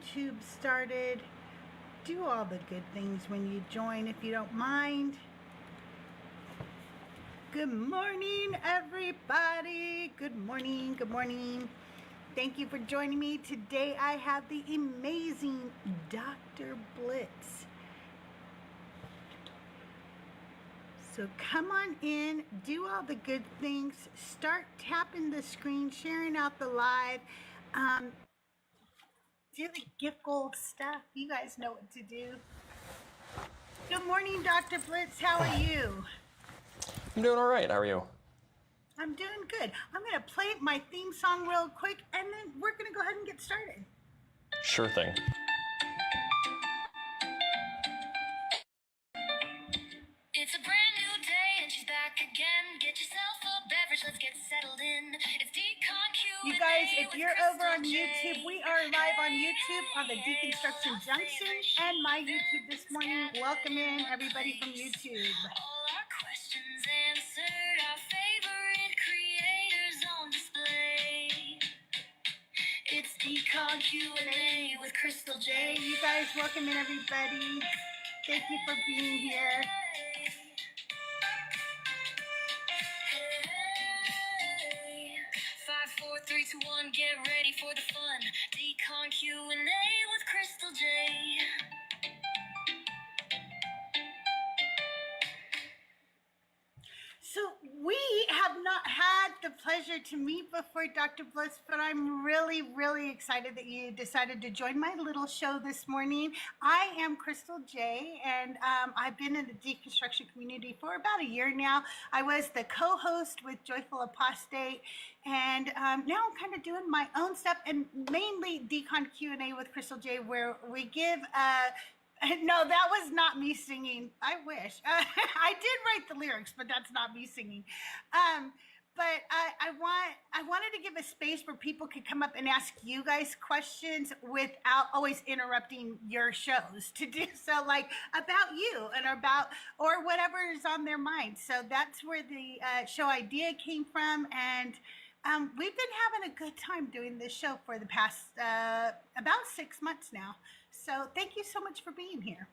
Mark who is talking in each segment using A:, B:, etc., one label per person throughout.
A: YouTube started. Do all the good things when you join if you don't mind. Good morning, everybody. Good morning. Good morning. Thank you for joining me. Today I have the amazing Dr. Blitz. So come on in, do all the good things, start tapping the screen, sharing out the live, do the gift goal stuff. You guys know what to do. Good morning, Dr. Blitz. How are you?
B: I'm doing all right. How are you?
A: I'm doing good. I'm going to play my theme song real quick, and then we're going to go ahead and get started.
B: Sure thing.
C: It's a brand new day and she's back again. Get yourself a beverage, let's get settled in. It's Decon Q&A.
A: You guys, if
C: with
A: you're over on
C: CrystalJae.
A: YouTube, we are live on YouTube on the Deconstruction Junction and my YouTube this morning. Welcome in everybody from YouTube.
C: All our questions answered, our favorite creators on display. It's Decon Q&A with CrystalJae.
A: You guys, welcome in everybody. Thank you for being here.
C: Hey, 5, 4, 3, 2, 1, get ready for the fun. Decon Q&A with CrystalJae.
A: So we have not had the pleasure to meet before, Dr. Blitz, but I'm really, really excited that you decided to join my little show this morning. I am CrystalJae, and I've been in the deconstruction community for about a year now. I was the co-host with Joyful Apostate, and now I'm kind of doing my own stuff, and mainly Decon Q&A with CrystalJae, where we give no, that was not me singing. I wish. I did write the lyrics, but that's not me singing. But I wanted to give a space where people could come up and ask you guys questions without always interrupting your shows to do so, like about you and about or whatever is on their mind. So that's where the show idea came from, and we've been having a good time doing this show for the past about 6 months now. So thank you so much for being here.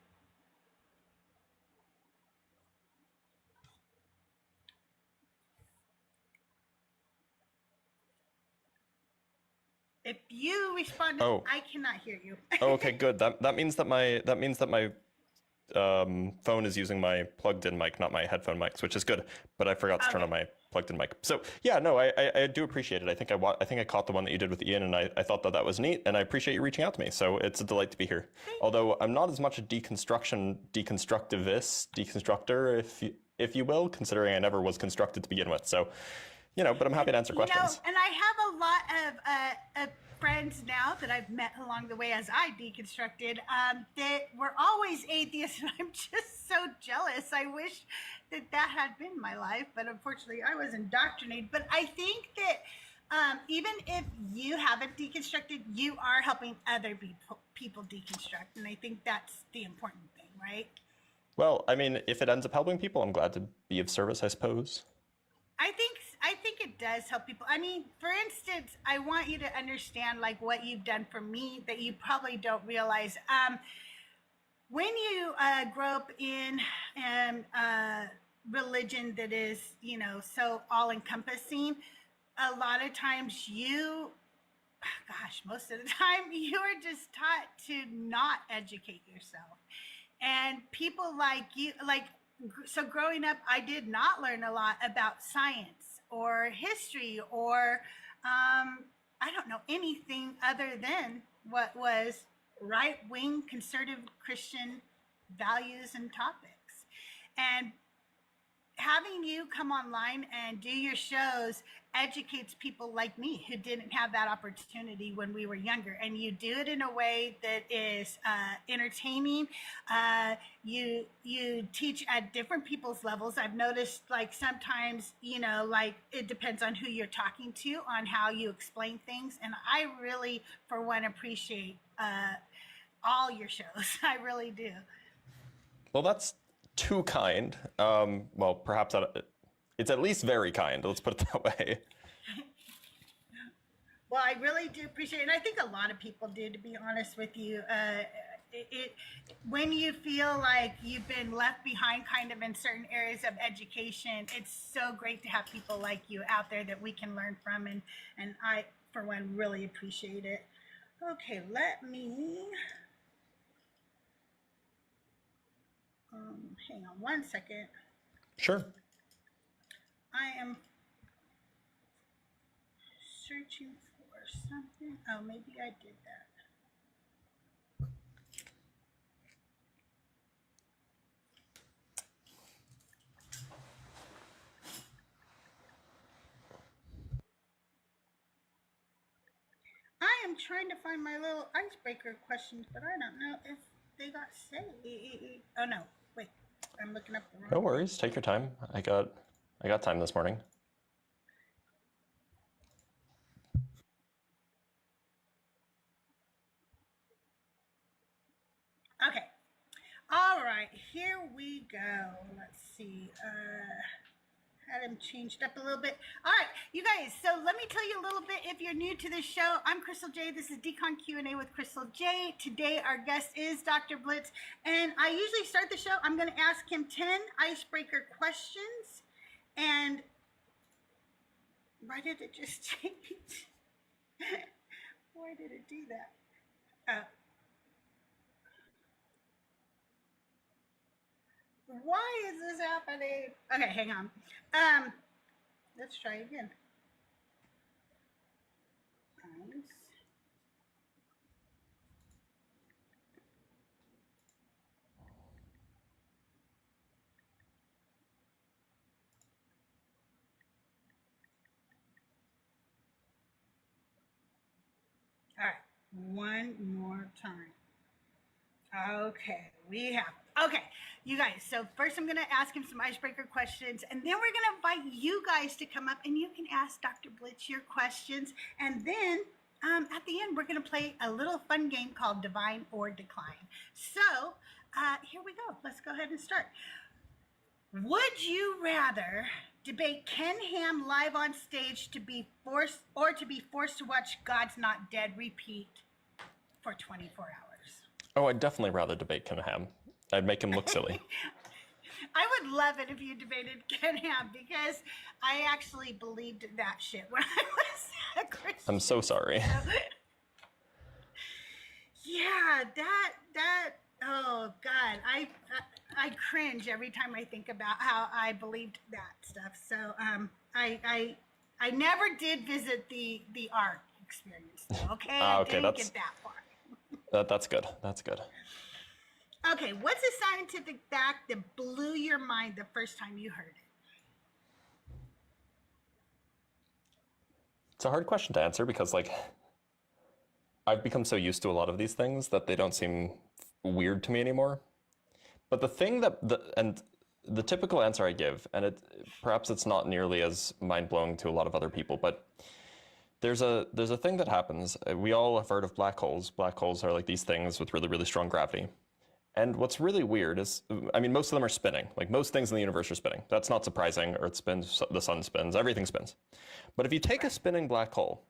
A: If you respond, I cannot hear you.
B: Oh, okay, good. That means that my phone is using my plugged-in mic, not my headphone mics, which is good. But I forgot to turn on my plugged-in mic. So yeah, no, I do appreciate it. I think I caught the one that you did with Ian, and I thought that was neat, and I appreciate you reaching out to me. So it's a delight to be here. Although I'm not as much a deconstructor, if you will, considering I never was constructed to begin with. So, but I'm happy to answer questions.
A: And I have a lot of friends now that I've met along the way as I deconstructed that were always atheists, and I'm just so jealous. I wish that had been my life, but unfortunately I was indoctrinated. But I think that even if you haven't deconstructed, you are helping other people deconstruct, and I think that's the important thing, right?
B: Well, I mean, if it ends up helping people, I'm glad to be of service, I suppose.
A: I think it does help people. I mean, for instance, I want you to understand like what you've done for me that you probably don't realize. When you grow up in religion that is, so all-encompassing, a lot of times most of the time, you are just taught to not educate yourself. And people like you, so growing up, I did not learn a lot about science or history or, I don't know, anything other than what was right-wing conservative Christian values and topics. And having you come online and do your shows educates people like me who didn't have that opportunity when we were younger. And you do it in a way that is entertaining. You teach at different people's levels. I've noticed like sometimes, it depends on who you're talking to on how you explain things. And I really, for one, appreciate all your shows. I really do.
B: Well, that's too kind. Well, perhaps it's at least very kind. Let's put it that way.
A: Well, I really do appreciate it. And I think a lot of people do, to be honest with you. When you feel like you've been left behind kind of in certain areas of education, it's so great to have people like you out there that we can learn from. And I, for one, really appreciate it. Okay, let me hang on one second.
B: Sure.
A: I am searching for something. Oh, maybe I did that. I am trying to find my little icebreaker questions, but I don't know if they got saved. Oh no, wait, I'm looking up the wrong.
B: No worries, take your time. I got time this morning.
A: Okay, all right, here we go. Let's see. Had them changed up a little bit. All right, you guys, so let me tell you a little bit if you're new to this show. I'm CrystalJae. This is Decon Q&A with CrystalJae. Today, our guest is Dr. Blitz, and I usually start the show. I'm going to ask him 10 icebreaker questions, and why did it just change? Why did it do that? Why is this happening? Okay, hang on. Let's try again. Nice. All right, one more time. Okay, we have it. Okay, you guys, so first I'm going to ask him some icebreaker questions, and then we're going to invite you guys to come up, and you can ask Dr. Blitz your questions, and then at the end, we're going to play a little fun game called Divine or Decline. So here we go. Let's go ahead and start. Would you rather debate Ken Ham live on stage to be forced to watch God's Not Dead repeat for 24 hours?
B: Oh, I'd definitely rather debate Ken Ham. I'd make him look silly.
A: I would love it if you debated Ken Ham, because I actually believed that shit when I was a Christian.
B: I'm so sorry.
A: Yeah, that oh God, I cringe every time I think about how I believed that stuff. So I never did visit the art experience, though, okay? I didn't get that far.
B: That's good. That's good.
A: Okay, what's a scientific fact that blew your mind the first time you heard it?
B: It's a hard question to answer because, like, I've become so used to a lot of these things that they don't seem weird to me anymore. But the thing the typical answer I give, and perhaps it's not nearly as mind-blowing to a lot of other people, but there's a thing that happens. We all have heard of black holes. Black holes are like these things with really, really strong gravity. And what's really weird is, I mean, most of them are spinning. Like, most things in the universe are spinning. That's not surprising. Earth spins, the sun spins, everything spins. But if you take a spinning black hole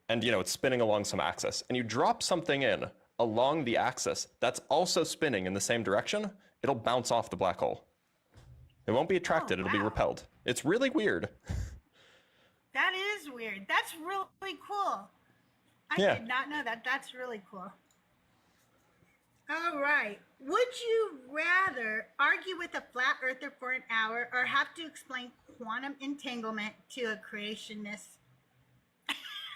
B: and, it's spinning along some axis, and you drop something in along the axis that's also spinning in the same direction, it'll bounce off the black hole. It won't be attracted. It'll be repelled. It's really weird.
A: That is weird. That's really cool. I did not know that. That's really cool. All right. Would you rather argue with a flat earther for an hour or have to explain quantum entanglement to a creationist?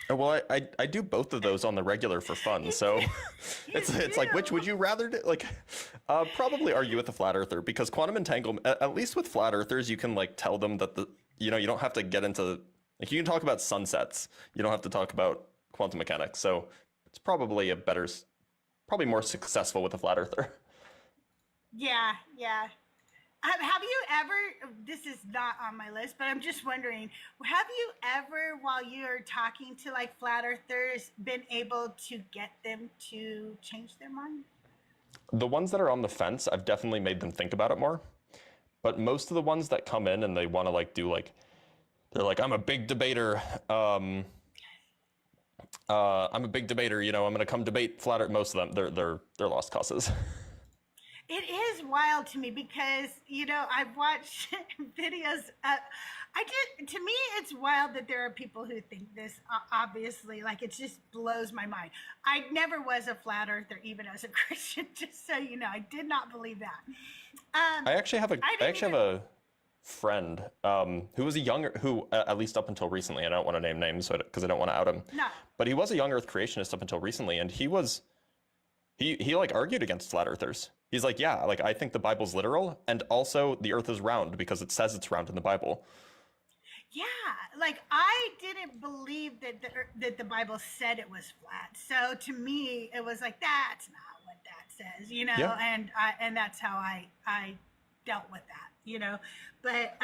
B: Well, I do both of those on the regular for fun, so it's like, which would you rather do? Like, probably argue with a flat earther, because quantum entanglement, at least with flat earthers, you can like tell them that you don't have to get into, like, you can talk about sunsets. You don't have to talk about quantum mechanics. So it's probably probably more successful with a flat earther.
A: Yeah. Have you ever, this is not on my list, but I'm just wondering, have you ever, while you're talking to like flat earthers, been able to get them to change their mind?
B: The ones that are on the fence, I've definitely made them think about it more. But most of the ones that come in and they want to like do like, they're like, I'm a big debater. I'm a big debater. You know, I'm going to come debate flat earth. Most of them, they're lost causes.
A: It is wild to me because, you know, I've watched videos. To me, it's wild that there are people who think this, obviously, like it just blows my mind. I never was a flat earther, even as a Christian, just so you know, I did not believe that.
B: I actually have a friend who was at least up until recently, I don't want to name names because I don't want to out him.
A: No.
B: But he was a young earth creationist up until recently, and he like argued against flat earthers. He's like, yeah, like I think the Bible's literal, and also the earth is round because it says it's round in the Bible.
A: Yeah, like I didn't believe that the Bible said it was flat. So to me, it was like, that's not what that says, you know.
B: Yeah.
A: And that's how I dealt with that, you know. But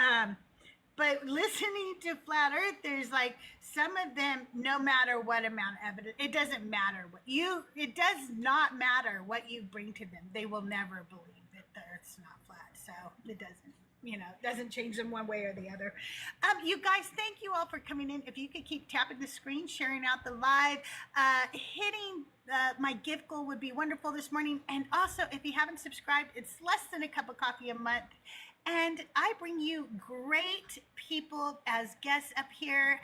A: listening to flat earthers, like some of them, no matter what amount of evidence, it does not matter what you bring to them. They will never believe that the earth's not flat. So it doesn't change them one way or the other. You guys, thank you all for coming in. If you could keep tapping the screen, sharing out the live, hitting my gift goal would be wonderful this morning. And also, if you haven't subscribed, it's less than a cup of coffee a month. And I bring you great people as guests up here.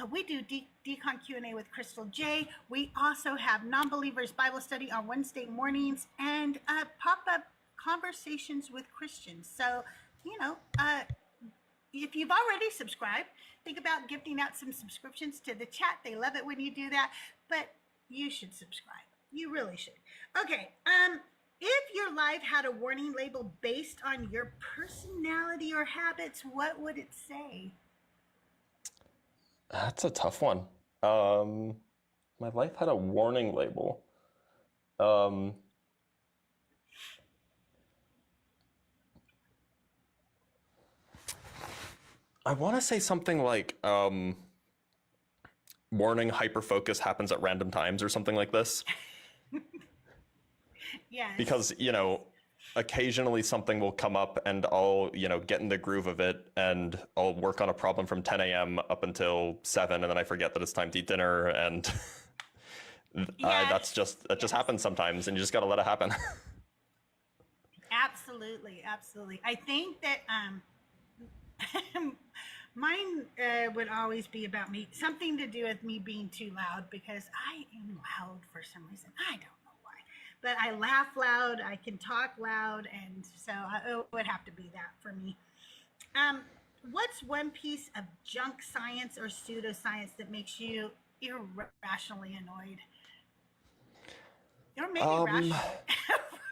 A: We do Decon Q&A with CrystalJae. We also have non-believers Bible study on Wednesday mornings and pop-up conversations with Christians. So, you know, if you've already subscribed, think about gifting out some subscriptions to the chat. They love it when you do that, but you should subscribe. You really should. Okay. If your life had a warning label based on your personality or habits, what would it say?
B: That's a tough one. My life had a warning label. I want to say something like, warning, hyperfocus happens at random times or something like this.
A: Yes.
B: Because, you know, occasionally something will come up and I'll, you know, get in the groove of it and I'll work on a problem from 10 a.m. up until 7 and then I forget that it's time to eat dinner and that just happens sometimes and you just got to let it happen.
A: Absolutely. Absolutely. I think that mine would always be about me, something to do with me being too loud because I am loud for some reason. I don't know why, but I laugh loud, I can talk loud, and so it would have to be that for me. What's one piece of junk science or pseudoscience that makes you irrationally annoyed? Or maybe rational.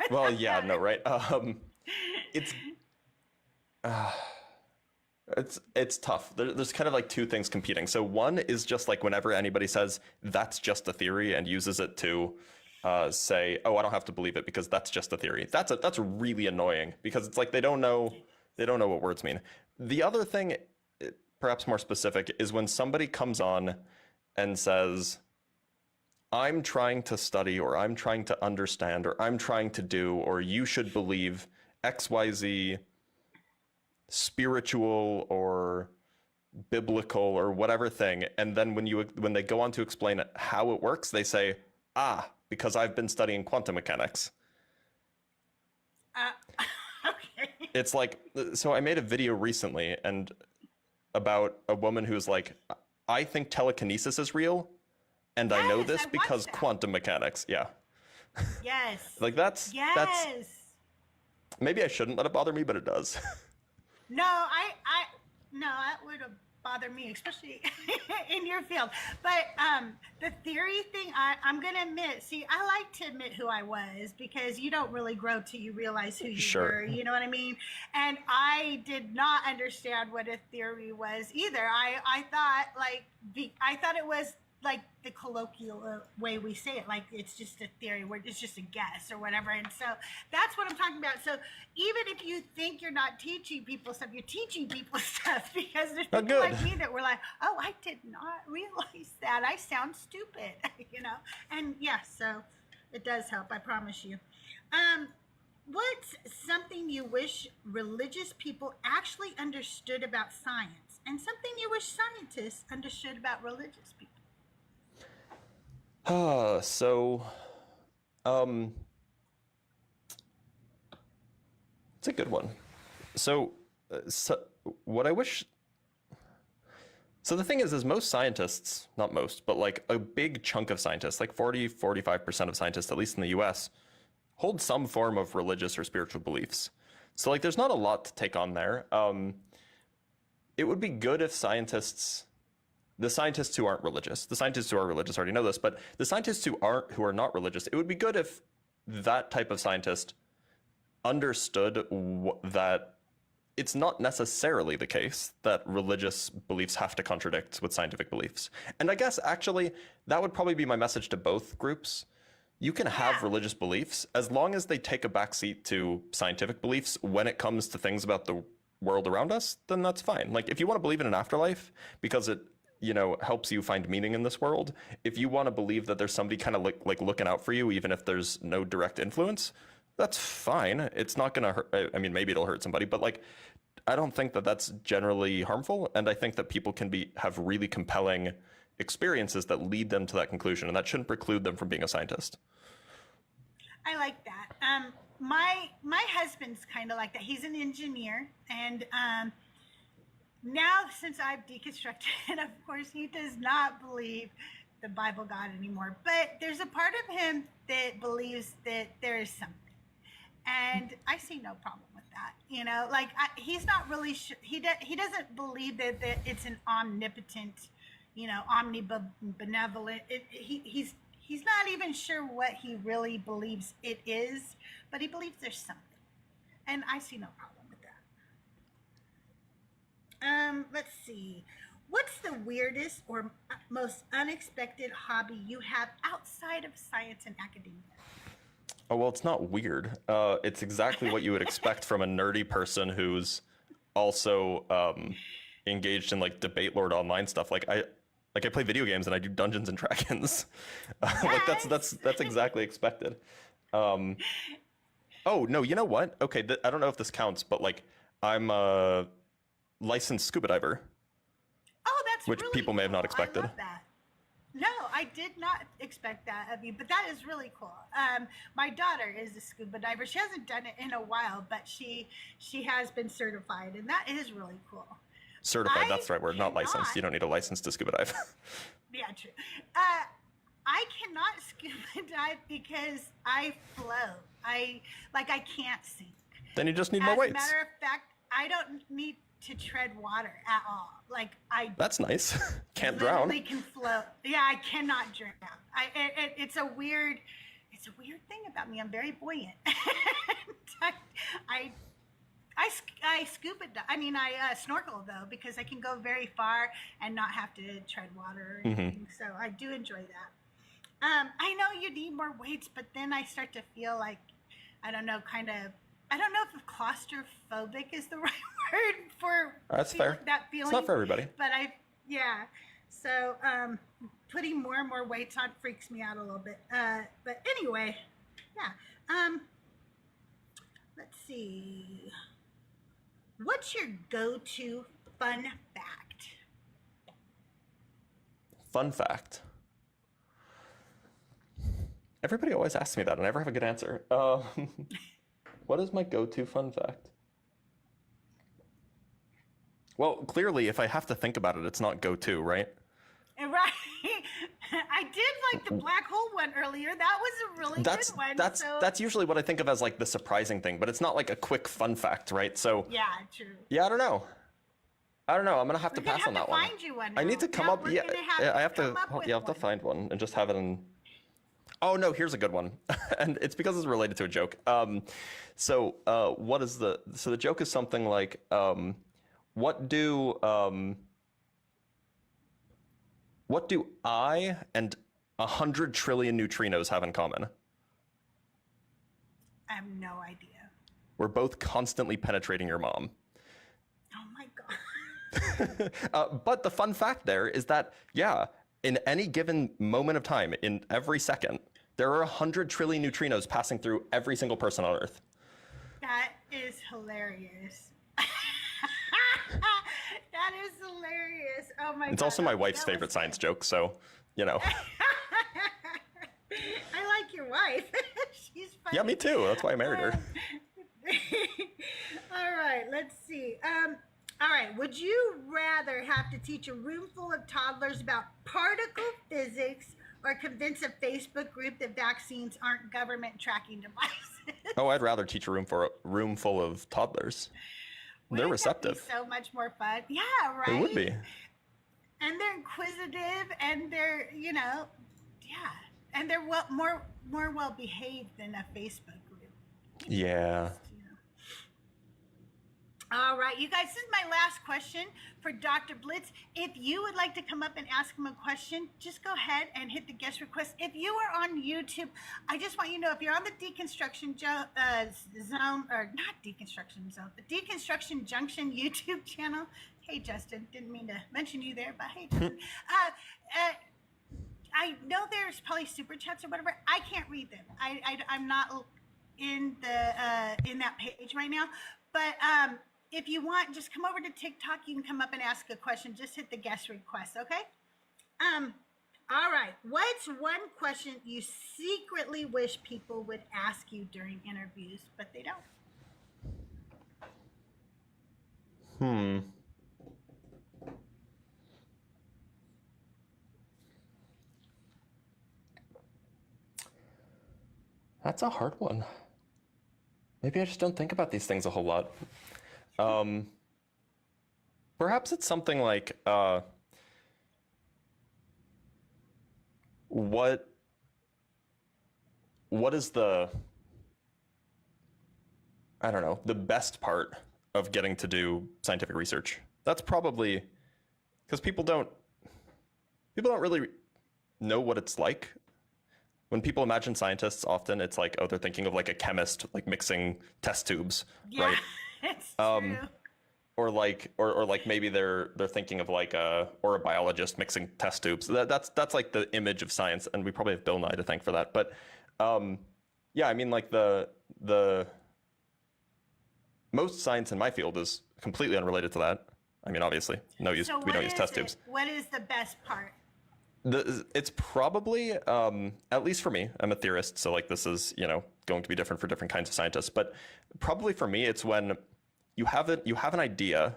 B: Well, yeah, no, right? It's tough. There's kind of like two things competing. So one is just like whenever anybody says that's just a theory and uses it to say, oh, I don't have to believe it because that's just a theory. That's really annoying because it's like they don't know what words mean. The other thing, perhaps more specific, is when somebody comes on and says, I'm trying to study or I'm trying to understand or I'm trying to do or you should believe XYZ spiritual or biblical or whatever thing, and then when they go on to explain how it works, they say, because I've been studying quantum mechanics.
A: Okay.
B: It's like, so I made a video recently and about a woman who's like, I think telekinesis is real and I know this because quantum mechanics. Yeah.
A: Yes.
B: Like that's maybe I shouldn't let it bother me, but it does.
A: No, no, that would have bothered me, especially in your field. But the theory thing, I'm going to admit, I like to admit who I was because you don't really grow till you realize who you were, you know what I mean? And I did not understand what a theory was either. I thought it was like the colloquial way we say it, like it's just a theory, where it's just a guess or whatever. And so that's what I'm talking about. So even if you think you're not teaching people stuff, you're teaching people stuff because there's people like me that were like, oh, I did not realize that. I sound stupid, you know? And yes, so it does help, I promise you. What's something you wish religious people actually understood about science and something you wish scientists understood about religious people?
B: So, it's a good one. So, what I wish. So the thing is most scientists, not most, but like a big chunk of scientists, like 45% of scientists, at least in the US, hold some form of religious or spiritual beliefs. So like there's not a lot to take on there. It would be good if the scientists who aren't religious, the scientists who are religious already know this, but the scientists who are not religious, it would be good if that type of scientist understood that it's not necessarily the case that religious beliefs have to contradict with scientific beliefs. And I guess actually that would probably be my message to both groups. You can have religious beliefs as long as they take a backseat to scientific beliefs when it comes to things about the world around us, then that's fine. Like if you want to believe in an afterlife because it, helps you find meaning in this world, if you want to believe that there's somebody kind of like looking out for you, even if there's no direct influence, that's fine. It's not going to hurt. I mean, maybe it'll hurt somebody, but like, I don't think that that's generally harmful. And I think that people can have really compelling experiences that lead them to that conclusion. And that shouldn't preclude them from being a scientist. I
A: like that. My husband's kind of like that. He's an engineer. And now since I've deconstructed, of course, he does not believe the Bible God anymore. But there's a part of him that believes that there is something. And I see no problem with that. Like he's not really sure. He doesn't believe that it's an omnipotent, omnibenevolent. He's not even sure what he really believes it is, but he believes there's something. And I see no problem with that. Let's see. What's the weirdest or most unexpected hobby you have outside of science and academia?
B: Oh, well, it's not weird. It's exactly what you would expect from a nerdy person who's also engaged in like debate lord online stuff. Like I play video games and I do Dungeons and Dragons. Like that's exactly expected. Oh no, you know what? Okay, I don't know if this counts, but like I'm a licensed scuba diver.
A: Oh, that's
B: which
A: really
B: people may have not expected.
A: I love that. No, I did not expect that of you, but that is really cool. My daughter is a scuba diver. She hasn't done it in a while, but she has been certified, and that is really cool.
B: Certified, that's the right word, not licensed. You don't need a license to scuba dive.
A: Yeah, true. I cannot scuba dive because I float. I can't sink.
B: Then you just need more weights.
A: As a matter of fact, I don't need to tread water at all. Like
B: That's nice. Can't drown.
A: I can float. Yeah, I cannot drown. It's a weird thing about me. I'm very buoyant. I scuba dive. I mean, I snorkel though because I can go very far and not have to tread water or anything. So I do enjoy that. I know you need more weights, but then I start to feel like I don't know if claustrophobic is the right word for
B: that's fair.
A: That feeling.
B: It's not for everybody.
A: But so putting more and more weights on freaks me out a little bit. But anyway, yeah. Let's see. What's your go-to fun fact?
B: Fun fact. Everybody always asks me that, and I never have a good answer. What is my go-to fun fact? Well, clearly, if I have to think about it, it's not go-to, right?
A: Right. I did like the black hole one earlier. That was a really good one.
B: That's usually what I think of as like the surprising thing, but it's not like a quick fun fact, right? So
A: yeah, true.
B: Yeah, I don't know. I'm gonna have to pass on that one.
A: Find you one.
B: I need to come up. Yeah, I have to. Yeah, I have to find one and just have it in. Oh no, here's a good one, and it's because it's related to a joke. So the joke is something like, what do I and 100 trillion neutrinos have in common?
A: I have no idea.
B: We're both constantly penetrating your mom.
A: Oh my God.
B: But the fun fact there is that, yeah, in any given moment of time, in every second, there are 100 trillion neutrinos passing through every single person on Earth.
A: That is hilarious. That is hilarious. Oh my God.
B: It's also my wife's favorite science joke, so, you know.
A: I like your wife. She's funny.
B: Yeah, me too. That's why I married her.
A: All right, let's see. All right, would you rather have to teach a room full of toddlers about particle physics or convince a Facebook group that vaccines aren't government tracking devices?
B: Oh, I'd rather teach a room full of toddlers. They're
A: Wouldn't that be
B: receptive.
A: so much more fun. Yeah, right.
B: It would be.
A: And they're inquisitive, and they're, yeah, and they're more well behaved than a Facebook group.
B: Yeah.
A: All right, you guys, this is my last question for Dr. Blitz. If you would like to come up and ask him a question, just go ahead and hit the guest request. If you are on YouTube, I just want you to know, if you're on the Deconstruction Zone, or not Deconstruction Zone, the Deconstruction Junction YouTube channel. Hey, Justin, didn't mean to mention you there, but hey, Justin. I know there's probably super chats or whatever. I can't read them. I'm not in that page right now, but if you want, just come over to TikTok. You can come up and ask a question. Just hit the guest request, okay? All right. What's one question you secretly wish people would ask you during interviews, but they don't?
B: That's a hard one. Maybe I just don't think about these things a whole lot. Perhaps it's something like, what is the, I don't know, the best part of getting to do scientific research? That's probably because people don't really know what it's like. When people imagine scientists, often it's like, oh, they're thinking of like a chemist, like mixing test tubes,
A: Yeah,
B: right?
A: it's true.
B: Or like maybe they're thinking of like a biologist mixing test tubes. That's like the image of science, and we probably have Bill Nye to thank for that. But yeah, I mean, like the most science in my field is completely unrelated to that. I mean, obviously, we don't use test tubes.
A: What is the best part?
B: It's probably, at least for me, I'm a theorist, so like this is, going to be different for different kinds of scientists. But probably for me, it's when you have an idea,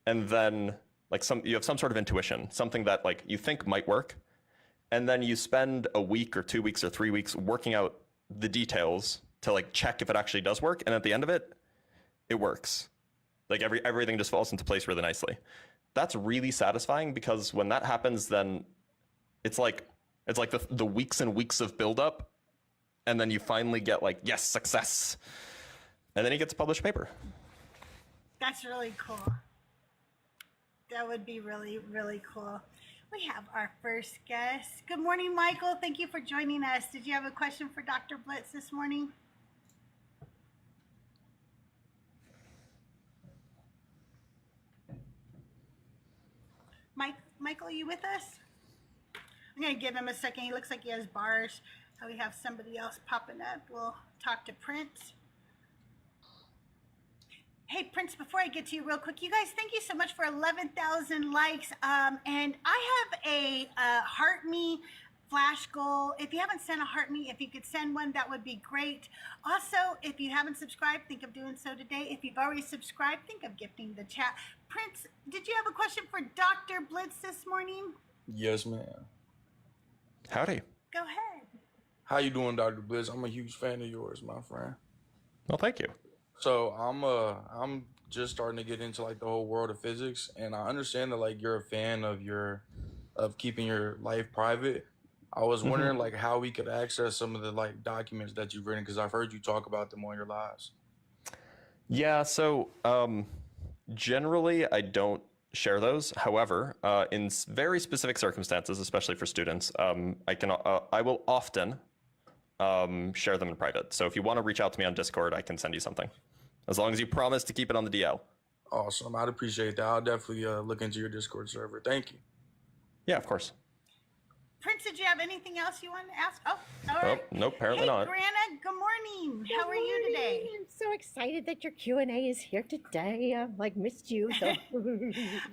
B: and then like you have some sort of intuition, something that like you think might work, and then you spend a week or 2 weeks or 3 weeks working out the details to like check if it actually does work, and at the end of it, it works. Like everything just falls into place really nicely. That's really satisfying, because when that happens, then it's like the weeks and weeks of buildup, and then you finally get like, yes, success, and then you get to publish a paper.
A: That's really cool. That would be really, really cool. We have our first guest. Good morning, Michael. Thank you for joining us. Did you have a question for Dr. Blitz this morning? Michael, are you with us? I'm going to give him a second. He looks like he has bars. We have somebody else popping up. We'll talk to Prince. Hey, Prince, before I get to you real quick, you guys, thank you so much for 11,000 likes. And I have a Heart Me flash goal. If you haven't sent a Heart Me, if you could send one, that would be great. Also, if you haven't subscribed, think of doing so today. If you've already subscribed, think of gifting the chat. Prince, did you have a question for Dr. Blitz this morning?
D: Yes, ma'am.
B: Howdy.
A: Go ahead.
D: How you doing, Dr. Blitz? I'm a huge fan of yours, my friend.
B: Well, thank you.
D: So I'm just starting to get into like the whole world of physics, and I understand that like you're a fan of keeping your life private. I was wondering like how we could access some of the like documents that you've written, because I've heard you talk about them on your lives.
B: Yeah, so generally I don't share those. However, in very specific circumstances, especially for students, I will often share them in private. So if you want to reach out to me on Discord, I can send you something, as long as you promise to keep it on the DL.
D: Awesome. I'd appreciate that. I'll definitely look into your Discord server. Thank you.
B: Yeah, of course.
A: Prince, did you have anything else you wanted to ask? Oh, all right.
B: Oh, nope, apparently not.
A: Hey, Grana, good morning. How are you today?
E: I'm so excited that your Q&A is here today. I've like missed you. So.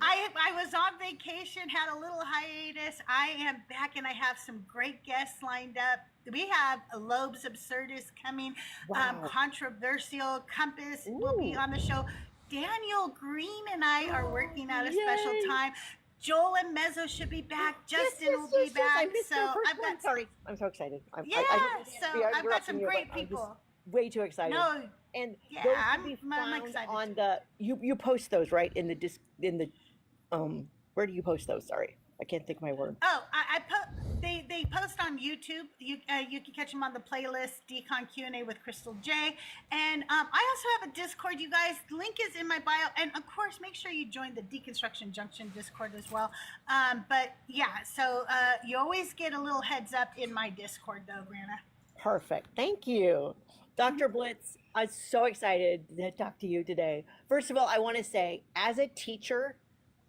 A: I was on vacation, had a little hiatus. I am back, and I have some great guests lined up. We have Lobes Absurdus coming.
E: Wow.
A: Controversial Compass will be on the show. Daniel Green and I are working out a special
E: Yay.
A: time. Joel and Mezzo should be back. Justin will be back.
E: I missed
A: So
E: the first
A: I've
E: one.
A: got
E: Sorry, I'm so excited.
A: yeah. So I've got some great people.
E: Way too excited.
A: No,
E: And
A: yeah,
E: those
A: I'm
E: can be
A: excited
E: found on
A: too.
E: the you post those right in the where do you post those? Sorry, I can't think of my word.
A: Oh, they post on YouTube. You can catch them on the playlist Decon Q&A with CrystalJae, and I also have a Discord. You guys, link is in my bio, and of course, make sure you join the Deconstruction Junction Discord as well. But yeah, so you always get a little heads up in my Discord, though, Brianna.
E: Perfect. Thank you, Dr. Blitz. I'm so excited to talk to you today. First of all, I want to say, as a teacher,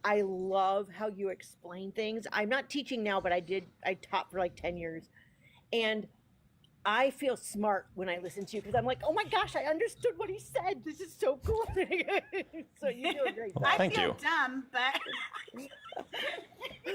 E: I love how you explain things. I'm not teaching now, but I taught for like 10 years. And I feel smart when I listen to you because I'm like, oh my gosh, I understood what he said. This is so cool. So you do a great job.
B: Thank
A: I feel
B: you.
A: dumb, but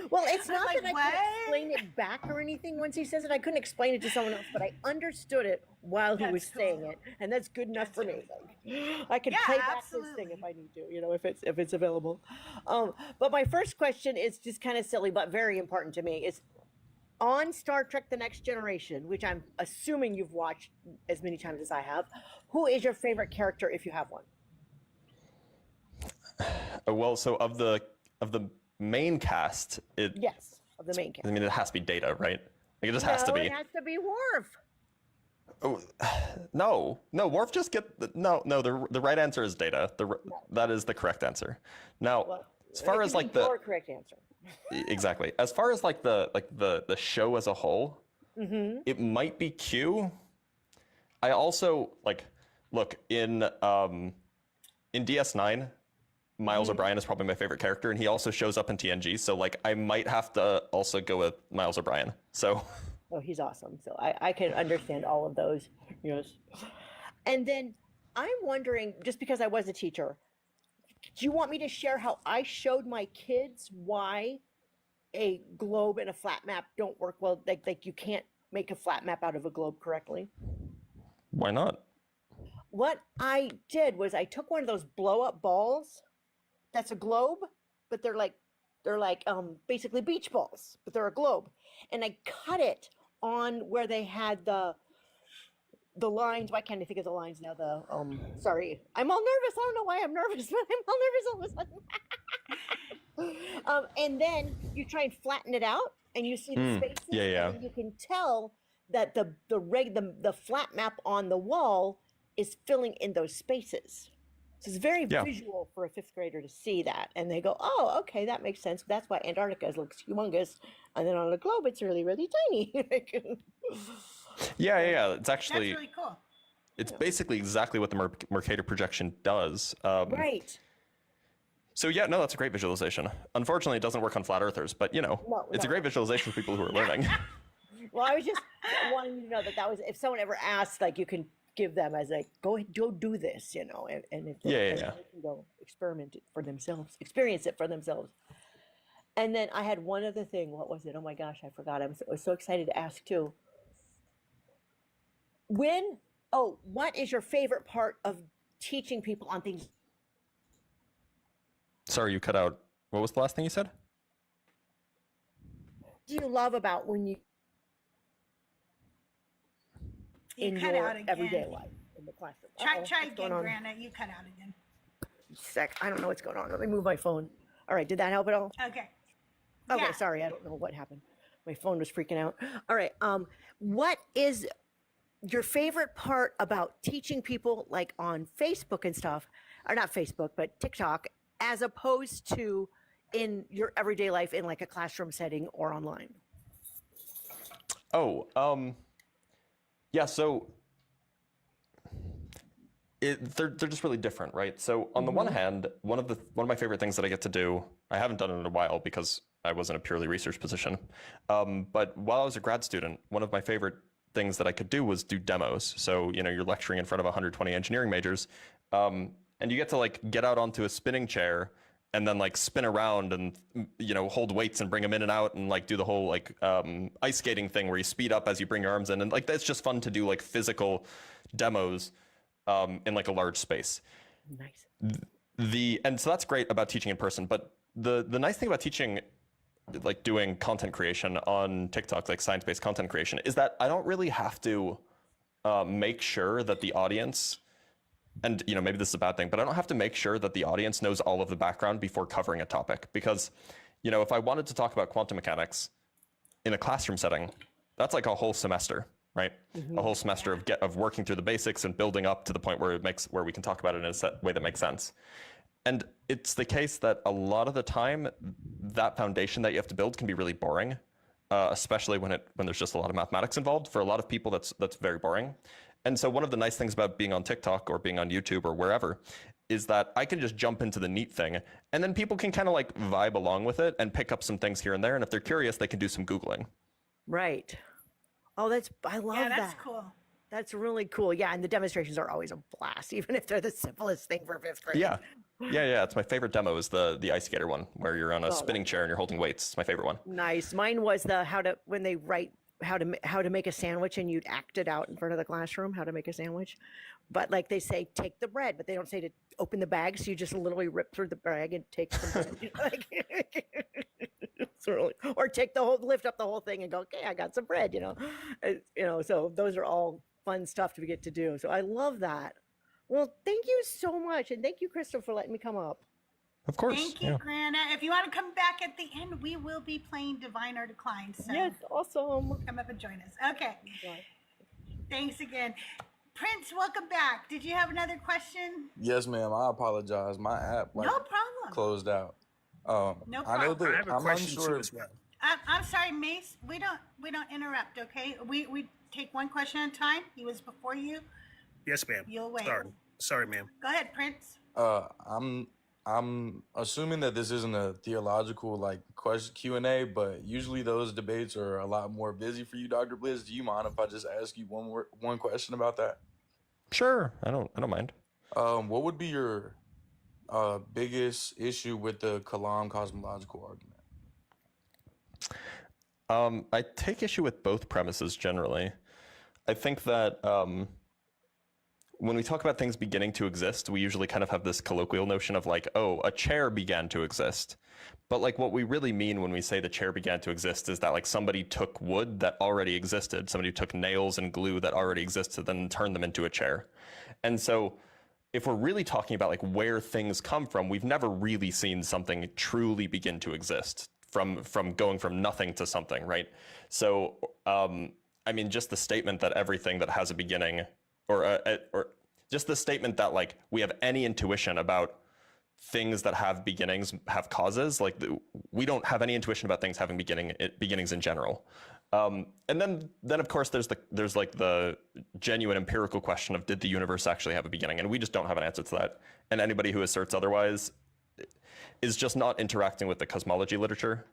E: Well, it's not
A: like,
E: that I
A: what?
E: could explain it back or anything once he says it. I couldn't explain it to someone else, but I understood it while he was
A: That's cool.
E: saying it, and that's good enough for me. Like, I can
A: Yeah,
E: play back this thing if I need to, if it's available. But my first question is just kind of silly, but very important to me. Is on Star Trek: The Next Generation, which I'm assuming you've watched as many times as I have. Who is your favorite character if you have one?
B: Well, so of the main cast,
E: Yes, of the main character.
B: I mean, it has to be Data, right? Like, it just has to be.
E: It has to be Worf.
B: Oh, no, Worf just the right answer is Data. That is the correct answer. Now,
E: Well,
B: as far
E: it
B: as
E: could
B: like
E: be
B: the
E: your correct answer.
B: exactly, as far as like the show as a whole, it might be Q. I also look in DS9. Miles O'Brien is probably my favorite character, and he also shows up in TNG. So like, I might have to also go with Miles O'Brien. So.
E: Oh, he's awesome. So I can understand all of those. Yes. And then I'm wondering, just because I was a teacher, do you want me to share how I showed my kids why a globe and a flat map don't work well? Like you can't make a flat map out of a globe correctly.
B: Why not?
E: What I did was I took one of those blow up balls. That's a globe, but they're like basically beach balls, but they're a globe. And I cut it on where they had the lines. Why can't I think of the lines now? Sorry, I'm all nervous. I don't know why I'm nervous, but I'm all nervous all of a sudden. And then you try and flatten it out, and you see the spaces.
B: yeah.
E: And you can tell that the flat map on the wall is filling in those spaces. So it's very visual for a fifth grader to see that. And they go, oh, okay, that makes sense. That's why Antarctica looks humongous. And then on a globe, it's really, really tiny.
B: Yeah. It's actually,
A: that's really cool.
B: it's basically exactly what the Mercator projection does.
E: Right.
B: So yeah, no, that's a great visualization. Unfortunately, it doesn't work on flat earthers, but it's a great visualization for people who are learning.
E: Well, I was just wanting you to know that was, if someone ever asked, like you can give them as a go do this, and if they can go experience it for themselves. And then I had one other thing. What was it? Oh my gosh, I forgot. I was so excited to ask too. What is your favorite part of teaching people on things?
B: Sorry, you cut out. What was the last thing you said?
E: Do you love about when you in
A: cut
E: your
A: out again.
E: everyday life in the classroom?
A: Try again, Brianna. You cut out again.
E: I don't know what's going on. Let me move my phone. All right, did that help at all?
A: Okay.
E: Okay,
A: Yeah.
E: sorry, I don't know what happened. My phone was freaking out. All right, what is your favorite part about teaching people like on Facebook and stuff, or not Facebook, but TikTok, as opposed to in your everyday life in like a classroom setting or online?
B: Yeah, so they're just really different, right? So on the one hand, one of my favorite things that I get to do, I haven't done it in a while because I was in a purely research position. But while I was a grad student, one of my favorite things that I could do was do demos. So, you know, you're lecturing in front of 120 engineering majors, and you get to like get out onto a spinning chair and then like spin around and, you know, hold weights and bring them in and out and like do the whole like ice skating thing where you speed up as you bring your arms in. And like, that's just fun to do like physical demos in like a large space.
E: Nice.
B: And so that's great about teaching in person. But the nice thing about teaching, like doing content creation on TikTok, like science-based content creation, is that I don't really have to make sure that the audience, and you know, maybe this is a bad thing, but I don't have to make sure that the audience knows all of the background before covering a topic. Because, you know, if I wanted to talk about quantum mechanics in a classroom setting, that's like a whole semester, right? A whole semester of working through the basics and building up to the point where we can talk about it in a way that makes sense. And it's the case that a lot of the time, that foundation that you have to build can be really boring, especially when there's just a lot of mathematics involved. For a lot of people, that's very boring. And so one of the nice things about being on TikTok or being on YouTube or wherever is that I can just jump into the neat thing, and then people can kind of like vibe along with it and pick up some things here and there. And if they're curious, they can do some Googling.
E: Right. Oh, I love that.
A: Yeah, that's cool.
E: That's really cool. Yeah, and the demonstrations are always a blast, even if they're the simplest thing for fifth grade.
B: Yeah. It's my favorite demo is the ice skater one where you're on a spinning chair and you're holding weights. It's my favorite one.
E: Nice. Mine was when they write how to make a sandwich, and you'd act it out in front of the classroom, how to make a sandwich. But like they say, take the bread, but they don't say to open the bag. So you just literally rip through the bag and take some bread. Or lift up the whole thing and go, okay, I got some bread, you know. So those are all fun stuff to get to do. So I love that. Well, thank you so much. And thank you, Crystal, for letting me come up.
B: Of course.
A: Thank you, Grana. If you want to come back at the end, we will be playing Divine or Decline. So
E: Yes, awesome.
A: come up and join us. Okay. Thanks again. Prince, welcome back. Did you have another question?
D: Yes, ma'am. I apologize. My app
A: No problem.
D: closed out.
A: No
D: I know
A: problem.
D: that
F: I have a
D: I'm
F: question
D: unsure.
F: too as well.
A: I'm sorry, Mace. We don't interrupt, okay? We take one question at a time. He was before you.
F: Yes, ma'am.
A: You'll wait.
F: Sorry, ma'am.
A: Go ahead, Prince.
D: I'm assuming that this isn't a theological like question Q&A, but usually those debates are a lot more busy for you, Dr. Blitz. Do you mind if I just ask you one question about that?
B: Sure. I don't mind.
D: What would be your biggest issue with the Kalam cosmological argument?
B: I take issue with both premises generally. I think that when we talk about things beginning to exist, we usually kind of have this colloquial notion of like, oh, a chair began to exist. But like what we really mean when we say the chair began to exist is that like somebody took wood that already existed, somebody took nails and glue that already existed, then turned them into a chair. And so if we're really talking about like where things come from, we've never really seen something truly begin to exist from going from nothing to something, right? So, I mean, just the statement that everything that has a beginning, or just the statement that like we have any intuition about things that have beginnings have causes, like we don't have any intuition about things having beginnings in general. And then of course there's like the genuine empirical question of, did the universe actually have a beginning? And we just don't have an answer to that. And anybody who asserts otherwise is just not interacting with the cosmology literature.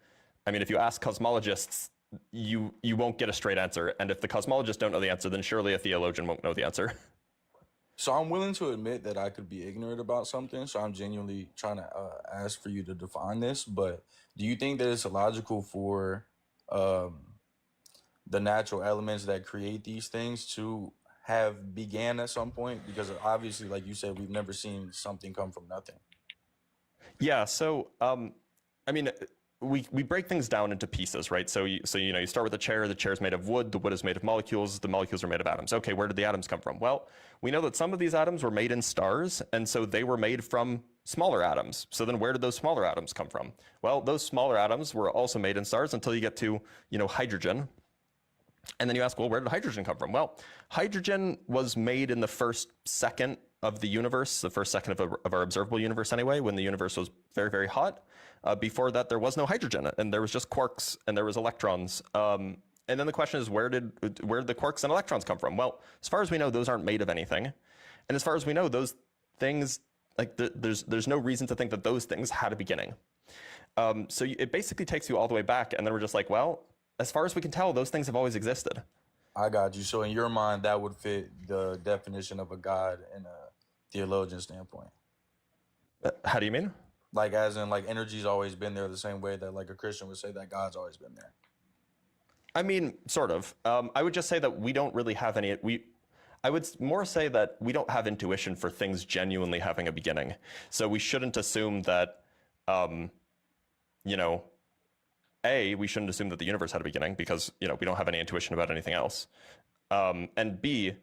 B: I mean, if you ask cosmologists, you won't get a straight answer. And if the cosmologists don't know the answer, then surely a theologian won't know the answer.
D: So I'm willing to admit that I could be ignorant about something. So I'm genuinely trying to ask for you to define this. But do you think that it's illogical for the natural elements that create these things to have began at some point? Because obviously, like you said, we've never seen something come from nothing.
B: Yeah. So, I mean, we break things down into pieces, right? So you start with a chair. The chair is made of wood. The wood is made of molecules. The molecules are made of atoms. Okay, where did the atoms come from? Well, we know that some of these atoms were made in stars, and so they were made from smaller atoms. So then where did those smaller atoms come from? Well, those smaller atoms were also made in stars until you get to, hydrogen. And then you ask, well, where did hydrogen come from? Well, hydrogen was made in the first second of the universe, the first second of our observable universe anyway, when the universe was very, very hot. Before that, there was no hydrogen, and there was just quarks, and there was electrons. And then the question is, where did the quarks and electrons come from? Well, as far as we know, those aren't made of anything. And as far as we know, those things, like there's no reason to think that those things had a beginning. So it basically takes you all the way back, and then we're just like, well, as far as we can tell, those things have always existed.
D: I got you. So in your mind, that would fit the definition of a God in a theologian standpoint.
B: How do you mean?
D: Like as in like energy's always been there the same way that like a Christian would say that God's always been there.
B: I mean, sort of. I would just say that we don't really have any. I would more say that we don't have intuition for things genuinely having a beginning. So we shouldn't assume that, you know, we shouldn't assume that the universe had a beginning because, you know, we don't have any intuition about anything else. And B,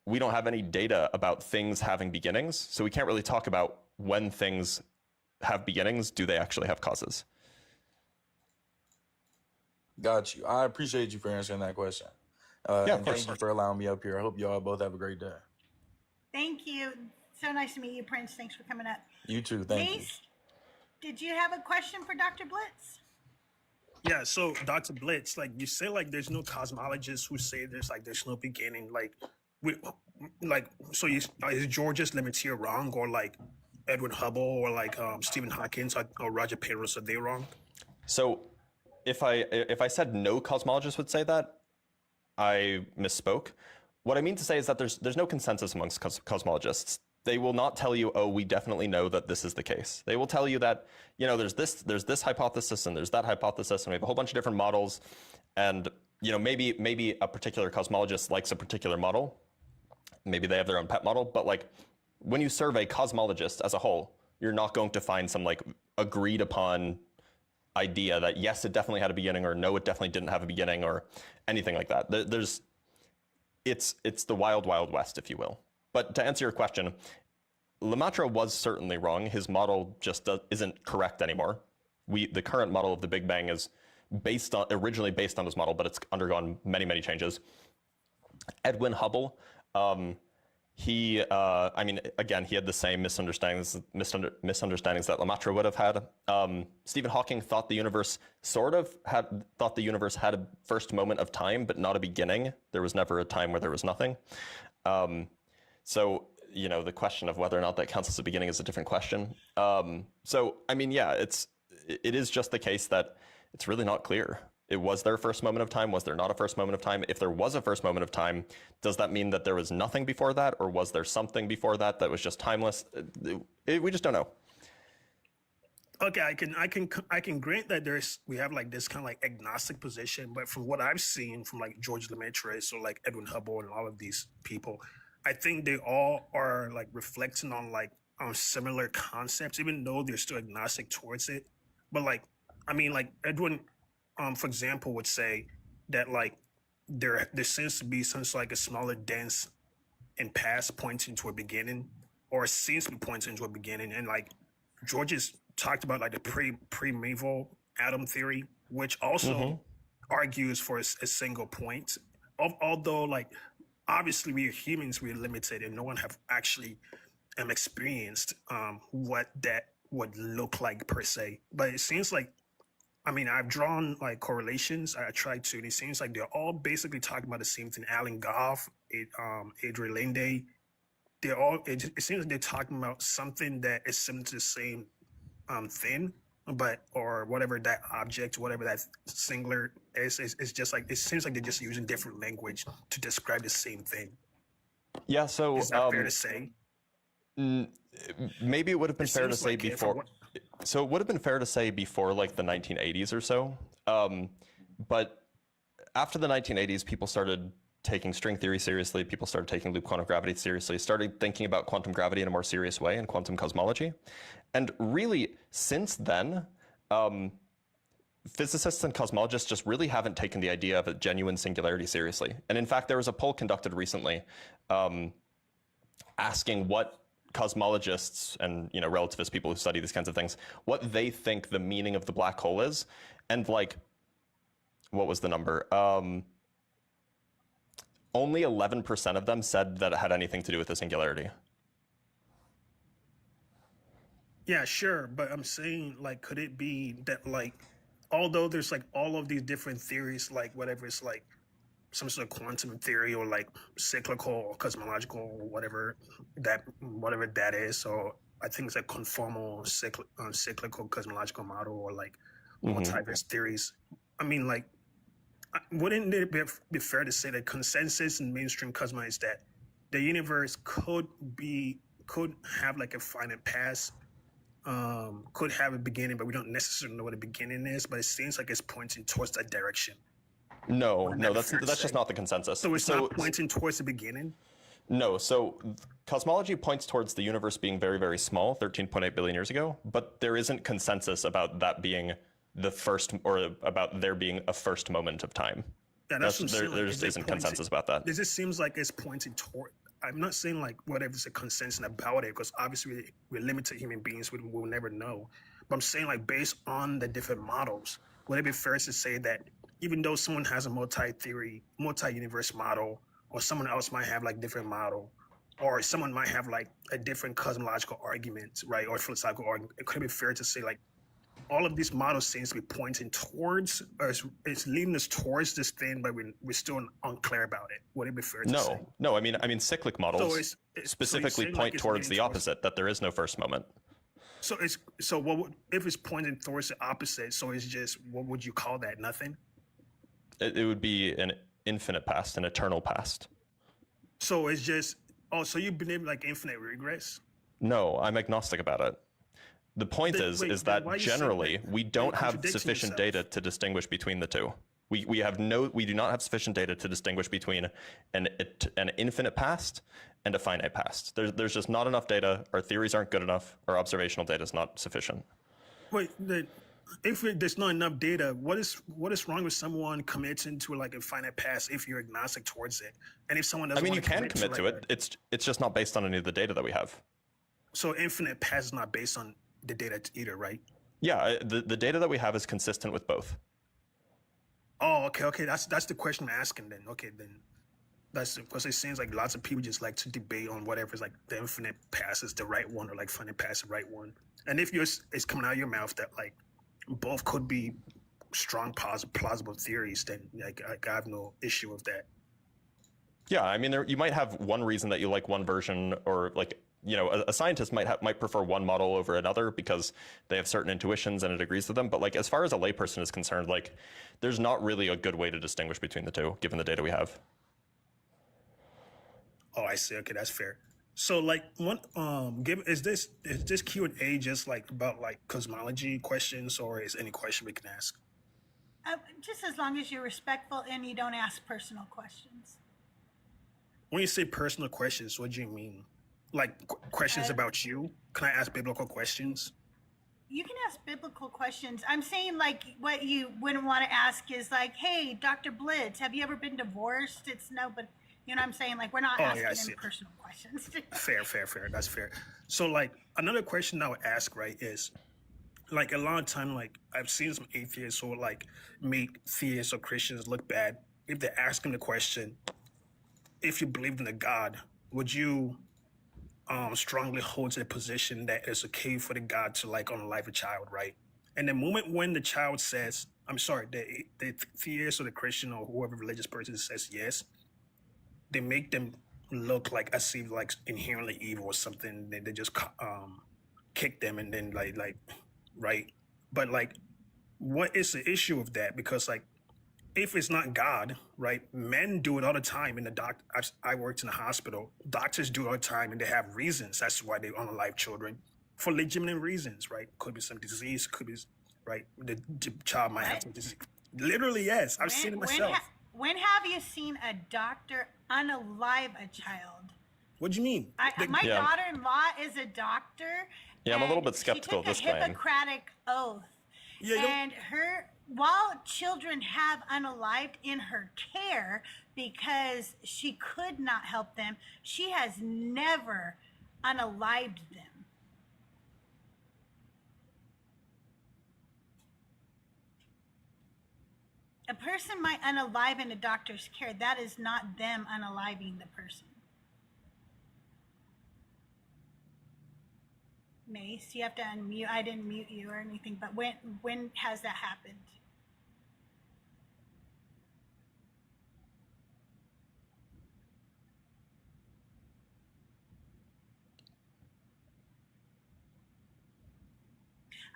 B: we don't have any data about things having beginnings. So we can't really talk about when things have beginnings. Do they actually have causes?
D: Got you. I appreciate you for answering that question.
B: Yeah, of
D: and
B: course.
D: thank you for allowing me up here. I hope you all both have a great day.
A: Thank you. So nice to meet you, Prince. Thanks for coming up.
D: You too. Thank you.
A: Mace, did you have a question for Dr. Blitz?
F: Yeah, so Dr. Blitz, like you say, like there's no cosmologists who say there's no beginning. So is George's Limitier wrong, or like Edwin Hubble, or like Stephen Hawking, or Roger Penrose, are they wrong?
B: So if I said no cosmologist would say that, I misspoke. What I mean to say is that there's no consensus amongst cosmologists. They will not tell you, oh, we definitely know that this is the case. They will tell you that, you know, there's this hypothesis and there's that hypothesis, and we have a whole bunch of different models. And, you know, maybe a particular cosmologist likes a particular model. Maybe they have their own pet model. But like when you survey cosmologists as a whole, you're not going to find some like agreed upon idea that yes, it definitely had a beginning, or no, it definitely didn't have a beginning, or anything like that. It's the wild, wild west, if you will. But to answer your question, Lemaitre was certainly wrong. His model just isn't correct anymore. The current model of the Big Bang is originally based on his model, but it's undergone many, many changes. Edwin Hubble, I mean, again, he had the same misunderstandings that Lemaitre would have had. Stephen Hawking thought the universe had a first moment of time, but not a beginning. There was never a time where there was nothing. So, you know, the question of whether or not that counts as a beginning is a different question. So, I mean, yeah, it is just the case that it's really not clear. Was there a first moment of time? Was there not a first moment of time? If there was a first moment of time, does that mean that there was nothing before that? Or was there something before that was just timeless? We just don't know.
F: Okay, I can grant that we have like this kind of like agnostic position, but from what I've seen from like George Lemaitre, so like Edwin Hubble and all of these people, I think they all are like reflecting on like similar concepts, even though they're still agnostic towards it. But like, I mean, like Edwin, for example, would say that like there seems to be some like a smaller dance in past pointing to a beginning, or seems to be pointing to a beginning. And like George's talked about like the primeval atom theory, which also argues for a single point. Although like obviously we are humans, we're limited, and no one have actually experienced what that would look like per se. But it seems like, I mean, I've drawn like correlations. I tried to, and it seems like they're all basically talking about the same thing. Alan Goff, Adrian Linde, it seems like they're talking about something that is similar to the same thing, or whatever that object, whatever that singular is. It's just like, it seems like they're just using different language to describe the same thing.
B: Yeah, so
F: is that fair to say?
B: Maybe it would have been fair to say before. So it would have been fair to say before like the 1980s or so. But after the 1980s, people started taking string theory seriously. People started taking loop quantum gravity seriously, started thinking about quantum gravity in a more serious way and quantum cosmology. And really, since then, physicists and cosmologists just really haven't taken the idea of a genuine singularity seriously. And in fact, there was a poll conducted recently asking what cosmologists and, you know, relativist people who study these kinds of things, what they think the meaning of the black hole is. And like, what was the number? Only 11% of them said that it had anything to do with the singularity.
F: Yeah, sure. But I'm saying, like, could it be that, like, although there's like all of these different theories, like whatever it's like some sort of quantum theory or like cyclical or cosmological or whatever that is. So I think it's like conformal cyclical cosmological model, or like multiverse theories. I mean, like, Wouldn't it be fair to say that consensus in mainstream cosmology is that the universe could have like a finite past, could have a beginning, but we don't necessarily know what a beginning is. But it seems like it's pointing towards that direction.
B: No, that's just not the consensus.
F: So it's not pointing towards the beginning.
B: No, so cosmology points towards the universe being very, very small, 13.8 billion years ago, but there isn't consensus about that being the first, or about there being a first moment of time.
F: Yeah,
B: there just isn't consensus about that.
F: It just seems like it's pointing toward. I'm not saying like whatever is a consensus about it, because obviously we're limited human beings, we'll never know. But I'm saying like based on the different models, would it be fair to say that even though someone has a multi-universe model, or someone else might have like different model, or someone might have like a different cosmological argument, right, or philosophical argument, it could be fair to say like all of these models seems to be pointing towards, or it's leading us towards this thing, but we're still unclear about it. Would it be fair to say?
B: No. I mean, cyclic models specifically point towards the opposite, that there is no first moment.
F: If it's pointing towards the opposite? So it's just, what would you call that? Nothing.
B: It would be an infinite past, an eternal past.
F: So it's just, so you believe like infinite regress?
B: No, I'm agnostic about it. The point is that generally we don't have sufficient data to distinguish between the two. We do not have sufficient data to distinguish between an infinite past and a finite past. There's just not enough data. Our theories aren't good enough. Our observational data is not sufficient.
F: Wait, if there's not enough data, what is wrong with someone committing to like a finite past if you're agnostic towards it? And if someone doesn't,
B: you can commit to it. It's just not based on any of the data that we have.
F: So infinite past is not based on the data either, right?
B: Yeah, the data that we have is consistent with both.
F: Oh, okay. That's the question I'm asking then. Okay, then that's because it seems like lots of people just like to debate on whatever is like the infinite past is the right one, or like finite past is the right one. And if it's coming out of your mouth that like both could be strong, plausible theories, then like I have no issue with that.
B: Yeah, I mean, you might have one reason that you like one version, or like, you know, a scientist might prefer one model over another because they have certain intuitions and it agrees with them. But like, as far as a layperson is concerned, like, there's not really a good way to distinguish between the two, given the data we have.
F: Oh, I see. Okay, that's fair. So like, is this Q&A just like about like cosmology questions, or is any question we can ask?
A: Just as long as you're respectful and you don't ask personal questions.
F: When you say personal questions, what do you mean? Like questions about you? Can I ask biblical questions?
A: You can ask biblical questions. I'm saying like what you wouldn't want to ask is like, hey, Dr. Blitz, have you ever been divorced? It's no, but you know what I'm saying? Like, we're not asking any personal questions.
F: Fair. That's fair. So like another question I would ask, right, is like a lot of time, like I've seen some atheists who like make theists or Christians look bad. If they're asking the question, if you believed in a God, would you strongly hold to the position that it's okay for the God to like unalive a child, right? And the moment when the child says, I'm sorry, the theist or the Christian or whoever religious person says yes, they make them look like as if like inherently evil or something. They just kick them and then like right. But like, what is the issue with that? Because like, if it's not God, right? Men do it all the time in the I worked in a hospital. Doctors do it all the time, and they have reasons. That's why they unalive children for legitimate reasons, right? Could be some disease, could be right. The child might have some disease. Literally, yes. I've seen it myself.
A: When have you seen a doctor unalive a child?
F: What do you mean?
A: My daughter-in-law is a doctor.
B: Yeah, I'm a little bit skeptical
A: of this
B: claim.
A: She took a Hippocratic oath. Yeah, and while children have unalived in her care because she could not help them, she has never unalived them. A person might unalive in a doctor's care. That is not them unaliving the person. Mace, you have to unmute. I didn't mute you or anything, but when has that happened?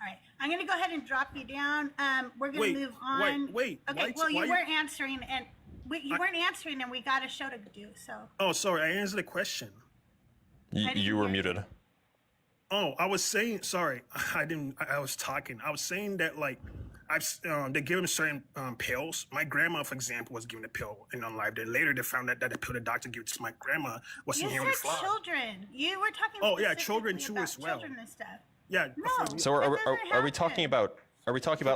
A: All right, I'm going to go ahead and drop you down. We're going to move on.
F: Wait.
A: Okay, well, you weren't answering, and you weren't answering, and we got a show to do, so.
F: Oh, sorry. I answered the question.
B: You were muted.
F: Oh, I was saying, sorry, I was talking. I was saying that, like, they give them certain pills. My grandma, for example, was given a pill in on life. Then later they found out that the pill the doctor gave to my grandma wasn't
A: You
F: human
A: said
F: fly.
A: children. You were talking.
F: Oh, yeah, children
A: specifically
F: too
A: about
F: as well.
A: Children and stuff.
F: Yeah.
A: No.
B: So are we talking about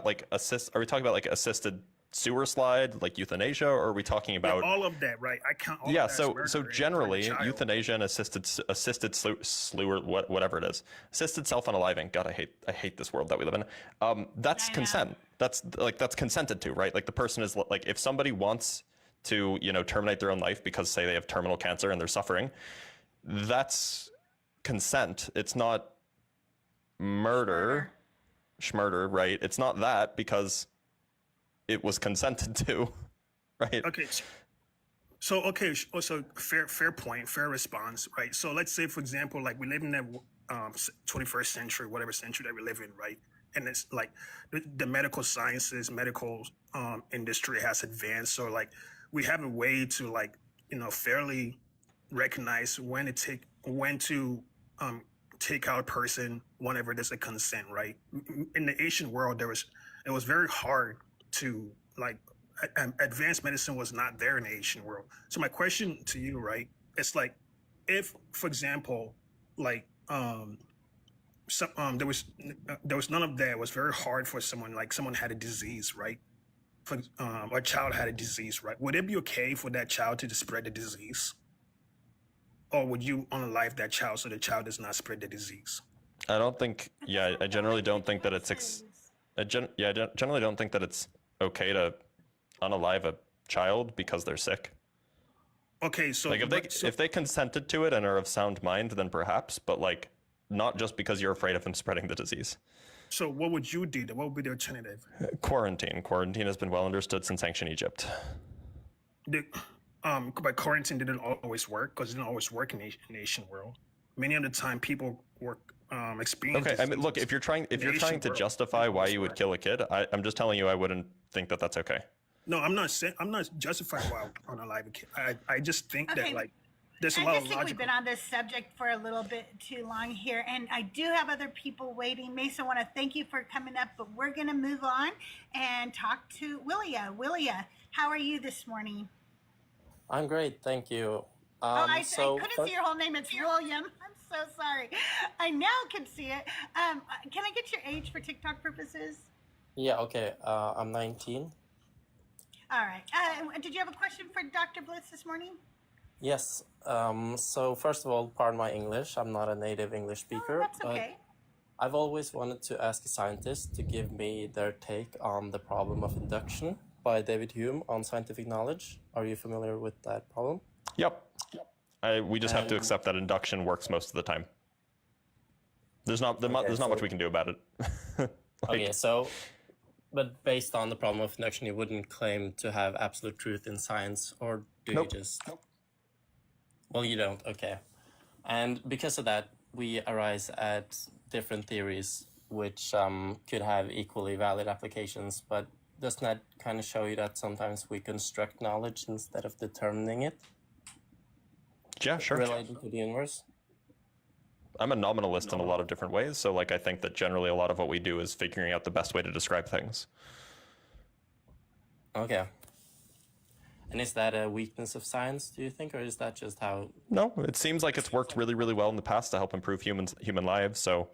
B: like assisted sewer slide, like euthanasia, or are we talking about
F: all of that, right? I count all
B: yeah,
F: of that as
B: so
F: murder
B: generally
F: for the child.
B: euthanasia and assisted slew whatever it is, assisted self-unaliving. God, I hate this world that we live in. That's consent. That's consented to, right? Like the person is like, if somebody wants to, terminate their own life because say they have terminal cancer and they're suffering, that's consent. It's not murder, schmurder, right? It's not that because it was consented to, right?
F: Okay. So fair point, fair response, right? So let's say, for example, like we live in that 21st century, whatever century that we live in, right? And it's like the medical sciences, medical industry has advanced. So like we have a way to like, fairly recognize when to take out a person whenever there's a consent, right? In the Asian world, it was very hard to like advanced medicine was not there in the Asian world. So my question to you, right? It's like, if, for example, like there was none of that. It was very hard for someone had a disease, right? For a child had a disease, right? Would it be okay for that child to just spread the disease, or would you unalive that child so the child does not spread the disease?
B: I don't think. Yeah, I generally don't think that it's. I generally don't think that it's okay to unalive a child because they're sick.
F: Okay, so
B: like if they consented to it and are of sound mind, then perhaps, but like not just because you're afraid of them spreading the disease.
F: So what would you do? What would be the alternative?
B: Quarantine. Quarantine has been well understood since ancient Egypt.
F: But quarantine didn't always work because it didn't always work in the Asian world. Many of the time, people work experience.
B: Okay, I mean, look, if you're trying to justify why you would kill a kid, I'm just telling you, I wouldn't think that that's okay.
F: No, I'm not justifying why I want to unalive a kid. I just think that like there's a lot
A: I
F: of
A: just think
F: logical.
A: we've been on this subject for a little bit too long here, and I do have other people waiting. Mason, I want to thank you for coming up, but we're going to move on and talk to Willia. Willia, how are you this morning?
G: I'm great, thank you.
A: I couldn't see your whole name. It's William. I'm so sorry. I now can see it. Can I get your age for TikTok purposes?
G: Yeah, okay. I'm 19.
A: All right. Did you have a question for Dr. Blitz this morning?
G: Yes. So first of all, pardon my English. I'm not a native English speaker.
A: That's okay.
G: But I've always wanted to ask a scientist to give me their take on the problem of induction by David Hume on scientific knowledge. Are you familiar with that problem?
B: Yep. We just have to accept that induction works most of the time. There's not much we can do about it.
G: Okay, so, but based on the problem of induction, you wouldn't claim to have absolute truth in science, or do
B: Nope.
G: you just? Nope. Well, you don't. Okay, and because of that, we arise at different theories which could have equally valid applications. But doesn't that kind of show you that sometimes we construct knowledge instead of determining it?
B: Yeah, sure.
G: Related to the universe?
B: I'm a nominalist in a lot of different ways, so like I think that generally a lot of what we do is figuring out the best way to describe things.
G: Okay. And is that a weakness of science, do you think, or is that just how...
B: No, it seems like it's worked really, really well in the past to help improve human lives. So,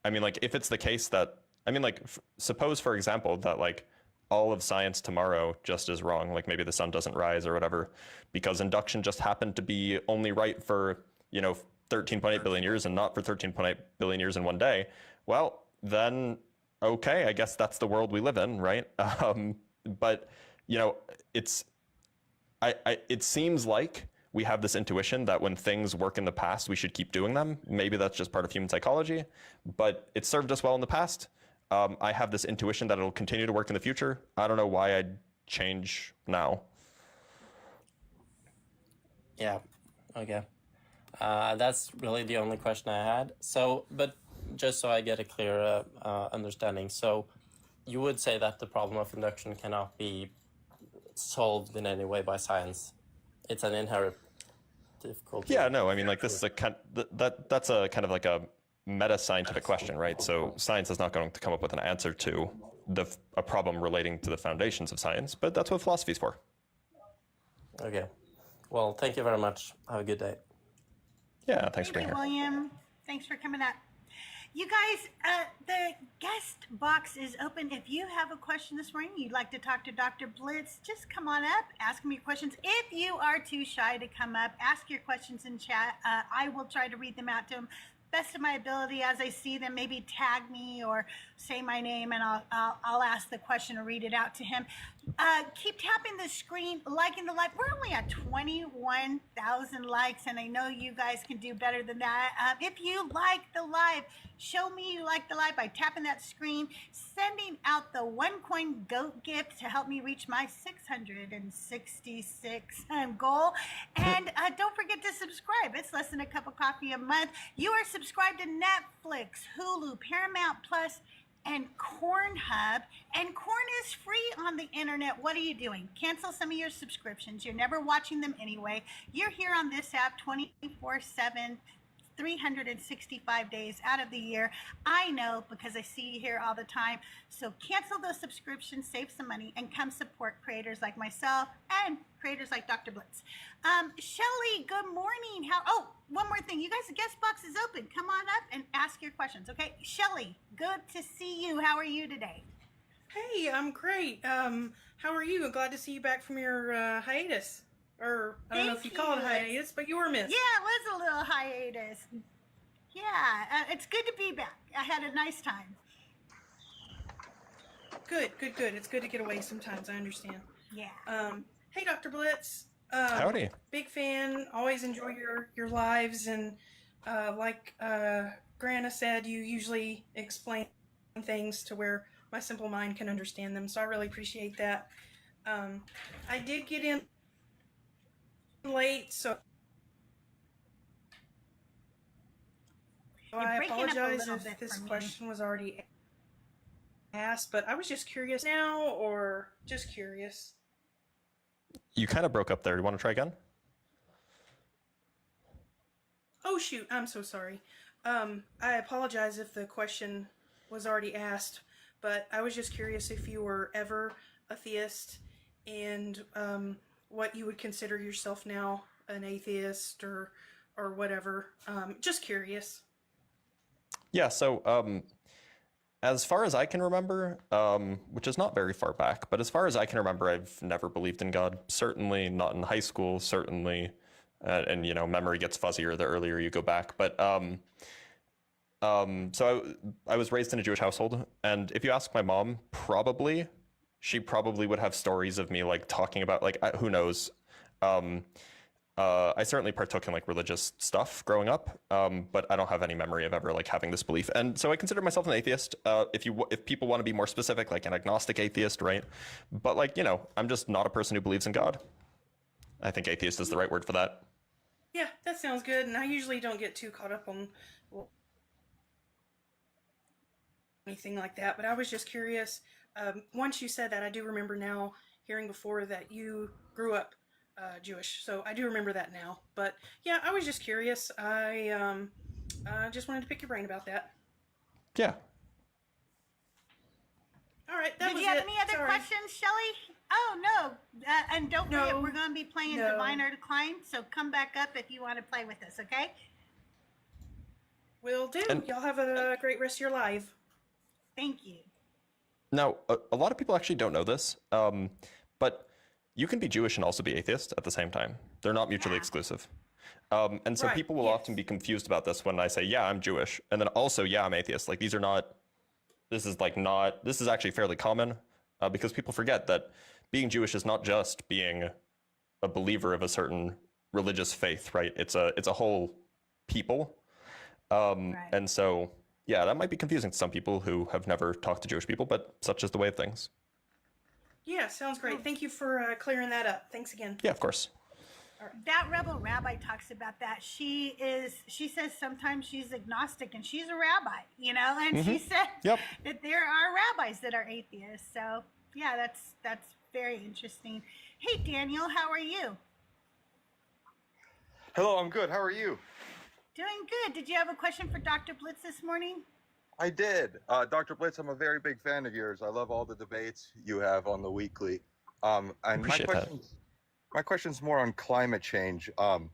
B: I mean, like, if it's the case that, I mean, like, suppose, for example, that, like, all of science tomorrow just is wrong, like maybe the sun doesn't rise or whatever, because induction just happened to be only right for, 13.8 billion years and not for 13.8 billion years in one day. Well, then, okay, I guess that's the world we live in, right? But, it seems like we have this intuition that when things work in the past, we should keep doing them. Maybe that's just part of human psychology, but it served us well in the past. I have this intuition that it'll continue to work in the future. I don't know why I'd change now.
G: Yeah, okay. That's really the only question I had. So, but just so I get a clearer understanding. So you would say that the problem of induction cannot be solved in any way by science. It's an inherent difficulty.
B: Yeah, no, I mean, like, this is a that's a kind of like a meta scientific question, right? So science is not going to come up with an answer to a problem relating to the foundations of science, but that's what philosophy is for.
G: Okay. Well, thank you very much. Have a good day.
B: Yeah, thanks for being
A: Thank you,
B: here.
A: William. Thanks for coming up. You guys, the guest box is open. If you have a question this morning, you'd like to talk to Dr. Blitz, just come on up, ask me questions. If you are too shy to come up, ask your questions in chat. I will try to read them out to him best of my ability as I see them. Maybe tag me or say my name, and I'll ask the question or read it out to him. Keep tapping the screen, liking the live. We're only at 21,000 likes, and I know you guys can do better than that. If you like the live, show me you like the live by tapping that screen, sending out the OneCoin GOAT gift to help me reach my 666 goal. And don't forget to subscribe. It's less than a cup of coffee a month. You are subscribed to Netflix, Hulu, Paramount Plus, and Cornhub. And Corn is free on the internet. What are you doing? Cancel some of your subscriptions. You're never watching them anyway. You're here on this app 24/7, 365 days out of the year. I know because I see you here all the time. So cancel those subscriptions, save some money, and come support creators like myself and creators like Dr. Blitz. Shelly, good morning. One more thing. You guys, the guest box is open. Come on up and ask your questions, okay? Shelly, good to see you. How are you today?
H: Hey, I'm great. How are you? Glad to see you back from your hiatus. Or, I don't know if you call it a hiatus, but you were missed.
A: Yeah, it was a little hiatus. Yeah, it's good to be back. I had a nice time.
H: Good. It's good to get away sometimes, I understand.
A: Yeah.
H: Hey, Dr. Blitz.
B: Howdy.
H: Big fan. Always enjoy your lives. And like Grana said, you usually explain things to where my simple mind can understand them. So I really appreciate that. I did get in late, so I
A: breaking up a
H: apologize
A: little
H: if
A: bit
H: this
A: for me.
H: question was already asked, but I was just curious now, or just curious.
B: You kind of broke up there. Do you want to try again?
H: Oh shoot, I'm so sorry. I apologize if the question was already asked, but I was just curious if you were ever a theist, and what you would consider yourself now, an atheist or whatever. Just curious.
B: Yeah, so as far as I can remember, which is not very far back, but as far as I can remember, I've never believed in God. Certainly not in high school, certainly, and you know, memory gets fuzzier the earlier you go back. But so I was raised in a Jewish household, and if you ask my mom, she probably would have stories of me like talking about like who knows. I certainly partook in like religious stuff growing up, but I don't have any memory of ever like having this belief. And so I consider myself an atheist. If people want to be more specific, like an agnostic atheist, right? But like, you know, I'm just not a person who believes in God. I think atheist is the right word for that.
H: Yeah, that sounds good. And I usually don't get too caught up on anything like that. But I was just curious. Once you said that, I do remember now hearing before that you grew up Jewish, so I do remember that now. But yeah, I was just curious. I just wanted to pick your brain about that.
B: Yeah.
H: All right, that
A: Did
H: was
A: you have
H: it.
A: any other
H: Sorry.
A: questions, Shelly? Oh, no. And don't forget,
H: No,
A: we're going to be playing
H: no.
A: Divine or Decline, so come back up if you want to play with us, okay?
H: Will do.
B: And-
H: Y'all have a great rest of your life.
A: Thank you.
B: Now, a lot of people actually don't know this, but you can be Jewish and also be atheist at the same time. They're not mutually
A: Yeah.
B: exclusive. And so
H: Right,
B: people will
H: yes.
B: often be confused about this when I say, yeah, I'm Jewish. And then also, yeah, I'm atheist. Like this is actually fairly common because people forget that being Jewish is not just being a believer of a certain religious faith, right? It's a whole people.
A: Right.
B: And so, yeah, that might be confusing to some people who have never talked to Jewish people, but such is the way of things.
H: Yeah, sounds great. Thank you for clearing that up. Thanks again.
B: Yeah, of course.
A: That rebel rabbi talks about that. She says sometimes she's agnostic and she's a rabbi, and she said
B: Yep.
A: that there are rabbis that are atheists. So yeah, that's very interesting. Hey Daniel, how are you?
I: Hello, I'm good. How are you?
A: Doing good. Did you have a question for Dr. Blitz this morning?
I: I did. Dr. Blitz, I'm a very big fan of yours. I love all the debates you have on the weekly. And
B: Appreciate that.
I: My question's more on climate change. And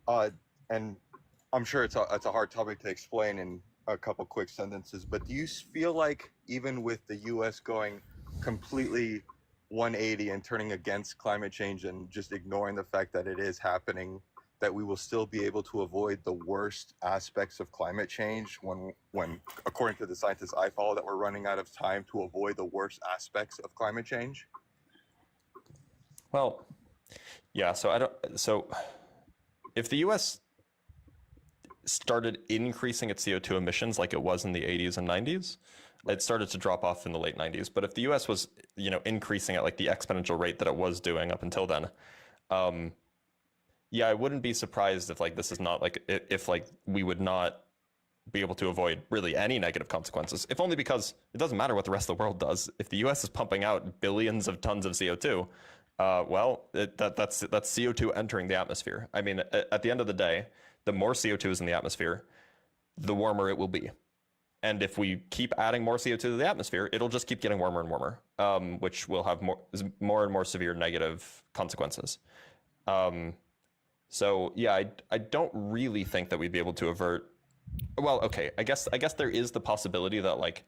I: I'm sure it's a hard topic to explain in a couple quick sentences, but do you feel like even with the US going completely 180 and turning against climate change and just ignoring the fact that it is happening, that we will still be able to avoid the worst aspects of climate change when according to the scientists I follow, that we're running out of time to avoid the worst aspects of climate change?
B: Well, yeah, so if the US started increasing its CO2 emissions like it was in the 80s and 90s, it started to drop off in the late 90s. But if the US was, increasing at like the exponential rate that it was doing up until then, yeah, I wouldn't be surprised if like this is not like if like we would not be able to avoid really any negative consequences, if only because it doesn't matter what the rest of the world does. If the US is pumping out billions of tons of CO2, that's CO2 entering the atmosphere. I mean, at the end of the day, the more CO2 is in the atmosphere, the warmer it will be. And if we keep adding more CO2 to the atmosphere, it'll just keep getting warmer and warmer, which will have more and more severe negative consequences. So yeah, I don't really think that we'd be able to avert. Well, okay, I guess there is the possibility that like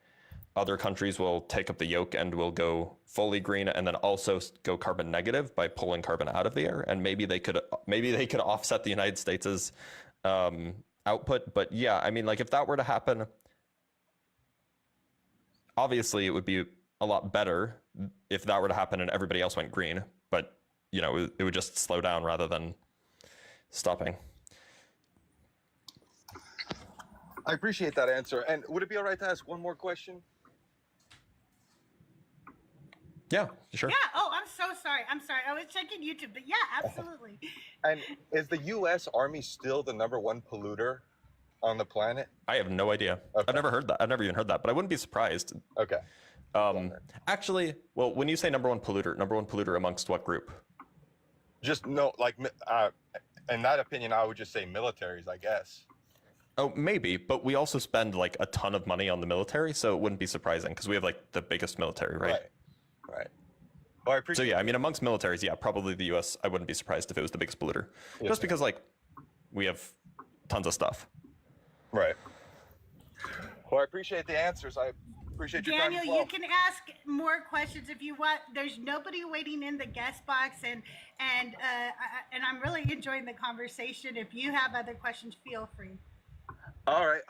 B: other countries will take up the yoke and will go fully green and then also go carbon negative by pulling carbon out of the air, and maybe they could offset the United States' output. But yeah, I mean, like if that were to happen, obviously it would be a lot better if that were to happen and everybody else went green. But it would just slow down rather than stopping.
I: I appreciate that answer. And would it be all right to ask one more question?
B: Yeah, sure.
A: Yeah. Oh, I'm so sorry. I was checking YouTube, but yeah, absolutely.
I: And is the U.S. Army still the #1 polluter on the planet?
B: I have no idea.
I: Okay.
B: I've never heard that. I've never even heard that, but I wouldn't be surprised.
I: Okay.
B: Actually, well, when you say #1 polluter amongst what group?
I: Just no, like, in that opinion, I would just say militaries, I guess.
B: Oh, maybe, but we also spend like a ton of money on the military, so it wouldn't be surprising because we have like the biggest military, right?
I: Right. Well, I appreciate.
B: So yeah, I mean, amongst militaries, yeah, probably the U.S. I wouldn't be surprised if it was the biggest polluter, just because like we have tons of stuff.
I: Right. Well, I appreciate the answers. I appreciate your time.
A: Daniel,
I: as well.
A: you can ask more questions if you want. There's nobody waiting in the guest box, and I'm really enjoying the conversation. If you have other questions, feel free.
I: All right.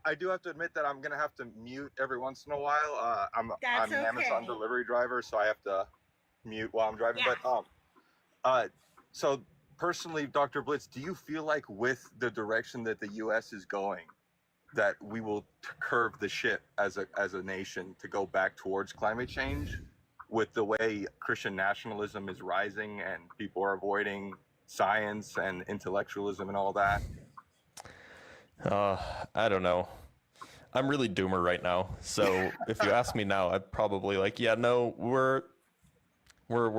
I: I do have to admit that I'm gonna have to mute every once in a while. I'm
A: That's
I: an Amazon
A: okay.
I: delivery driver, so I have to mute while I'm driving.
A: Yeah.
I: But so personally, Dr. Blitz, do you feel like with the direction that the U.S. is going, that we will curve the ship as a nation to go back towards climate change, with the way Christian nationalism is rising and people are avoiding science and intellectualism and all that?
B: I don't know. I'm really doomer right now. So if you ask me now, I'd probably like, yeah, no, we're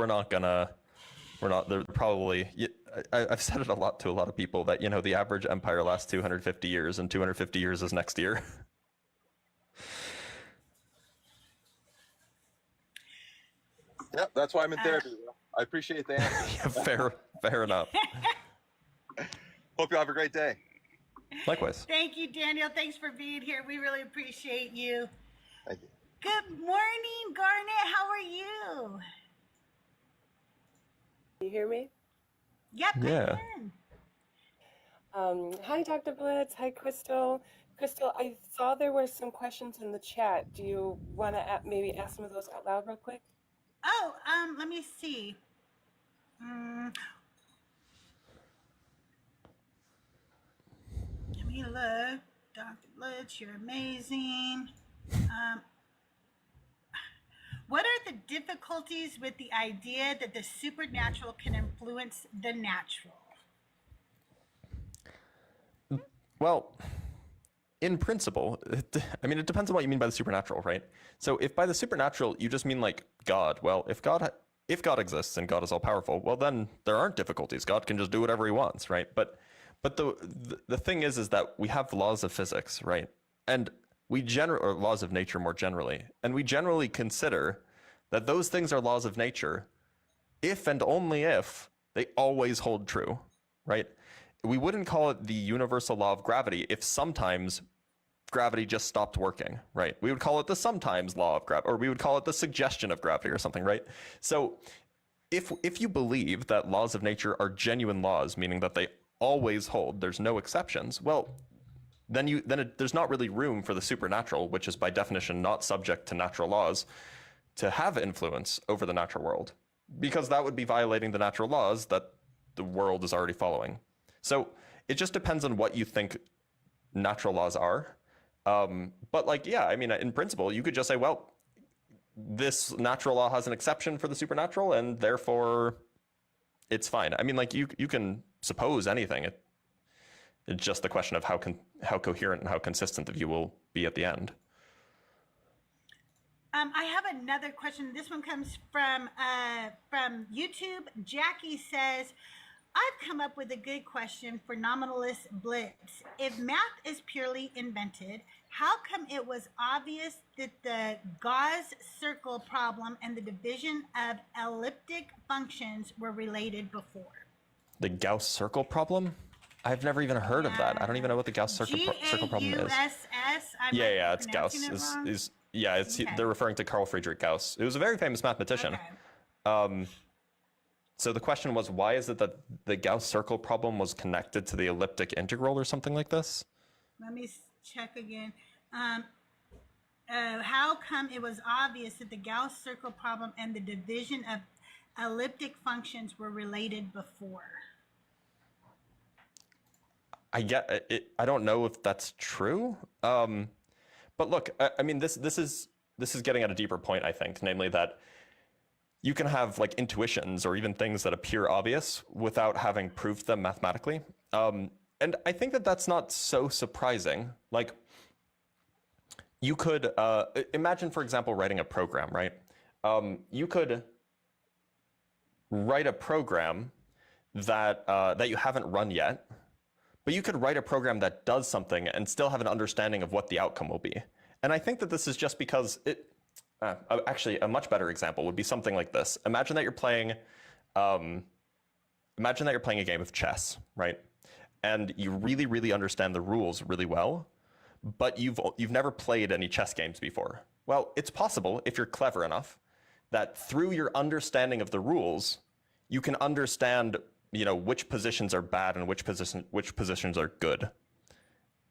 B: not gonna, they're probably, I've said it a lot to a lot of people that, the average empire lasts 250 years and 250 years is next year.
I: Yep, that's why I'm in therapy. I appreciate the answer.
B: Yeah, fair enough.
I: Hope you have a great day.
B: Likewise.
A: Thank you, Daniel. Thanks for being here. We really appreciate you.
I: Thank you.
A: Good morning, Garnet. How are you?
J: You hear me?
A: Yep.
B: Yeah.
A: I can.
J: Hi, Dr. Blitz. Hi, Crystal. Crystal, I saw there were some questions in the chat. Do you want to maybe ask some of those out loud real quick?
A: Oh, let me see. Let me look. Dr. Blitz, you're amazing. What are the difficulties with the idea that the supernatural can influence the natural?
B: Well, in principle, I mean, it depends on what you mean by the supernatural, right? So if by the supernatural you just mean like God, well, if God exists and God is all powerful, well, then there aren't difficulties. God can just do whatever he wants, right? But the thing is that we have laws of physics, right? And or laws of nature more generally, and we generally consider that those things are laws of nature if and only if they always hold true, right? We wouldn't call it the universal law of gravity if sometimes gravity just stopped working, right? We would call it the sometimes law of gravity, or we would call it the suggestion of gravity or something, right? So if you believe that laws of nature are genuine laws, meaning that they always hold, there's no exceptions, well, there's not really room for the supernatural, which is by definition not subject to natural laws, to have influence over the natural world, because that would be violating the natural laws that the world is already following. So it just depends on what you think natural laws are. But like, yeah, I mean, in principle, you could just say, well, this natural law has an exception for the supernatural, and therefore it's fine. I mean, like you can suppose anything. It's just the question of how coherent and how consistent the view will be at the end.
A: I have another question. This one comes from YouTube. Jackie says, I've come up with a good question for nominalist Blitz. If math is purely invented, how come it was obvious that the Gauss circle problem and the division of elliptic functions were related before?
B: The Gauss circle problem? I've never even heard of that. I don't even know what the Gauss circle problem is.
A: G-A-U-S-S?
B: Yeah, it's Gauss. They're referring to Carl Friedrich Gauss. It was a very famous mathematician. Okay. So the question was, why is it that the Gauss circle problem was connected to the elliptic integral or something like this?
A: Let me check again. How come it was obvious that the Gauss circle problem and the division of elliptic functions were related before?
B: I get it. I don't know if that's true. But look, I mean, this is getting at a deeper point, I think, namely that you can have like intuitions or even things that appear obvious without having proved them mathematically. And I think that that's not so surprising. Like you could imagine, for example, writing a program, right? You could write a program that you haven't run yet, but you could write a program that does something and still have an understanding of what the outcome will be. And I think that this is just because actually, a much better example would be something like this. Imagine that you're playing a game of chess, right? And you really, really understand the rules really well, but you've never played any chess games before. Well, it's possible, if you're clever enough, that through your understanding of the rules, you can understand, which positions are bad and which positions are good.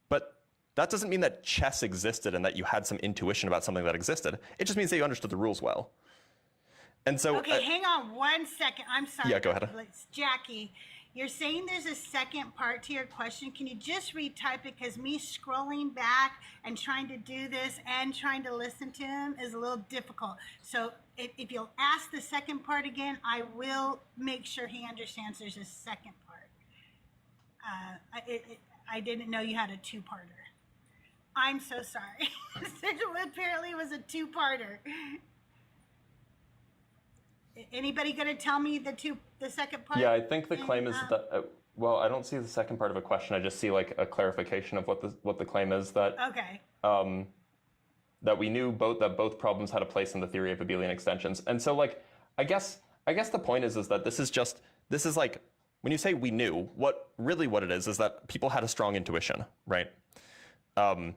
B: But that doesn't mean that chess existed and that you had some intuition about something that existed. It just means that you understood the rules well. And so...
A: Okay, hang on 1 second. I'm sorry.
B: Yeah, go ahead.
A: It's Jackie, you're saying there's a second part to your question. Can you just retype it? Because me scrolling back and trying to do this and trying to listen to him is a little difficult. So if you'll ask the second part again, I will make sure he understands there's a second part. I didn't know you had a two-parter. I'm so sorry. Apparently it was a two-parter. Anybody going to tell me the second part?
B: Yeah, I think the claim is that. Well, I don't see the second part of a question. I just see like a clarification of what the claim is that.
A: Okay.
B: That we knew that both problems had a place in the theory of abelian extensions, and so like I guess the point is that this is like when you say we knew, what it is that people had a strong intuition, right? I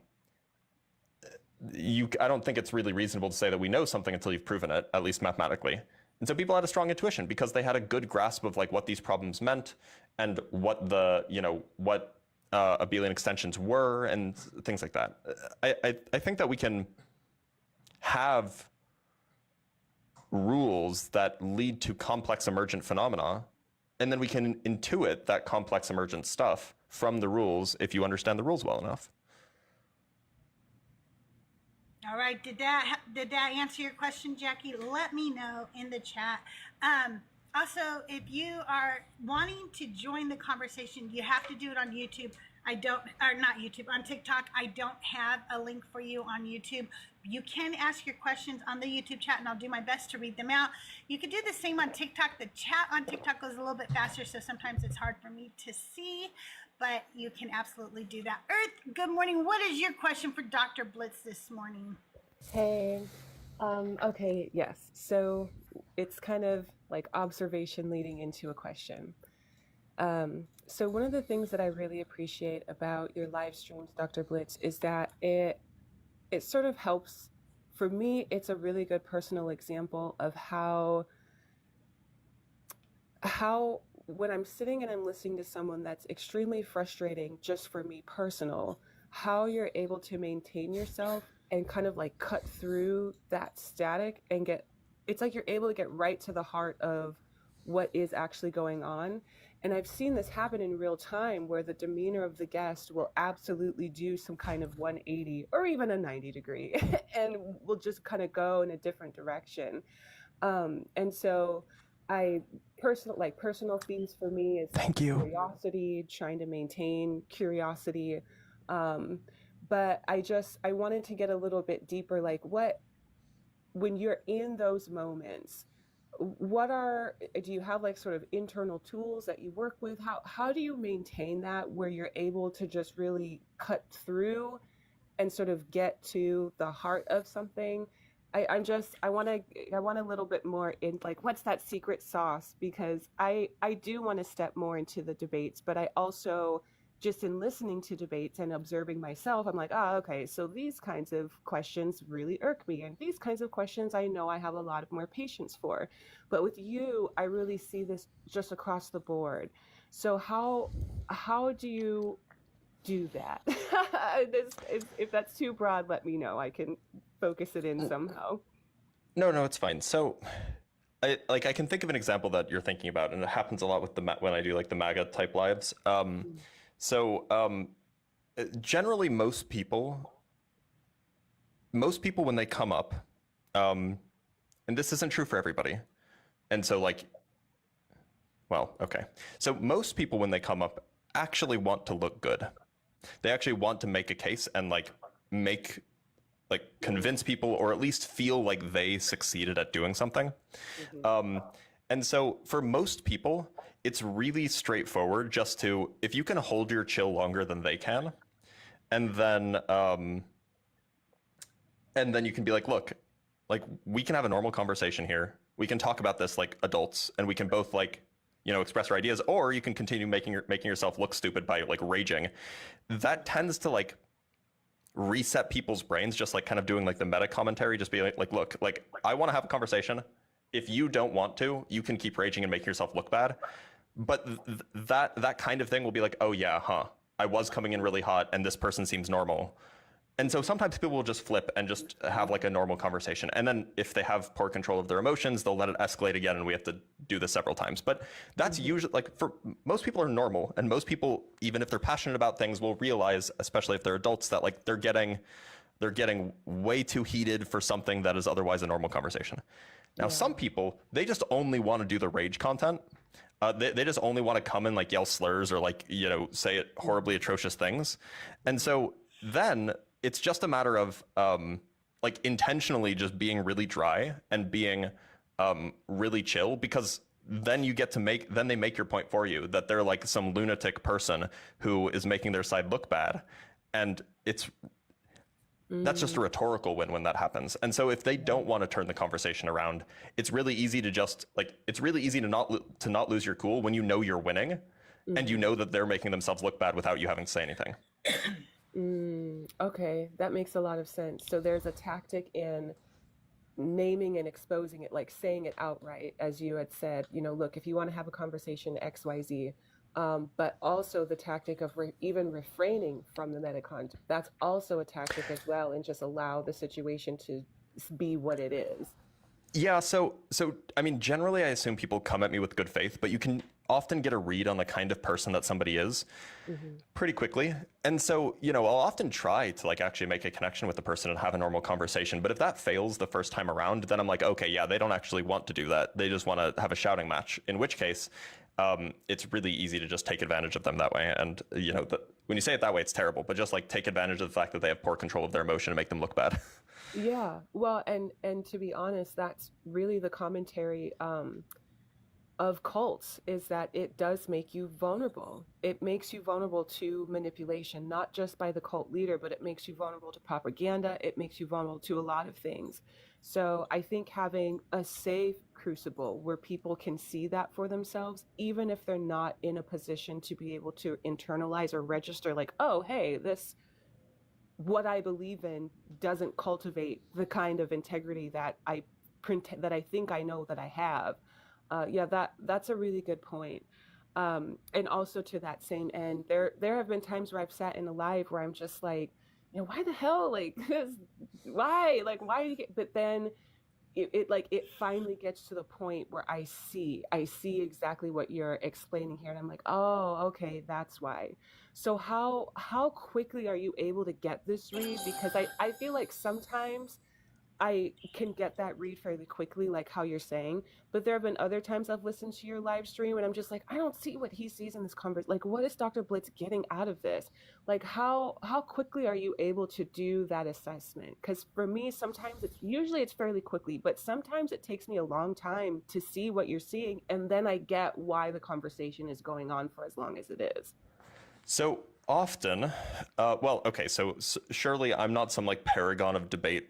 B: don't think it's really reasonable to say that we know something until you've proven it, at least mathematically. And so people had a strong intuition because they had a good grasp of like what these problems meant and what abelian extensions were and things like that. I think that we can have rules that lead to complex emergent phenomena, and then we can intuit that complex emergent stuff from the rules if you understand the rules well enough.
A: All right. Did that answer your question, Jackie? Let me know in the chat. Also, if you are wanting to join the conversation, you have to do it on YouTube. Not YouTube, on TikTok. I don't have a link for you on YouTube. You can ask your questions on the YouTube chat, and I'll do my best to read them out. You can do the same on TikTok. The chat on TikTok goes a little bit faster, so sometimes it's hard for me to see, but you can absolutely do that. Earth, good morning. What is your question for Dr. Blitz this morning?
J: Hey, okay, yes. So it's kind of like observation leading into a question. So one of the things that I really appreciate about your live streams, Dr. Blitz, is that it sort of helps, for me, it's a really good personal example of how when I'm sitting and I'm listening to someone that's extremely frustrating just for me personal, how you're able to maintain yourself and kind of like cut through that static and it's like you're able to get right to the heart of what is actually going on. And I've seen this happen in real time where the demeanor of the guest will absolutely do some kind of 180 or even a 90 degree and will just kind of go in a different direction. And so personal themes for me is curiosity, trying to maintain curiosity. But I wanted to get a little bit deeper, like when you're in those moments, do you have like sort of internal tools that you work with? How do you maintain that where you're able to just really cut through and sort of get to the heart of something? I want a little bit more in like, what's that secret sauce? Because I do want to step more into the debates, but I also, just in listening to debates and observing myself, I'm like, oh, okay, so these kinds of questions really irk me. And these kinds of questions I know I have a lot of more patience for. But with you, I really see this just across the board. So how do you do that? If that's too broad, let me know. I can focus it in somehow.
B: No, it's fine. So I can think of an example that you're thinking about, and it happens a lot with when I do like the MAGA type lives. Generally most people when they come up, and this isn't true for everybody. And so so most people when they come up actually want to look good. They actually want to make a case and convince people, or at least feel like they succeeded at doing something. And so for most people, it's really straightforward just to, if you can hold your chill longer than they can, and then you can be like, look, like we can have a normal conversation here. We can talk about this like adults, and we can both express our ideas, or you can continue making yourself look stupid by like raging. That tends to like reset people's brains, just like kind of doing like the meta commentary, just be like, look, like I want to have a conversation. If you don't want to, you can keep raging and making yourself look bad. But that kind of thing will be like, oh yeah, I was coming in really hot and this person seems normal. And so sometimes people will just flip and just have like a normal conversation. And then if they have poor control of their emotions, they'll let it escalate again, and we have to do this several times. But that's usually like, for most people are normal, and most people, even if they're passionate about things, will realize, especially if they're adults, that like they're getting way too heated for something that is otherwise a normal conversation. Now, some people, they just only want to do the rage content. They just only want to come and like yell slurs or like, say horribly atrocious things. And so then it's just a matter of like intentionally just being really dry and being really chill, because then you get to then they make your point for you, that they're like some lunatic person who is making their side look bad. And that's just a rhetorical win when that happens. And so if they don't want to turn the conversation around, it's really easy to not lose your cool when you know you're winning, and you know that they're making themselves look bad without you having to say anything.
J: Okay, that makes a lot of sense. So there's a tactic in naming and exposing it, like saying it outright, as you had said, look, if you want to have a conversation, XYZ, but also the tactic of even refraining from the metacon. That's also a tactic as well, and just allow the situation to be what it is.
B: Yeah, so I mean, generally I assume people come at me with good faith, but you can often get a read on the kind of person that somebody is pretty quickly. And so, I'll often try to like actually make a connection with the person and have a normal conversation. But if that fails the first time around, then I'm like, okay, yeah, they don't actually want to do that. They just want to have a shouting match, in which case it's really easy to just take advantage of them that way. And, when you say it that way, it's terrible, but just like take advantage of the fact that they have poor control of their emotion and make them look bad.
J: Yeah, well, and to be honest, that's really the commentary of cults, is that it does make you vulnerable. It makes you vulnerable to manipulation, not just by the cult leader, but it makes you vulnerable to propaganda. It makes you vulnerable to a lot of things. So I think having a safe crucible where people can see that for themselves, even if they're not in a position to be able to internalize or register like, oh, hey, what I believe in doesn't cultivate the kind of integrity that I think I know that I have. That's a really good point. And also to that same end, there have been times where I've sat in a live where I'm just like, why the hell, like this, why do you get, but then it finally gets to the point where I see exactly what you're explaining here. And I'm like, oh, okay, that's why. So how quickly are you able to get this read? Because I feel like sometimes I can get that read fairly quickly, like how you're saying, but there have been other times I've listened to your live stream and I'm just like, I don't see what he sees in this conversation. Like, what is Dr. Blitz getting out of this? Like, how quickly are you able to do that assessment? Because for me, sometimes it's fairly quickly, but sometimes it takes me a long time to see what you're seeing, and then I get why the conversation is going on for as long as it is.
B: So often, so surely I'm not some like paragon of debate,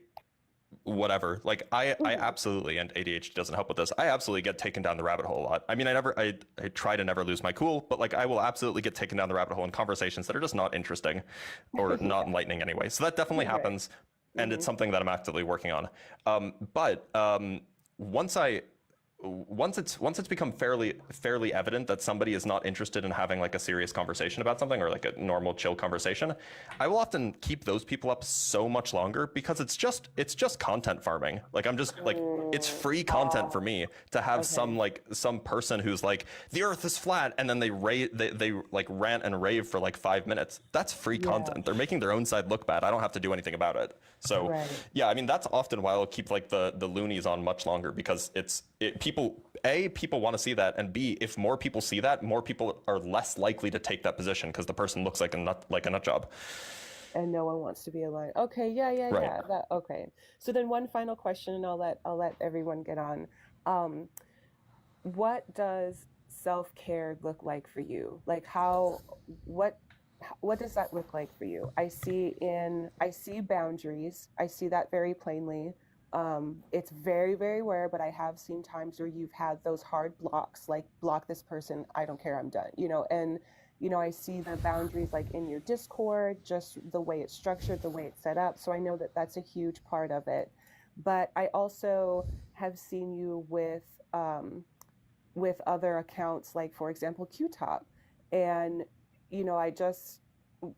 B: whatever. Like I absolutely, and ADHD doesn't help with this, I absolutely get taken down the rabbit hole a lot. I mean, I try to never lose my cool, but like I will absolutely get taken down the rabbit hole in conversations that are just not interesting or not enlightening anyway. So that definitely happens, and it's something that I'm actively working on. But once it's become fairly evident that somebody is not interested in having like a serious conversation about something, or like a normal chill conversation, I will often keep those people up so much longer, because it's just content farming. Like I'm just like, it's free content for me to have some person who's like, the earth is flat, and then they like rant and rave for like 5 minutes. That's free content. They're making their own side look bad. I don't have to do anything about it. So yeah, I mean, that's often why I'll keep like the loonies on much longer, because people want to see that, and B, if more people see that, more people are less likely to take that position, because the person looks like a nut job.
J: And no one wants to be alone. Okay, yeah. Okay. So then one final question, and I'll let everyone get on. What does self-care look like for you? Like what does that look like for you? I see boundaries. I see that very plainly. It's very, very rare, but I have seen times where you've had those hard blocks, like block this person, I don't care, I'm done, and I see the boundaries like in your Discord, just the way it's structured, the way it's set up. So I know that that's a huge part of it. But I also have seen you with other accounts, like for example, Q-Top. And,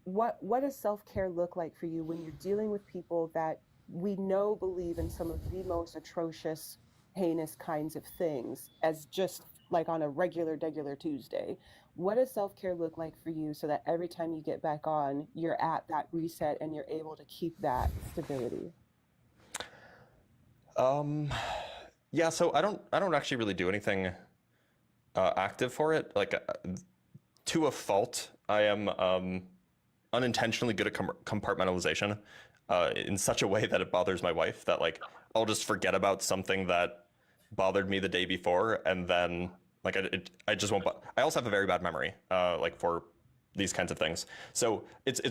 J: what does self-care look like for you when you're dealing with people that we know believe in some of the most atrocious, heinous kinds of things, as just like on a regular Tuesday? What does self-care look like for you, so that every time you get back on, you're at that reset and you're able to keep that stability?
B: Yeah, so I don't actually really do anything active for it. Like to a fault, I am unintentionally good at compartmentalization in such a way that it bothers my wife, that like I'll just forget about something that bothered me the day before, and then like I just won't. I also have a very bad memory, like for these kinds of things. So it's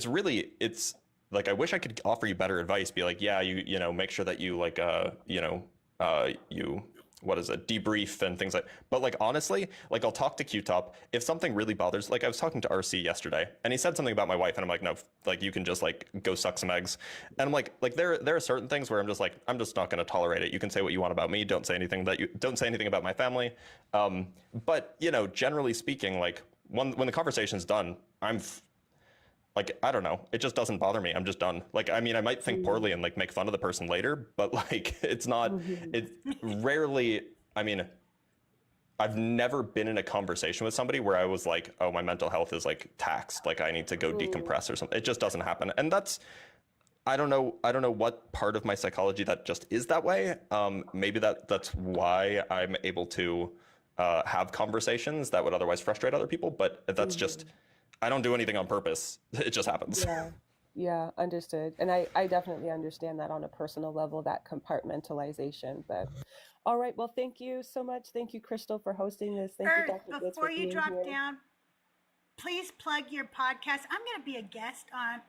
B: like I wish I could offer you better advice. Be like, yeah, you know, make sure that you like you debrief and things like. But like honestly, like I'll talk to Q-Top if something really bothers. Like I was talking to RC yesterday, and he said something about my wife, and I'm like, no, like you can just like go suck some eggs. And I'm like there are certain things where I'm just like, I'm just not going to tolerate it. You can say what you want about me. Don't say anything about my family. But you know, generally speaking, like when the conversation's done, like, I don't know, it just doesn't bother me. I'm just done. Like, I mean, I might think poorly and like make fun of the person later, but like, it's not, it's rarely, I mean, I've never been in a conversation with somebody where I was like, oh, my mental health is like taxed, like I need to go decompress or something. It just doesn't happen. And that's, I don't know what part of my psychology that just is that way. Maybe that's why I'm able to have conversations that would otherwise frustrate other people, but that's just, I don't do anything on purpose. It just happens.
J: Yeah, understood. And I definitely understand that on a personal level, that compartmentalization. But all right, well, thank you so much. Thank you, Crystal, for hosting this. Thank you, Dr. Blitz,
A: Before
J: for
A: you
J: being
A: drop
J: here.
A: down, please plug your podcast. I'm going to be a guest on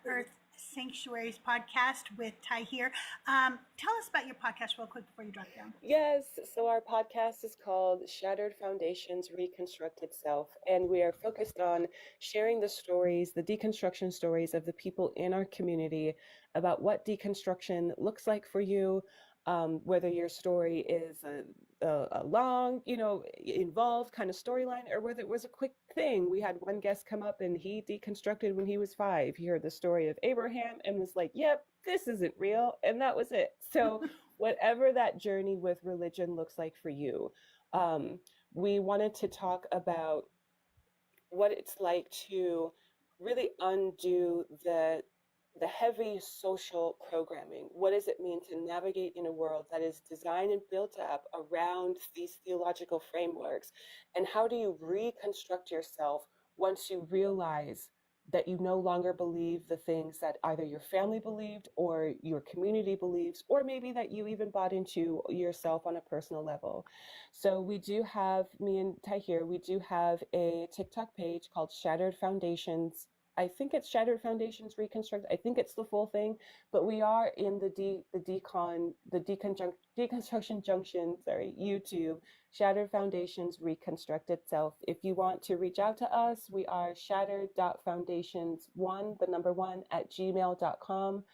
A: Earth Sanctuaries podcast with Ty here. Tell us about your podcast real quick before you drop down.
J: Yes, so our podcast is called Shattered Foundations Reconstructed Self, and we are focused on sharing the stories, the deconstruction stories of the people in our community about what deconstruction looks like for you, whether your story is a long, involved kind of storyline, or whether it was a quick thing. We had one guest come up and he deconstructed when he was 5. He heard the story of Abraham and was like, yep, this isn't real. And that was it. So whatever that journey with religion looks like for you, we wanted to talk about what it's like to really undo the heavy social programming. What does it mean to navigate in a world that is designed and built up around these theological frameworks? And how do you reconstruct yourself once you realize that you no longer believe the things that either your family believed or your community believes, or maybe that you even bought into yourself on a personal level? So we do have, me and Ty here, we do have a TikTok page called Shattered Foundations. I think it's Shattered Foundations Reconstruct. I think it's the full thing, but we are in the Deconstruction Junction, YouTube, Shattered Foundations Reconstructed Self. If you want to reach out to us, we are shattered.foundations1 @gmail.com.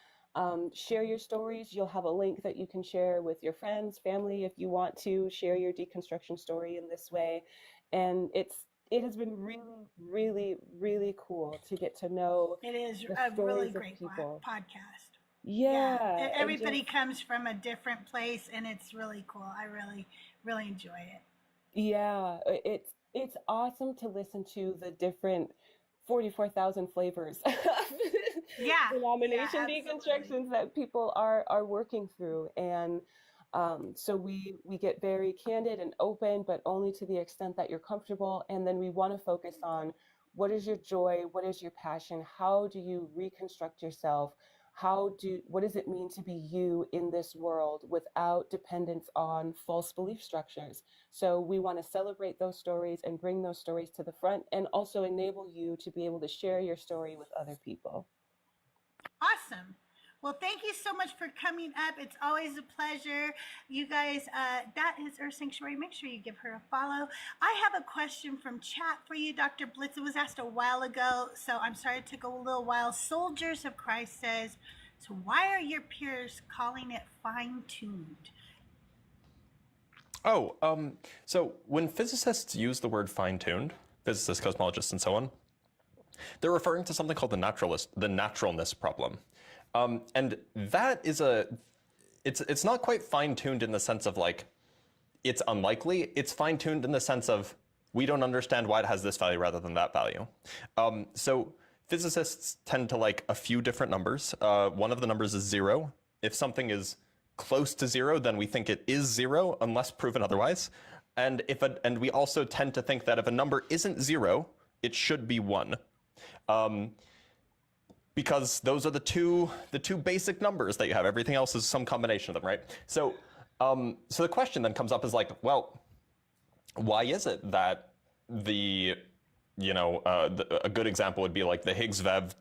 J: Share your stories. You'll have a link that you can share with your friends, family, if you want to share your deconstruction story in this way. And it has been really, really, really cool to get to know.
A: It is
J: the
A: a really
J: stories of
A: great
J: people.
A: podcast.
J: Yeah. and
A: Everybody
J: just-
A: comes from a different place, and it's really cool. I really, really enjoy it.
J: Yeah, it's awesome to listen to the different 44,000 flavors of
A: Yeah,
J: denomination
A: yeah,
J: deconstructions that people are working through. And so we get very candid and open, but only to the extent that you're comfortable. And then we want to focus on what is your joy, what is your passion, how do you reconstruct yourself, what does it mean to be you in this world without dependence on false belief structures? So we want to celebrate those stories and bring those stories to the front, and also enable you to be able to share your story with other people.
A: Awesome. Well, thank you so much for coming up. It's always a pleasure. You guys, that is Earth Sanctuary. Make sure you give her a follow. I have a question from chat for you, Dr. Blitz. It was asked a while ago, so I'm sorry it took a little while. Soldiers of Christ says, so why are your peers calling it fine-tuned?
B: Oh, so when physicists use the word fine-tuned, physicists, cosmologists, and so on, they're referring to something called the naturalness problem. And that is it's not quite fine-tuned in the sense of like, it's unlikely. It's fine-tuned in the sense of, we don't understand why it has this value rather than that value. So physicists tend to like a few different numbers. One of the numbers is 0. If something is close to 0, then we think it is 0 unless proven otherwise. And we also tend to think that if a number isn't 0, it should be 1. Because those are the two basic numbers that you have. Everything else is some combination of them, right? So the question then comes up is like, well, why is it that a good example would be like the Higgs-Vev.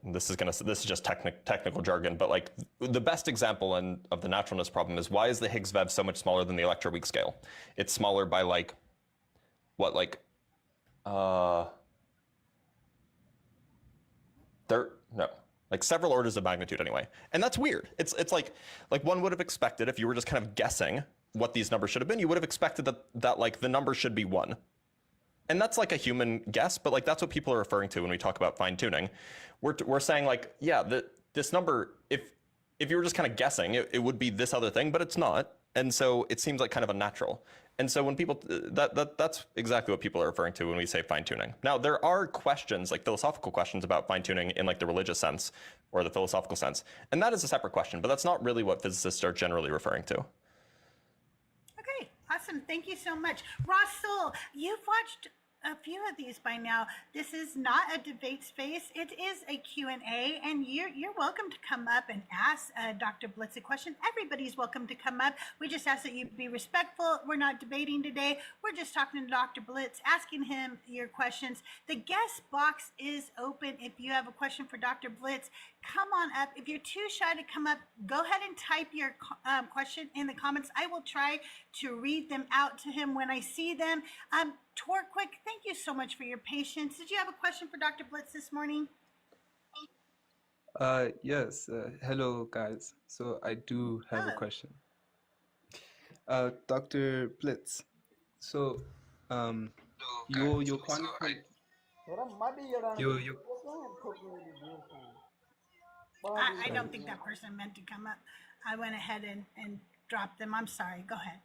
B: This is just technical jargon, but like the best example of the naturalness problem is, why is the Higgs-Vev so much smaller than the electroweak scale? It's smaller by like what, like several orders of magnitude anyway. And that's weird. It's like one would have expected, if you were just kind of guessing what these numbers should have been, you would have expected that like the number should be 1. And that's like a human guess, but like that's what people are referring to when we talk about fine tuning. We're saying like, yeah, this number, if you were just kind of guessing, it would be this other thing, but it's not. And so it seems like kind of unnatural. And so when people, that's exactly what people are referring to when we say fine tuning. Now, there are questions, like philosophical questions about fine tuning in like the religious sense or the philosophical sense. And that is a separate question, but that's not really what physicists are generally referring to.
A: Okay, awesome. Thank you so much. Russell, you've watched a few of these by now. This is not a debate space. It is a Q&A, and you're welcome to come up and ask Dr. Blitz a question. Everybody's welcome to come up. We just ask that you be respectful. We're not debating today. We're just talking to Dr. Blitz, asking him your questions. The guest box is open. If you have a question for Dr. Blitz, come on up. If you're too shy to come up, go ahead and type your question in the comments. I will try to read them out to him when I see them. Torquick, thank you so much for your patience. Did you have a question for Dr. Blitz this morning?
K: Yes. Hello, guys. So I do have a question. Dr. Blitz. So, your content, your
A: I don't think that person meant to come up. I went ahead and dropped them. I'm sorry. Go ahead.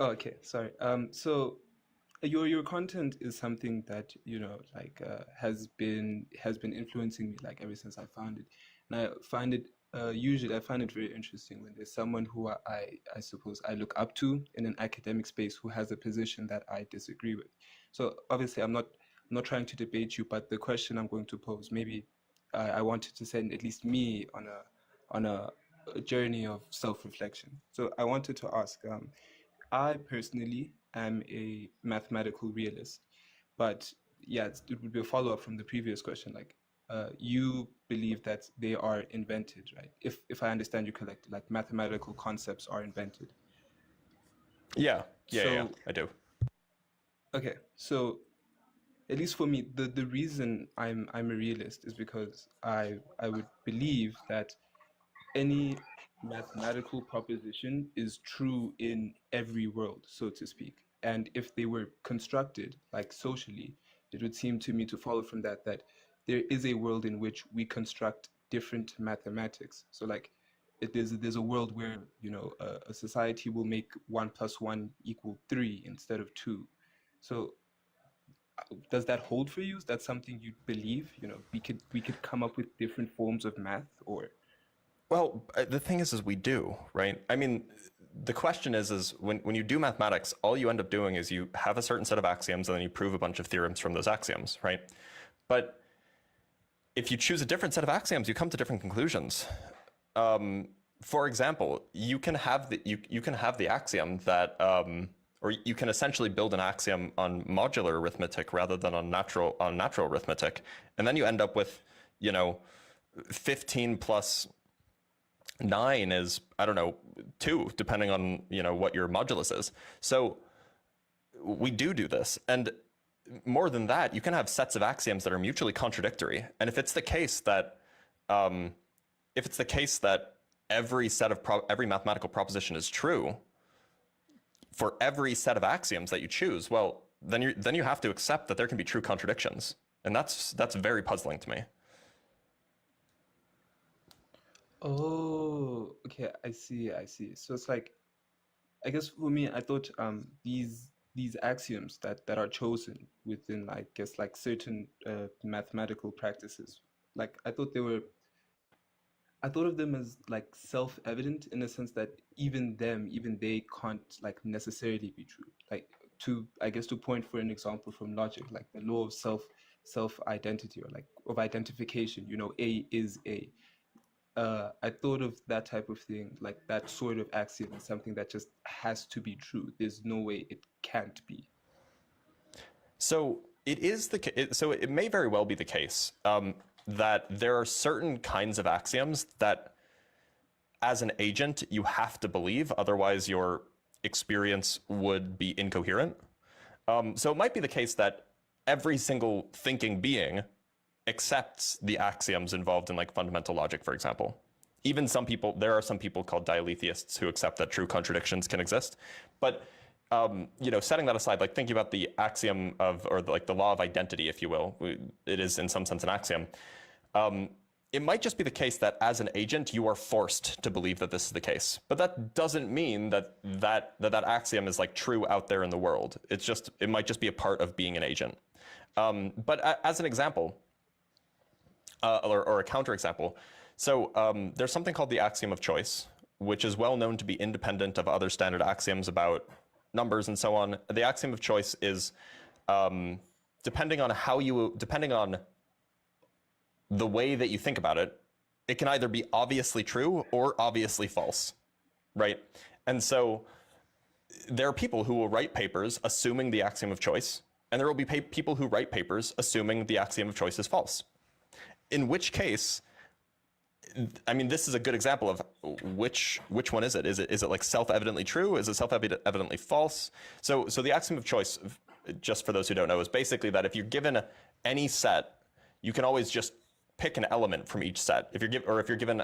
K: okay, sorry. So your content is something that like has been influencing me like ever since I found it, and I find it usually I find it very interesting when there's someone who I suppose I look up to in an academic space who has a position that I disagree with. So obviously I'm not trying to debate you, but the question I'm going to pose, maybe I wanted to send at least me on a journey of self-reflection. So I wanted to ask, I personally am a mathematical realist, but yeah, it would be a follow-up from the previous question. Like, you believe that they are invented, right? If I understand you correctly, like mathematical concepts are invented.
B: Yeah, I do.
K: Okay, so at least for me, the reason I'm a realist is because I would believe that any mathematical proposition is true in every world, so to speak. And if they were constructed like socially, it would seem to me to follow from that there is a world in which we construct different mathematics. So like there's a world where a society will make 1 + 1 = 3 instead of 2. So does that hold for you? Is that something you believe? We could come up with different forms of math, or?
B: Well, the thing is we do, right? I mean, the question is when you do mathematics, all you end up doing is you have a certain set of axioms and then you prove a bunch of theorems from those axioms, right? But if you choose a different set of axioms, you come to different conclusions. For example, you can have the axiom that, or you can essentially build an axiom on modular arithmetic rather than on natural arithmetic, and then you end up with 15 plus 9 is, I don't know, 2, depending on what your modulus is. So we do this, and more than that, you can have sets of axioms that are mutually contradictory. And if it's the case that every mathematical proposition is true for every set of axioms that you choose, well, then you have to accept that there can be true contradictions, and that's very puzzling to me.
K: Oh, okay, I see. So it's like, I guess for me, I thought these axioms that are chosen within, I guess, like certain mathematical practices, like I thought of them as like self-evident in the sense that even they can't like necessarily be true. Like to point for an example from logic, like the law of self-identity, or like of identification, A is A. I thought of that type of thing, like that sort of axiom, as something that just has to be true. There's no way it can't be.
B: So it may very well be the case that there are certain kinds of axioms that, as an agent, you have to believe, otherwise your experience would be incoherent. So it might be the case that every single thinking being accepts the axioms involved in like fundamental logic, for example. Even there are some people called dialetheists who accept that true contradictions can exist. But setting that aside, like thinking about the axiom of, or like the law of identity, if you will, it is in some sense an axiom. it might just be the case that as an agent, you are forced to believe that this is the case. But that doesn't mean that axiom is like true out there in the world. It might just be a part of being an agent. But as an example, or a counterexample, so there's something called the axiom of choice, which is well known to be independent of other standard axioms about numbers and so on. The axiom of choice is depending on the way that you think about it, it can either be obviously true or obviously false, right? And so there are people who will write papers assuming the axiom of choice, and there will be people who write papers assuming the axiom of choice is false. In which case, I mean, this is a good example of which one is it? Is it like self-evidently true? Is it self-evidently false? So the axiom of choice, just for those who don't know, is basically that if you're given any set, you can always just pick an element from each set. If you're given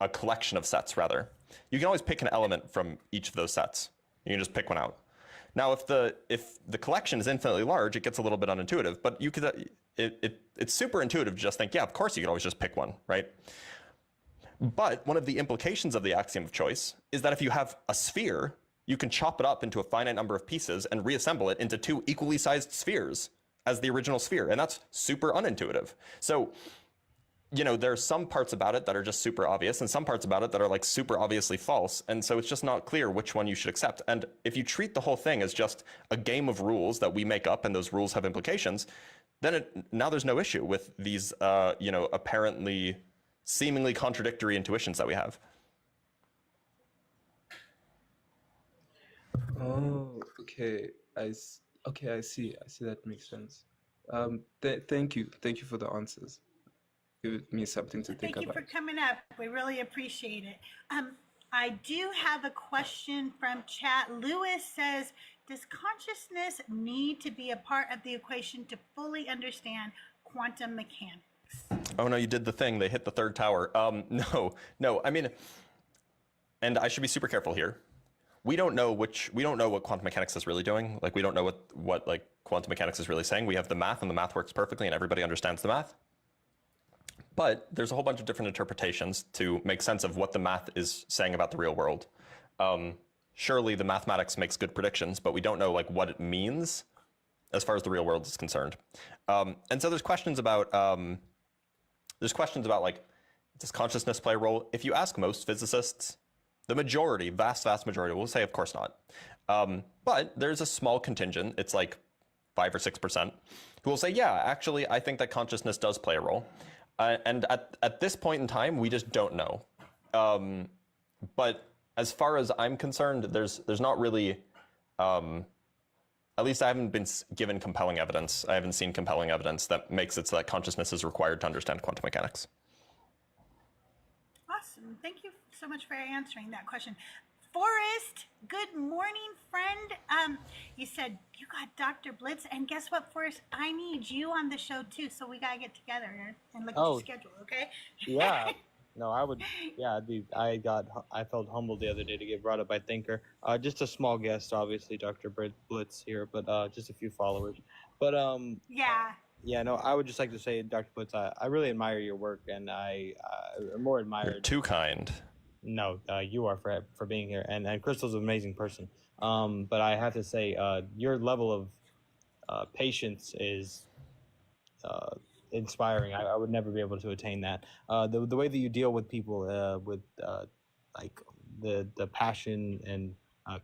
B: a collection of sets, rather, you can always pick an element from each of those sets. You can just pick one out. Now, if the collection is infinitely large, it gets a little bit unintuitive. But you could it's super intuitive to just think, yeah, of course you could always just pick one, right? But one of the implications of the axiom of choice is that if you have a sphere, you can chop it up into a finite number of pieces and reassemble it into two equally sized spheres as the original sphere, and that's super unintuitive. So, you know, there's some parts about it that are just super obvious and some parts about it that are like super obviously false. And so it's just not clear which one you should accept. And if you treat the whole thing as just a game of rules that we make up and those rules have implications, then now there's no issue with these, you know, apparently seemingly contradictory intuitions that we have.
K: Oh, okay. I see. That makes sense. Thank you for the answers. Give me something to think about.
A: Thank you for coming up. We really appreciate it. I do have a question from chat. Lewis says, does consciousness need to be a part of the equation to fully understand quantum mechanics?
B: Oh no, you did the thing. They hit the third tower. No. I mean, and I should be super careful here. We don't know what quantum mechanics is really doing. Like, we don't know what like quantum mechanics is really saying. We have the math, and the math works perfectly, and everybody understands the math. But there's a whole bunch of different interpretations to make sense of what the math is saying about the real world. Surely the mathematics makes good predictions, but we don't know like what it means as far as the real world is concerned. And so there's questions about like, does consciousness play a role? If you ask most physicists, the majority, vast majority, will say of course not. But there's a small contingent, it's like 5 or 6%, who will say, yeah, actually, I think that consciousness does play a role. And at this point in time, we just don't know. But as far as I'm concerned, there's not really, at least I haven't been given compelling evidence. I haven't seen compelling evidence that makes it so that consciousness is required to understand quantum mechanics.
A: Awesome. Thank you so much for answering that question. Forrest, good morning, friend. You said you got Dr. Blitz, and guess what, Forrest? I need you on the show too, so we gotta get together and look at your schedule, okay?
L: Yeah. No, I would. Yeah, I felt humbled the other day to get brought up by Thinker. Just a small guest, obviously, Dr. Blitz here, but just a few followers. But yeah, no, I would just like to say, Dr. Blitz, I really admire your work, and I more admire.
B: You're too kind.
L: No, you are for being here, and Crystal's an amazing person. But I have to say, your level of patience is inspiring. I would never be able to attain that. The way that you deal with people with like the passion and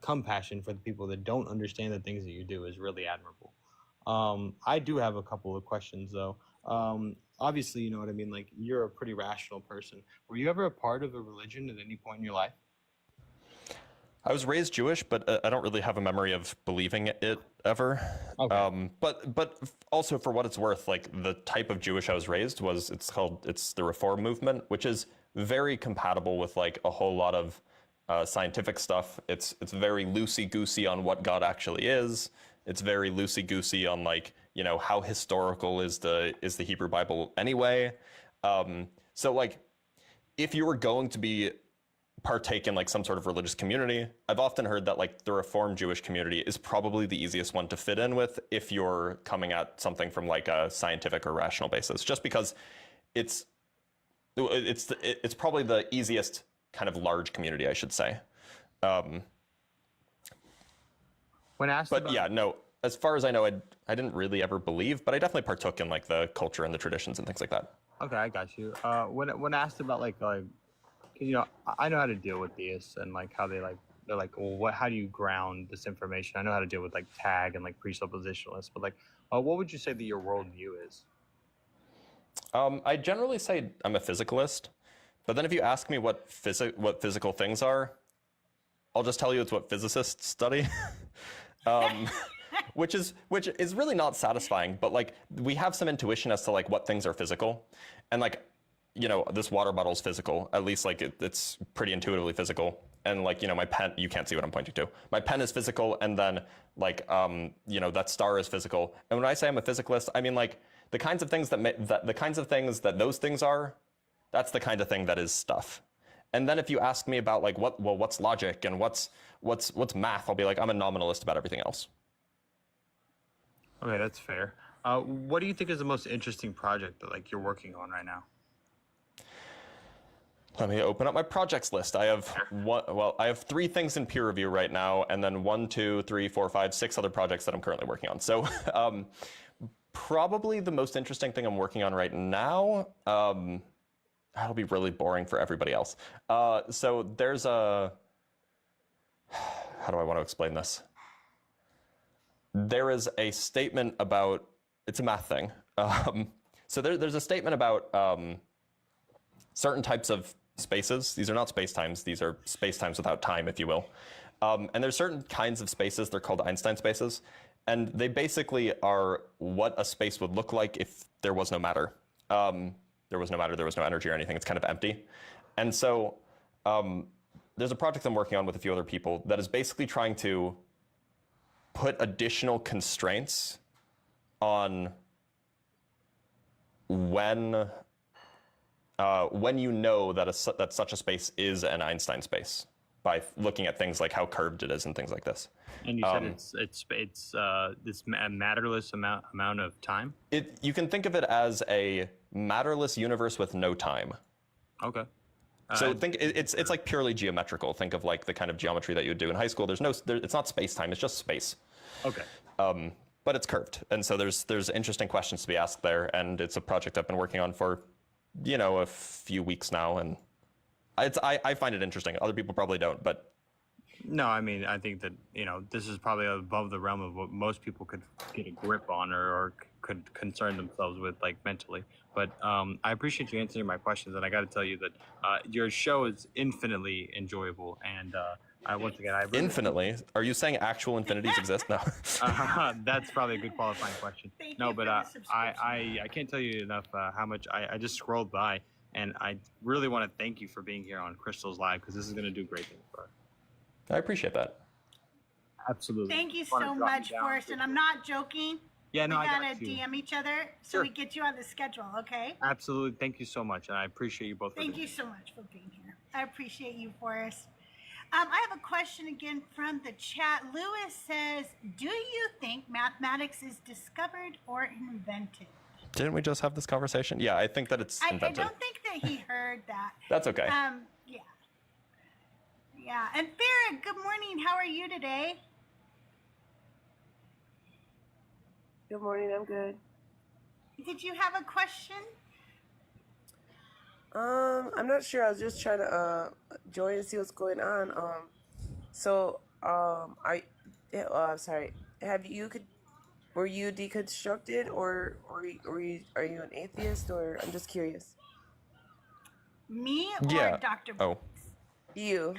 L: compassion for the people that don't understand the things that you do is really admirable. I do have a couple of questions though. Obviously, you know what I mean? Like, you're a pretty rational person. Were you ever a part of a religion at any point in your life?
B: I was raised Jewish, but I don't really have a memory of believing it ever. Okay. But also, for what it's worth, like, the type of Jewish I was raised was, it's the Reform movement, which is very compatible with like a whole lot of scientific stuff. It's very loosey-goosey on what God actually is. It's very loosey-goosey on, like, you know, how historical is the Hebrew Bible anyway. So like, if you were going to be partake in like some sort of religious community, I've often heard that like the Reformed Jewish community is probably the easiest one to fit in with if you're coming at something from like a scientific or rational basis, just because it's it's probably the easiest kind of large community, I should say.
L: When asked
B: But
L: about,
B: yeah, no, as far as I know, I didn't really ever believe, but I definitely partook in like the culture and the traditions and things like that.
L: okay, I got you. When asked about like I know how to deal with theists and like how they're like, well, how do you ground this information? I know how to deal with like tag and like presuppositionalists, but like, what would you say that your worldview is?
B: I generally say I'm a physicalist, but then if you ask me what physical things are, I'll just tell you it's what physicists study. Which is really not satisfying, but like we have some intuition as to like what things are physical, and like, you know, this water bottle is physical, at least like it's pretty intuitively physical, and like, you know, my pen, you can't see what I'm pointing to, my pen is physical, and then like you know, that star is physical. And when I say I'm a physicalist, I mean like the kinds of things that those things are, that's the kind of thing that is stuff. And then if you ask me about like what's logic and what's math, I'll be like, I'm a nominalist about everything else.
L: Okay, that's fair. What do you think is the most interesting project that like you're working on right now?
B: Let me open up my projects list. I have 3 things in peer review right now, and then 1, 2, 3, 4, 5, 6 other projects that I'm currently working on. So probably the most interesting thing I'm working on right now, that'll be really boring for everybody else. So there's how do I want to explain this? There is a statement about, it's a math thing. So there's a statement about certain types of spaces. These are not spacetimes. These are spacetimes without time, if you will. And there's certain kinds of spaces. They're called Einstein spaces. And they basically are what a space would look like if there was no matter. There was no matter, there was no energy or anything. It's kind of empty. And so there's a project I'm working on with a few other people that is basically trying to put additional constraints on when you know that such a space is an Einstein space by looking at things like how curved it is and things like this.
L: And you said it's this matterless amount of time.
B: You can think of it as a matterless universe with no time.
L: Okay.
B: So think it's like purely geometrical. Think of like the kind of geometry that you would do in high school. It's not space time. It's just space.
L: Okay.
B: But it's curved, and so there's interesting questions to be asked there, and it's a project I've been working on for, you know, a few weeks now, and I find it interesting. Other people probably don't, but
L: no, I mean, I think that, you know, this is probably above the realm of what most people could get a grip on or could concern themselves with, like, mentally. But I appreciate you answering my questions, and I got to tell you that your show is infinitely enjoyable, and once again, I really
B: infinitely. Are you saying actual infinities exist? No.
L: That's probably a good qualifying question. But I can't tell you enough how much I just scrolled by, and I really want to thank you for being here on Crystal's Live, because this is going to do great things for us.
B: I appreciate that.
L: Absolutely.
A: Thank you so much, Forrest, and I'm not joking.
L: Yeah, no,
A: we
L: I
A: gotta
L: got you.
A: DM each other so we get you on the schedule, okay?
L: Absolutely. Thank you so much, and I appreciate you both.
A: Thank you so much for being here. I appreciate you, Forrest. I have a question again from the chat. Lewis says, do you think mathematics is discovered or invented?
B: Didn't we just have this conversation? Yeah, I think that it's invented.
A: I don't think that he heard that.
B: That's okay.
A: Yeah. Yeah. And Farrah, good morning. How are you today?
M: Good morning. I'm good.
A: Did you have a question?
M: I'm not sure. I was just trying to join and see what's going on. Sorry. Were you deconstructed or are you an atheist, or I'm just curious?
A: Me or
B: Yeah.
A: Dr.
B: Oh.
M: You,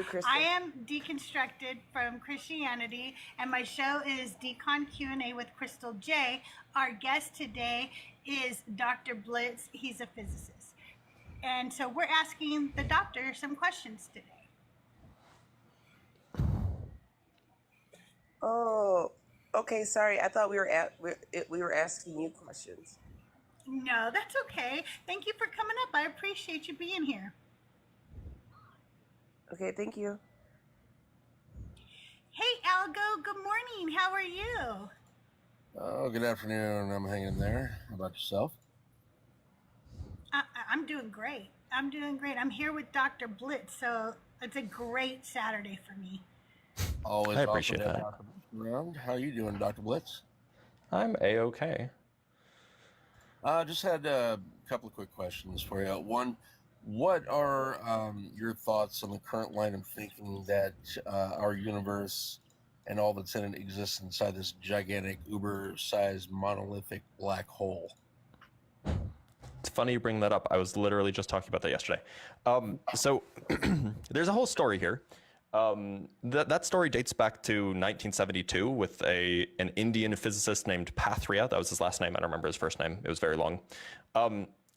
M: Crystal.
A: I am deconstructed from Christianity, and my show is Decon Q&A with CrystalJae. Our guest today is Dr. Blitz. He's a physicist. And so we're asking the doctor some questions today.
M: Oh, okay. Sorry. I thought we were asking you questions.
A: No, that's okay. Thank you for coming up. I appreciate you being here.
M: Okay, thank you.
A: Hey, Algo. Good morning. How are you?
N: Oh, good afternoon. I'm hanging in there. How about yourself?
A: I'm doing great. I'm doing great. I'm here with Dr. Blitz, so it's a great Saturday for me.
N: Always
B: I
N: awesome
B: appreciate
N: to have
B: that.
N: Dr. Blitz around. How you doing, Dr. Blitz?
B: I'm a-okay.
N: Just had a couple of quick questions for you. One, what are your thoughts on the current line of thinking that our universe and all that's in it exists inside this gigantic, uber-sized, monolithic black hole?
B: It's funny you bring that up. I was literally just talking about that yesterday. So there's a whole story here. That story dates back to 1972 with an Indian physicist named Pathria. That was his last name. I don't remember his first name. It was very long.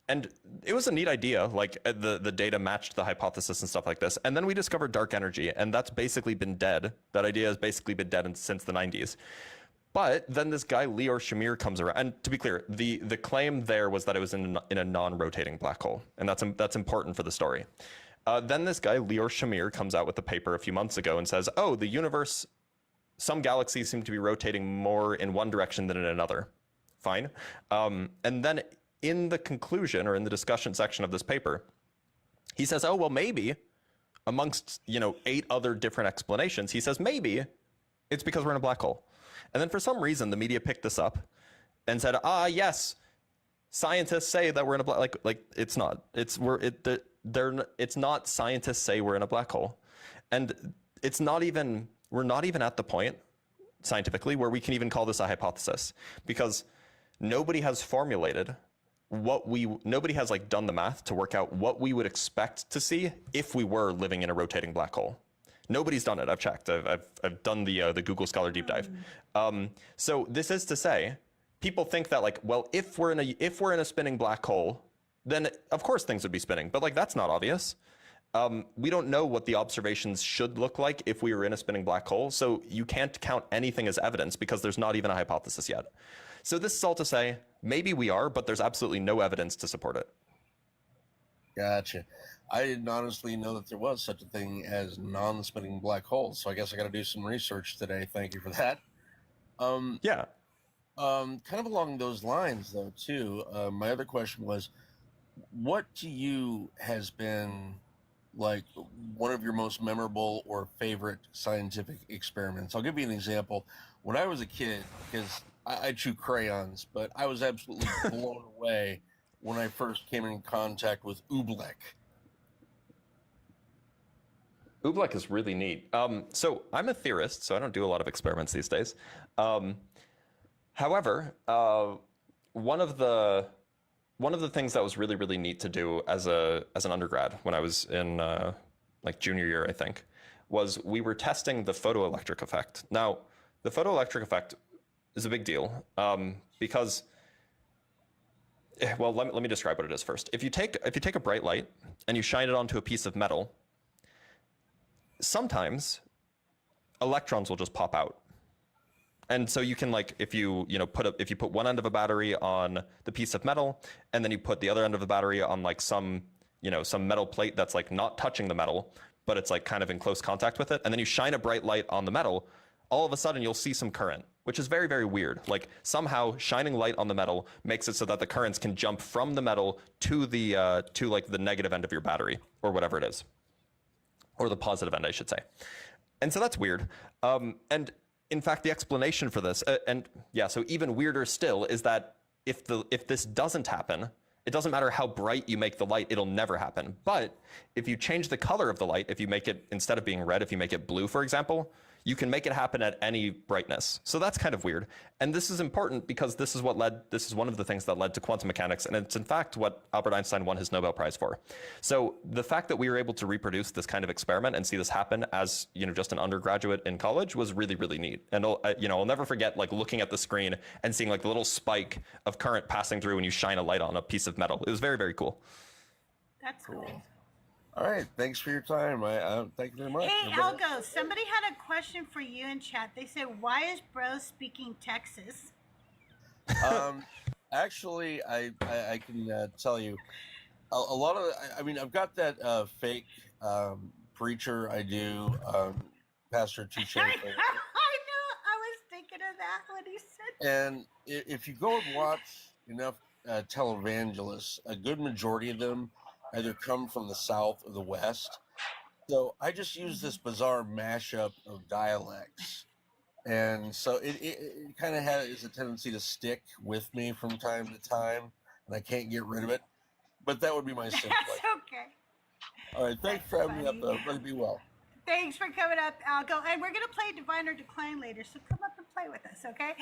B: And it was a neat idea. Like the data matched the hypothesis and stuff like this. And then we discovered dark energy, and that's basically been dead. That idea has basically been dead since the 90s. But then this guy, Leo Shamir, comes around. And to be clear, the claim there was that it was in a non-rotating black hole. And that's important for the story. Then this guy, Leo Shamir, comes out with a paper a few months ago and says, oh, the universe, some galaxies seem to be rotating more in one direction than in another. Fine. And then in the conclusion, or in the discussion section of this paper, he says, oh, well, maybe amongst, 8 other different explanations, he says, maybe it's because we're in a black hole. And then for some reason, the media picked this up and said, yes, scientists say that we're in a black, like it's not, it's not scientists say we're in a black hole. And we're not even at the point scientifically where we can even call this a hypothesis, because nobody has formulated nobody has done the math to work out what we would expect to see if we were living in a rotating black hole. Nobody's done it. I've checked. I've done the Google Scholar deep dive. So this is to say, people think that if we're in a spinning black hole, then of course things would be spinning. But that's not obvious. We don't know what the observations should look like if we were in a spinning black hole. So you can't count anything as evidence because there's not even a hypothesis yet. So this is all to say, maybe we are, but there's absolutely no evidence to support it.
N: Gotcha. I didn't honestly know that there was such a thing as non-spinning black holes. So I guess I got to do some research today. Thank you for that.
B: Yeah.
N: Kind of along those lines, though, too. My other question was, what to you has been one of your most memorable or favorite scientific experiments? I'll give you an example. When I was a kid, because I chew crayons, but I was absolutely blown away when I first came in contact with oobleck.
B: Oobleck is really neat. So I'm a theorist, so I don't do a lot of experiments these days. However, one of the things that was really, really neat to do as an undergrad when I was in junior year, I think, was we were testing the photoelectric effect. Now, the photoelectric effect is a big deal because, well, let me describe what it is first. If you take a bright light and you shine it onto a piece of metal, sometimes electrons will just pop out. And so you can if you put one end of a battery on the piece of metal, and then you put the other end of the battery on some metal plate that's not touching the metal, but it's kind of in close contact with it, and then you shine a bright light on the metal, all of a sudden you'll see some current, which is very, very weird. Somehow shining light on the metal makes it so that the currents can jump from the metal to the the negative end of your battery, or whatever it is, or the positive end, I should say. And so that's weird. And in fact, the explanation for this, so even weirder still, is that if this doesn't happen, it doesn't matter how bright you make the light, it'll never happen. But if you change the color of the light, if you make it, instead of being red, if you make it blue, for example, you can make it happen at any brightness. So that's kind of weird. And this is important because this is one of the things that led to quantum mechanics. And it's in fact what Albert Einstein won his Nobel Prize for. So the fact that we were able to reproduce this kind of experiment and see this happen as, just an undergraduate in college was really, really neat. And I'll never forget looking at the screen and seeing the little spike of current passing through when you shine a light on a piece of metal. It was very, very cool.
A: That's cool.
N: All right, thanks for your time. I thank you very much.
A: Hey, Algo, somebody had a question for you in chat. They said, why is Bro speaking Texas?
N: Actually, I can tell you a lot of. I've got that fake preacher. I do Pastor Touche.
A: I know. I was thinking of that when he said.
N: And if you go and watch enough televangelists, a good majority of them either come from the South or the West. So I just use this bizarre mashup of dialects. And so it kind of has a tendency to stick with me from time to time, and I can't get rid of it. But that would be my simple.
A: That's okay.
N: All right, thanks for having me up, though. Everybody be well.
A: Thanks for coming up, Alco. And we're going to play Divine or Decline later, so come up and play with us, okay?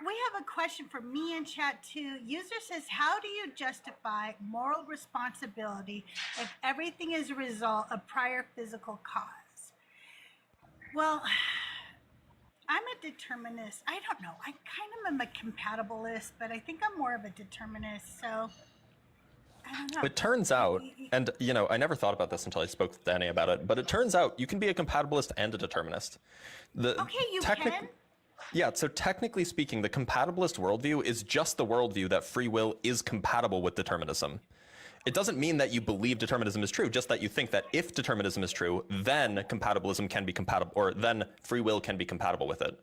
A: We have a question for me in chat, too. User says, how do you justify moral responsibility if everything is a result of prior physical cause? Well, I'm a determinist. I don't know. I kind of am a compatibilist, but I think I'm more of a determinist, so I don't know.
B: It turns out, and you know, I never thought about this until I spoke with Danny about it, but it turns out you can be a compatibilist and a determinist.
A: Okay, you can?
B: Yeah, so technically speaking, the compatibilist worldview is just the worldview that free will is compatible with determinism. It doesn't mean that you believe determinism is true, just that you think that if determinism is true, then compatibilism can be compatible, or then free will can be compatible with it.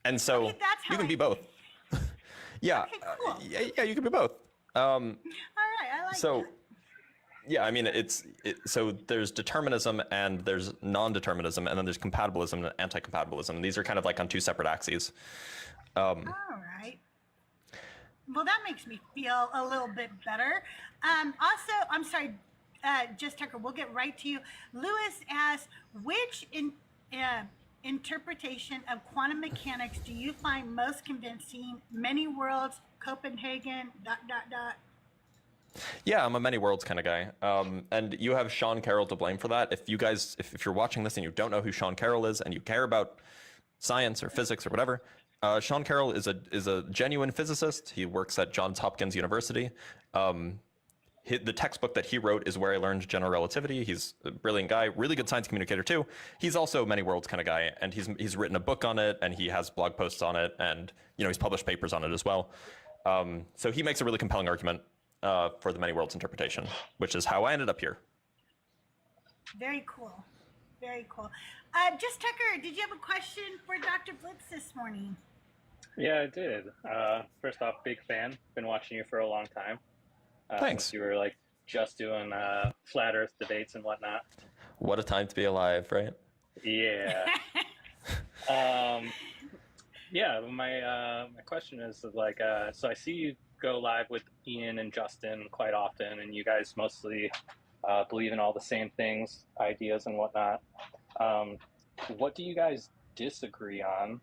B: And so you can be both. Yeah,
A: Okay, cool.
B: yeah, you can be both.
A: All right, I like
B: So,
A: that.
B: yeah, I mean, so there's determinism and there's non-determinism, and then there's compatibilism and anti-compatibilism. And these are kind of like on two separate axes.
A: All right. Well, that makes me feel a little bit better. Also, I'm sorry, Just Tucker, we'll get right to you. Lewis asks, which interpretation of quantum mechanics do you find most convincing? Many worlds, Copenhagen, ...
B: Yeah, I'm a many worlds kind of guy. And you have Sean Carroll to blame for that. If you guys, if you're watching this and you don't know who Sean Carroll is and you care about science or physics or whatever, Sean Carroll is a genuine physicist. He works at Johns Hopkins University. The textbook that he wrote is where I learned general relativity. He's a brilliant guy, really good science communicator too. He's also a many worlds kind of guy, and he's written a book on it, and he has blog posts on it, and you know he's published papers on it as well. So he makes a really compelling argument for the many worlds interpretation, which is how I ended up here.
A: Very cool. Very cool. Just Tucker, did you have a question for Dr. Blitz this morning?
O: Yeah, I did. First off, big fan. Been watching you for a long time.
B: Thanks.
O: You were like just doing flat Earth debates and whatnot.
B: What a time to be alive, right?
O: Yeah. Yeah. My question is like, so I see you go live with Ian and Justin quite often, and you guys mostly believe in all the same things, ideas and whatnot. What do you guys disagree on?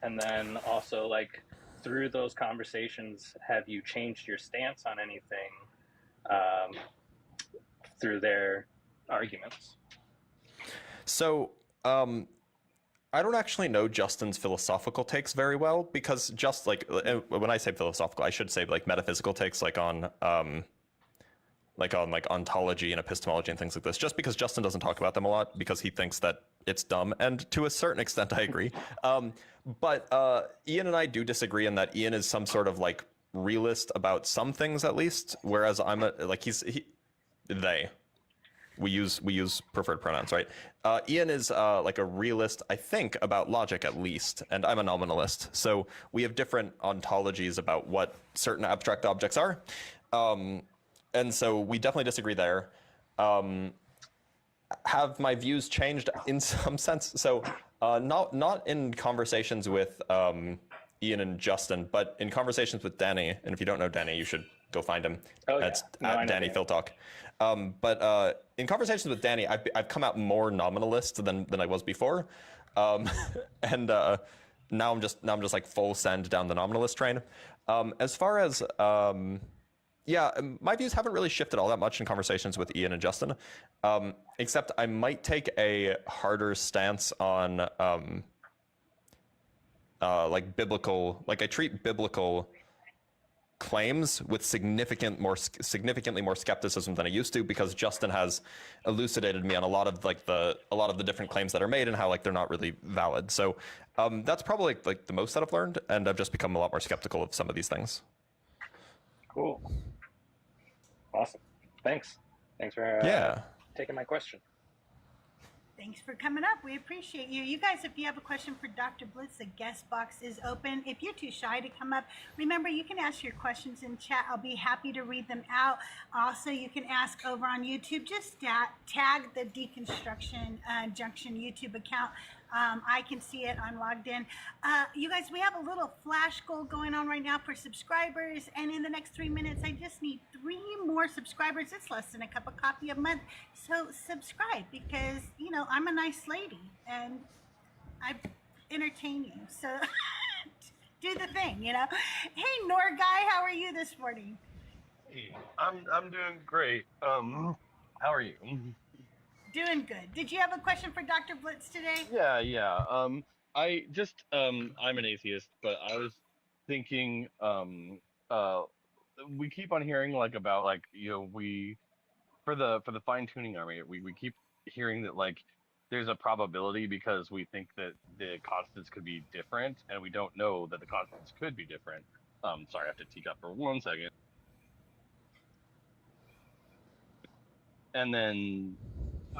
O: And then also, like, through those conversations, have you changed your stance on anything through their arguments?
B: So, I don't actually know Justin's philosophical takes very well, because just like when I say philosophical, I should say like metaphysical takes, like on ontology and epistemology and things like this, just because Justin doesn't talk about them a lot because he thinks that it's dumb, and to a certain extent I agree. But Ian and I do disagree in that Ian is some sort of like realist about some things at least, whereas I'm they. We use preferred pronouns, right? Ian is like a realist, I think, about logic at least, and I'm a nominalist. So we have different ontologies about what certain abstract objects are. And so we definitely disagree there. Have my views changed in some sense? So not in conversations with Ian and Justin, but in conversations with Danny. And if you don't know Danny, you should go find him.
O: Oh,
B: That's
O: yeah. No,
B: at Danny Phil Talk. But in conversations with Danny, I've come out more nominalist than I was before, and now I'm just like full send down the nominalist train. As far as yeah, my views haven't really shifted all that much in conversations with Ian and Justin, except I might take a harder stance on like biblical, like I treat biblical claims with significantly more skepticism than I used to, because Justin has elucidated me on a lot of the different claims that are made and how like they're not really valid. So that's probably like the most that I've learned, and I've just become a lot more skeptical of some of these things.
O: Cool. Awesome. Thanks for
B: yeah,
O: taking my question.
A: Thanks for coming up. We appreciate you. You guys, if you have a question for Dr. Blitz, the guest box is open. If you're too shy to come up, remember you can ask your questions in chat. I'll be happy to read them out. Also, you can ask over on YouTube. Just tag the Deconstruction Junction YouTube account. I can see it. I'm logged in. You guys, we have a little flash goal going on right now for subscribers. And in the next 3 minutes, I just need 3 more subscribers. It's less than a cup of coffee a month. So subscribe because, you know, I'm a nice lady and I entertain you. So do the thing, you know. Hey, Nor Guy, how are you this morning?
P: Hey, I'm doing great. How are you?
A: Doing good. Did you have a question for Dr. Blitz today?
P: Yeah. I just I'm an atheist, but I was thinking we keep on hearing like about like, you know, we for the fine tuning army, we keep hearing that like there's a probability because we think that the constants could be different and we don't know that the constants could be different. Sorry, I have to teacup for 1 second. And then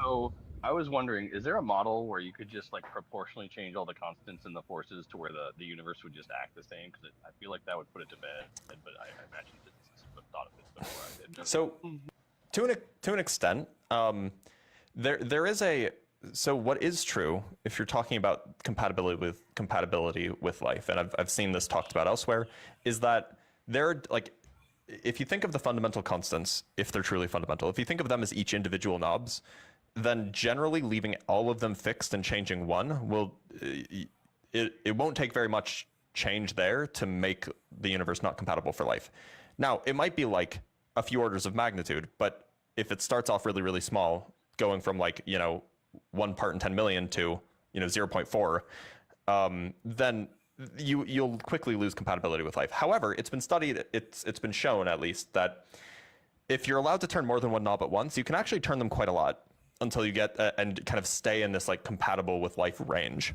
P: so I was wondering, is there a model where you could just like proportionally change all the constants and the forces to where the universe would just act the same? Because I feel like that would put it to bed, but I imagine physicists would have thought of it before I did.
B: So, to an extent, there is a. So what is true, if you're talking about compatibility with life, and I've seen this talked about elsewhere, is that there like. If you think of the fundamental constants, if they're truly fundamental, if you think of them as each individual knobs, then generally leaving all of them fixed and changing one will, it won't take very much change there to make the universe not compatible for life. Now, it might be like a few orders of magnitude, but if it starts off really, really small, going from like, you know, 1 part in 10 million to, you know, 0.4, then you'll quickly lose compatibility with life. However, it's been studied, it's been shown at least that if you're allowed to turn more than one knob at once, you can actually turn them quite a lot until you get and kind of stay in this like compatible with life range.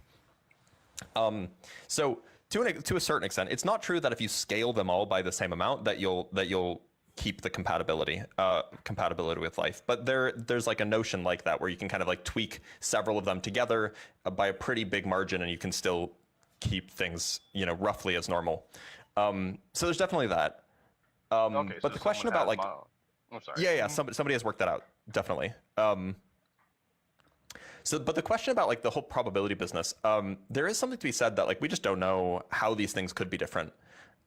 B: So to a certain extent, it's not true that if you scale them all by the same amount that you'll keep the compatibility with life. But there's like a notion like that where you can kind of like tweak several of them together by a pretty big margin, and you can still keep things, you know, roughly as normal. So there's definitely that.
P: Okay,
B: but
P: so
B: the question about like,
P: I'm sorry.
B: yeah, somebody has worked that out, definitely. But the question about like the whole probability business, there is something to be said that like we just don't know how these things could be different.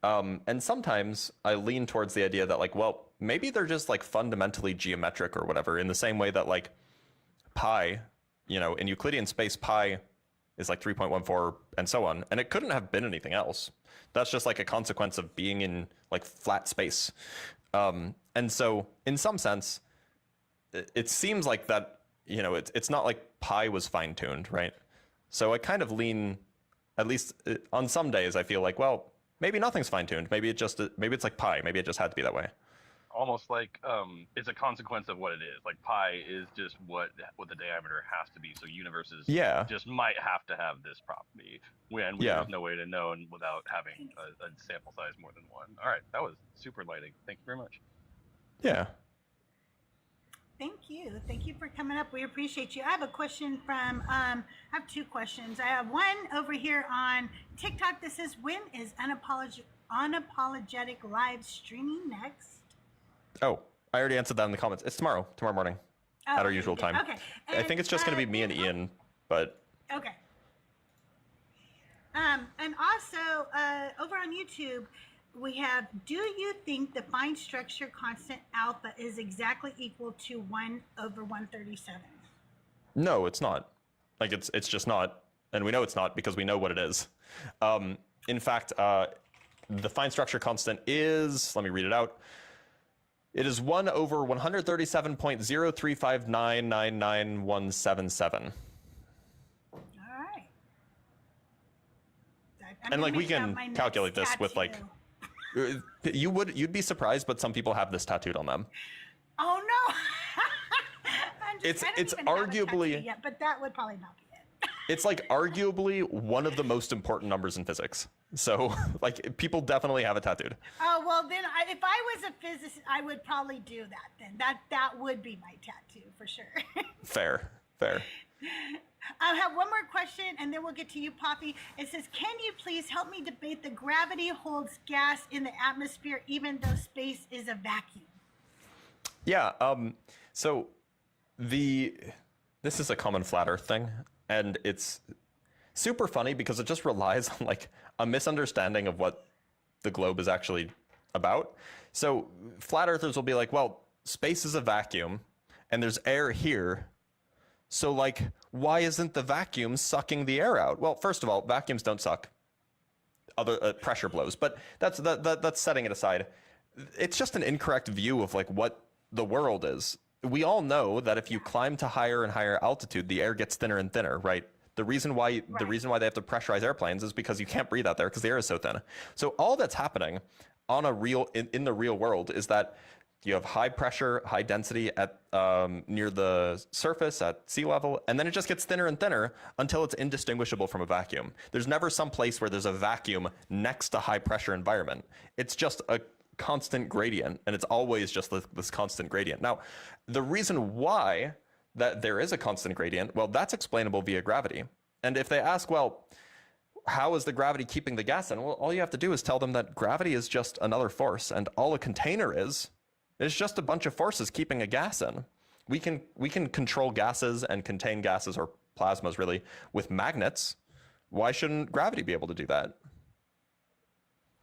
B: And sometimes I lean towards the idea that like, well, maybe they're just like fundamentally geometric or whatever, in the same way that like pi, you know, in Euclidean space, pi is like 3.14 and so on. And it couldn't have been anything else. That's just like a consequence of being in like flat space. And so in some sense, it seems like that, you know, it's not like pi was fine-tuned, right? So I kind of lean, at least on some days, I feel like, well, maybe nothing's fine-tuned. Maybe it's like pi. Maybe it just had to be that way.
P: Almost like it's a consequence of what it is. Like pi is just what the diameter has to be. So universes just might have to have this property when there's no way to know and without having a sample size more than one. All right, that was super enlightening. Thank you very much.
B: Yeah.
A: Thank you. Thank you for coming up. We appreciate you. I have a question from, I have 2 questions. I have one over here on TikTok. This is, when is unapologetic live streaming next?
B: Oh, I already answered that in the comments. It's tomorrow morning at our usual time.
A: Okay.
B: I think it's just going to be me and Ian, but.
A: Okay. And also, over on YouTube, we have, do you think the fine structure constant alpha is exactly equal to 1/137?
B: No, it's not. Like, it's just not. And we know it's not because we know what it is. In fact, the fine structure constant is, let me read it out. It is 1/137.035999177.
A: All right.
B: And like we can calculate this with like, you'd be surprised, but some people have this tattooed on them.
A: Oh no.
B: It's
A: arguably yet, but that would probably not be it.
B: It's like arguably one of the most important numbers in physics. So like people definitely have it tattooed.
A: Oh well, then if I was a physicist, I would probably do that. Then that would be my tattoo for sure.
B: Fair.
A: I have one more question, and then we'll get to you, Poppy. It says, can you please help me debate the gravity holds gas in the atmosphere even though space is a vacuum?
B: Yeah, so this is a common flat earth thing, and it's super funny because it just relies on like a misunderstanding of what the globe is actually about. So flat earthers will be like, well, space is a vacuum and there's air here. So like, why isn't the vacuum sucking the air out? Well, first of all, vacuums don't suck. Other pressure blows, but that's setting it aside. It's just an incorrect view of like what the world is. We all know that if you climb to higher and higher altitude, the air gets thinner and thinner, right? The reason why they have to pressurize airplanes is because you can't breathe out there because the air is so thin. So all that's happening on in the real world is that you have high pressure, high density at near the surface at sea level, and then it just gets thinner and thinner until it's indistinguishable from a vacuum. There's never some place where there's a vacuum next to high pressure environment. It's just a constant gradient, and it's always just this constant gradient. Now, the reason why that there is a constant gradient, well, that's explainable via gravity. And if they ask, well, how is the gravity keeping the gas in? Well, all you have to do is tell them that gravity is just another force, and all a container is just a bunch of forces keeping a gas in. We can control gases and contain gases, or plasmas really, with magnets. Why shouldn't gravity be able to do that?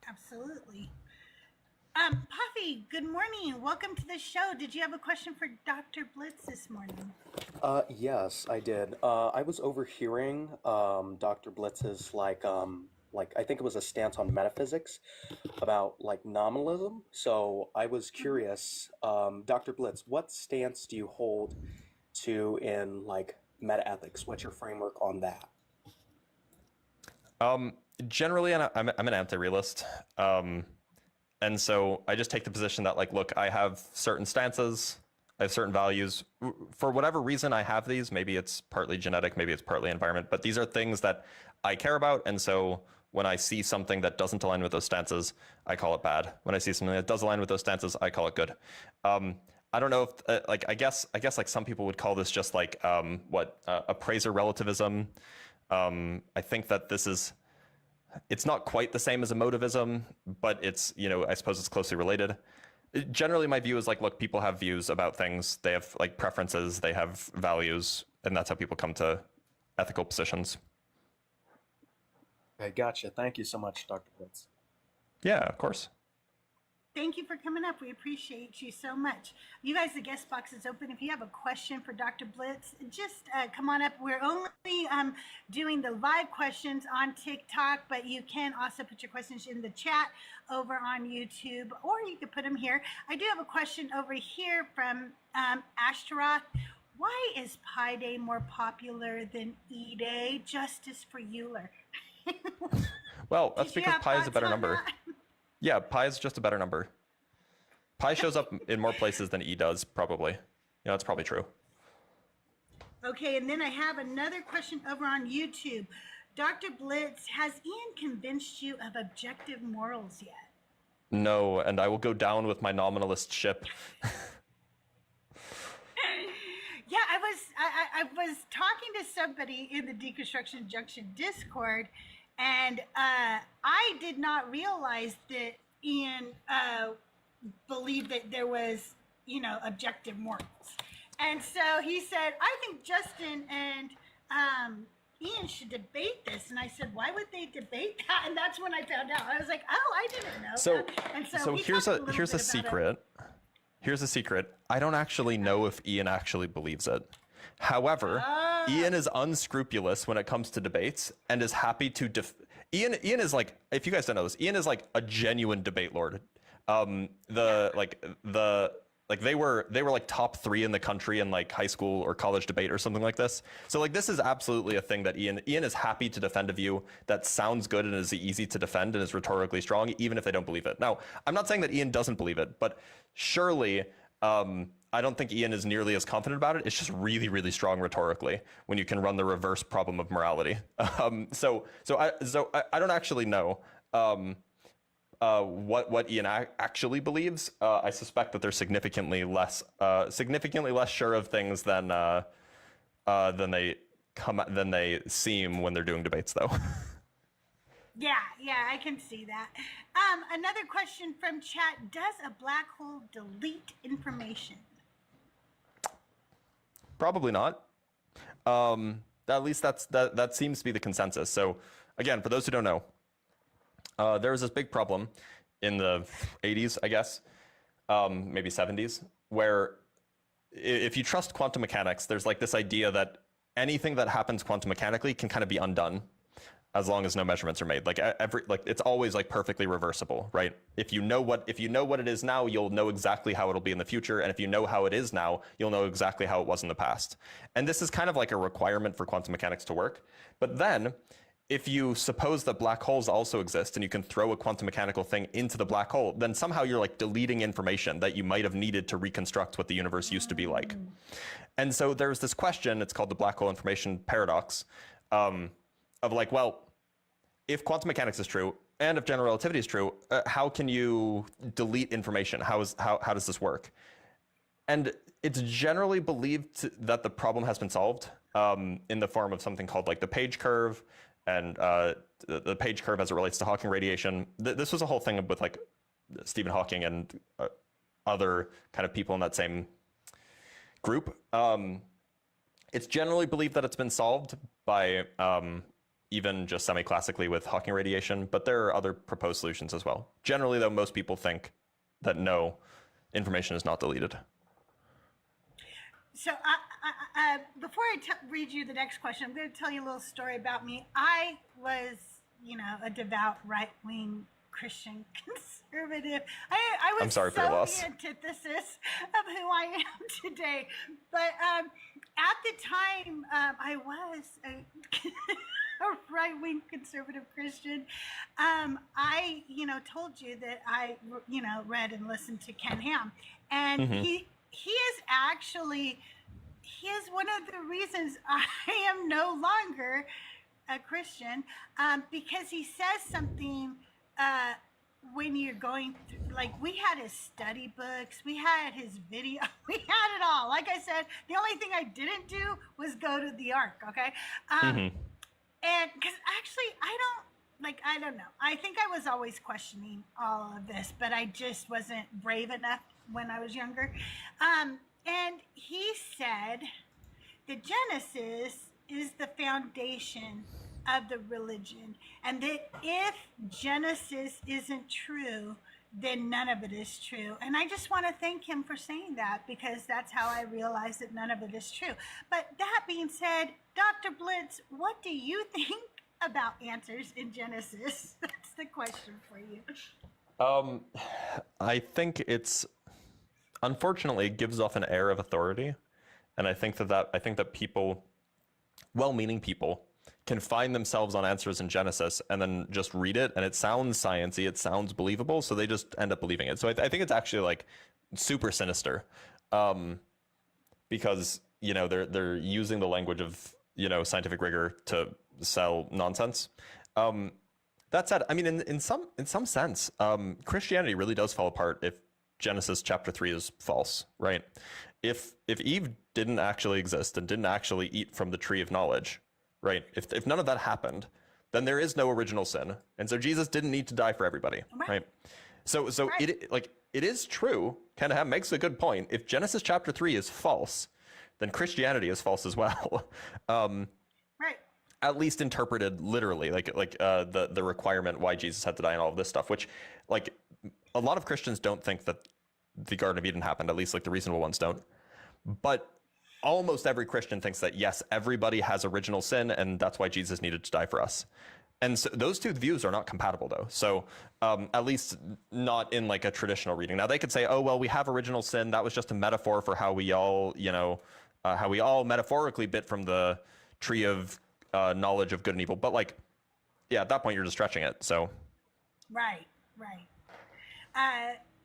A: Absolutely. Puffy, good morning. Welcome to the show. Did you have a question for Dr. Blitz this morning?
Q: Yes, I did. I was overhearing Dr. Blitz's like I think it was a stance on metaphysics about like nominalism. So I was curious, Dr. Blitz, what stance do you hold to in like metaethics? What's your framework on that?
B: Generally, I'm an anti-realist. And so I just take the position that like, look, I have certain stances, I have certain values. For whatever reason I have these, maybe it's partly genetic, maybe it's partly environment, but these are things that I care about. And so when I see something that doesn't align with those stances, I call it bad. When I see something that does align with those stances, I call it good. I don't know if like, I guess like some people would call this just like appraiser relativism. I think that it's not quite the same as emotivism, but it's, I suppose it's closely related. Generally, my view is like, look, people have views about things. They have like preferences, they have values, and that's how people come to ethical positions.
Q: Okay, gotcha. Thank you so much, Dr. Blitz.
B: Yeah, of course.
A: Thank you for coming up. We appreciate you so much. You guys, the guest box is open. If you have a question for Dr. Blitz, just come on up. We're only doing the live questions on TikTok, but you can also put your questions in the chat over on YouTube, or you could put them here. I do have a question over here from Ashtaroth. Why is Pi Day more popular than E Day? Justice for Euler.
B: Well, that's because pi is a better number. Yeah, pi is just a better number. Pi shows up in more places than E does, probably. That's probably true.
A: Okay, and then I have another question over on YouTube. Dr. Blitz, has Ian convinced you of objective morals yet?
B: No, and I will go down with my nominalist ship.
A: Yeah, I was talking to somebody in the Deconstruction Junction Discord, and I did not realize that Ian believed that there was, objective morals. And so he said, I think Justin and Ian should debate this. And I said, why would they debate that? And that's when I found out. I was like, oh, I didn't know that. And so
B: here's a secret. Here's a secret. I don't actually know if Ian actually believes it. However, Ian is unscrupulous when it comes to debates and is happy to Ian is like, if you guys don't know this, Ian is like a genuine debate lord. They were like top 3 in the country in like high school or college debate or something like this. So like this is absolutely a thing that Ian is happy to defend a view that sounds good and is easy to defend and is rhetorically strong, even if they don't believe it. Now, I'm not saying that Ian doesn't believe it, but surely I don't think Ian is nearly as confident about it. It's just really, really strong rhetorically when you can run the reverse problem of morality. So I don't actually know what Ian actually believes. I suspect that they're significantly less sure of things than than they seem when they're doing debates, though.
A: Yeah, I can see that. Another question from chat: does a black hole delete information?
B: Probably not. At least that seems to be the consensus. So again, for those who don't know, there was this big problem in the 80s, I guess, maybe 70s, where if you trust quantum mechanics, there's like this idea that anything that happens quantum mechanically can kind of be undone as long as no measurements are made. Like it's always like perfectly reversible, right? If you know what it is now, you'll know exactly how it'll be in the future. And if you know how it is now, you'll know exactly how it was in the past. And this is kind of like a requirement for quantum mechanics to work. But then if you suppose that black holes also exist and you can throw a quantum mechanical thing into the black hole, then somehow you're like deleting information that you might have needed to reconstruct what the universe used to be like. And so there's this question, it's called the black hole information paradox, of like, well, if quantum mechanics is true and if general relativity is true, how can you delete information? How does this work? And it's generally believed that the problem has been solved in the form of something called like the page curve, and the page curve as it relates to Hawking radiation. This was a whole thing with like Stephen Hawking and other kind of people in that same group. It's generally believed that it's been solved by even just semi-classically with Hawking radiation, but there are other proposed solutions as well. Generally, though, most people think that no, information is not deleted.
A: So before I read you the next question, I'm going to tell you a little story about me. I was, a devout right-wing Christian conservative. I was
B: I'm sorry for your loss.
A: the antithesis of who I am today. But at the time, I was a right-wing conservative Christian. I, told you that I, read and listened to Ken Ham, and he is one of the reasons I am no longer a Christian, because he says something when you're going through, like, we had his study books, we had his video, we had it all. Like I said, the only thing I didn't do was go to the Ark, okay? And because actually, I don't know. I think I was always questioning all of this, but I just wasn't brave enough when I was younger. And he said that Genesis is the foundation of the religion, and that if Genesis isn't true, then none of it is true. And I just want to thank him for saying that, because that's how I realized that none of it is true. But that being said, Dr. Blitz, what do you think about answers in Genesis? That's the question for you.
B: I think it's, unfortunately, it gives off an air of authority. And I think that people, well-meaning people, can find themselves on answers in Genesis and then just read it, and it sounds sciencey, it sounds believable, so they just end up believing it. So I think it's actually like super sinister, because they're using the language of scientific rigor to sell nonsense. That said, I mean, in some sense, Christianity really does fall apart if Genesis chapter 3 is false, right? If Eve didn't actually exist and didn't actually eat from the tree of knowledge, right? If none of that happened, then there is no original sin, and so Jesus didn't need to die for everybody, right? So it is true. Ken Ham makes a good point. If Genesis chapter 3 is false, then Christianity is false as well.
A: Right.
B: At least interpreted literally, like the requirement why Jesus had to die and all of this stuff, which, like, a lot of Christians don't think that the Garden of Eden happened. At least like the reasonable ones don't. But almost every Christian thinks that, yes, everybody has original sin, and that's why Jesus needed to die for us. And so those two views are not compatible, though. So at least not in like a traditional reading. Now they could say, oh, well, we have original sin. That was just a metaphor for how we all, how we all metaphorically bit from the tree of knowledge of good and evil. But like, yeah, at that point, you're just stretching it. So.
A: Right.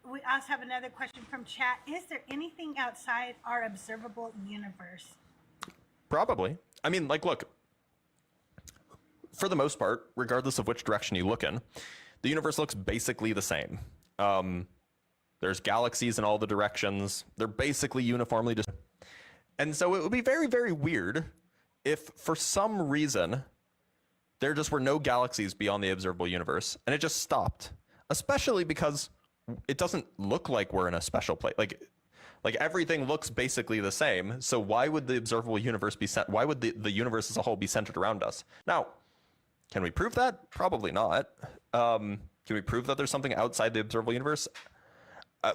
A: We also have another question from chat. Is there anything outside our observable universe?
B: Probably. I mean, like, look, for the most part, regardless of which direction you look in, the universe looks basically the same. There's galaxies in all the directions. They're basically uniformly And so it would be very, very weird if for some reason there just were no galaxies beyond the observable universe and it just stopped, especially because it doesn't look like we're in a special place. Like everything looks basically the same. So why would the observable universe be why would the universe as a whole be centered around us? Now, can we prove that? Probably not. Can we prove that there's something outside the observable universe?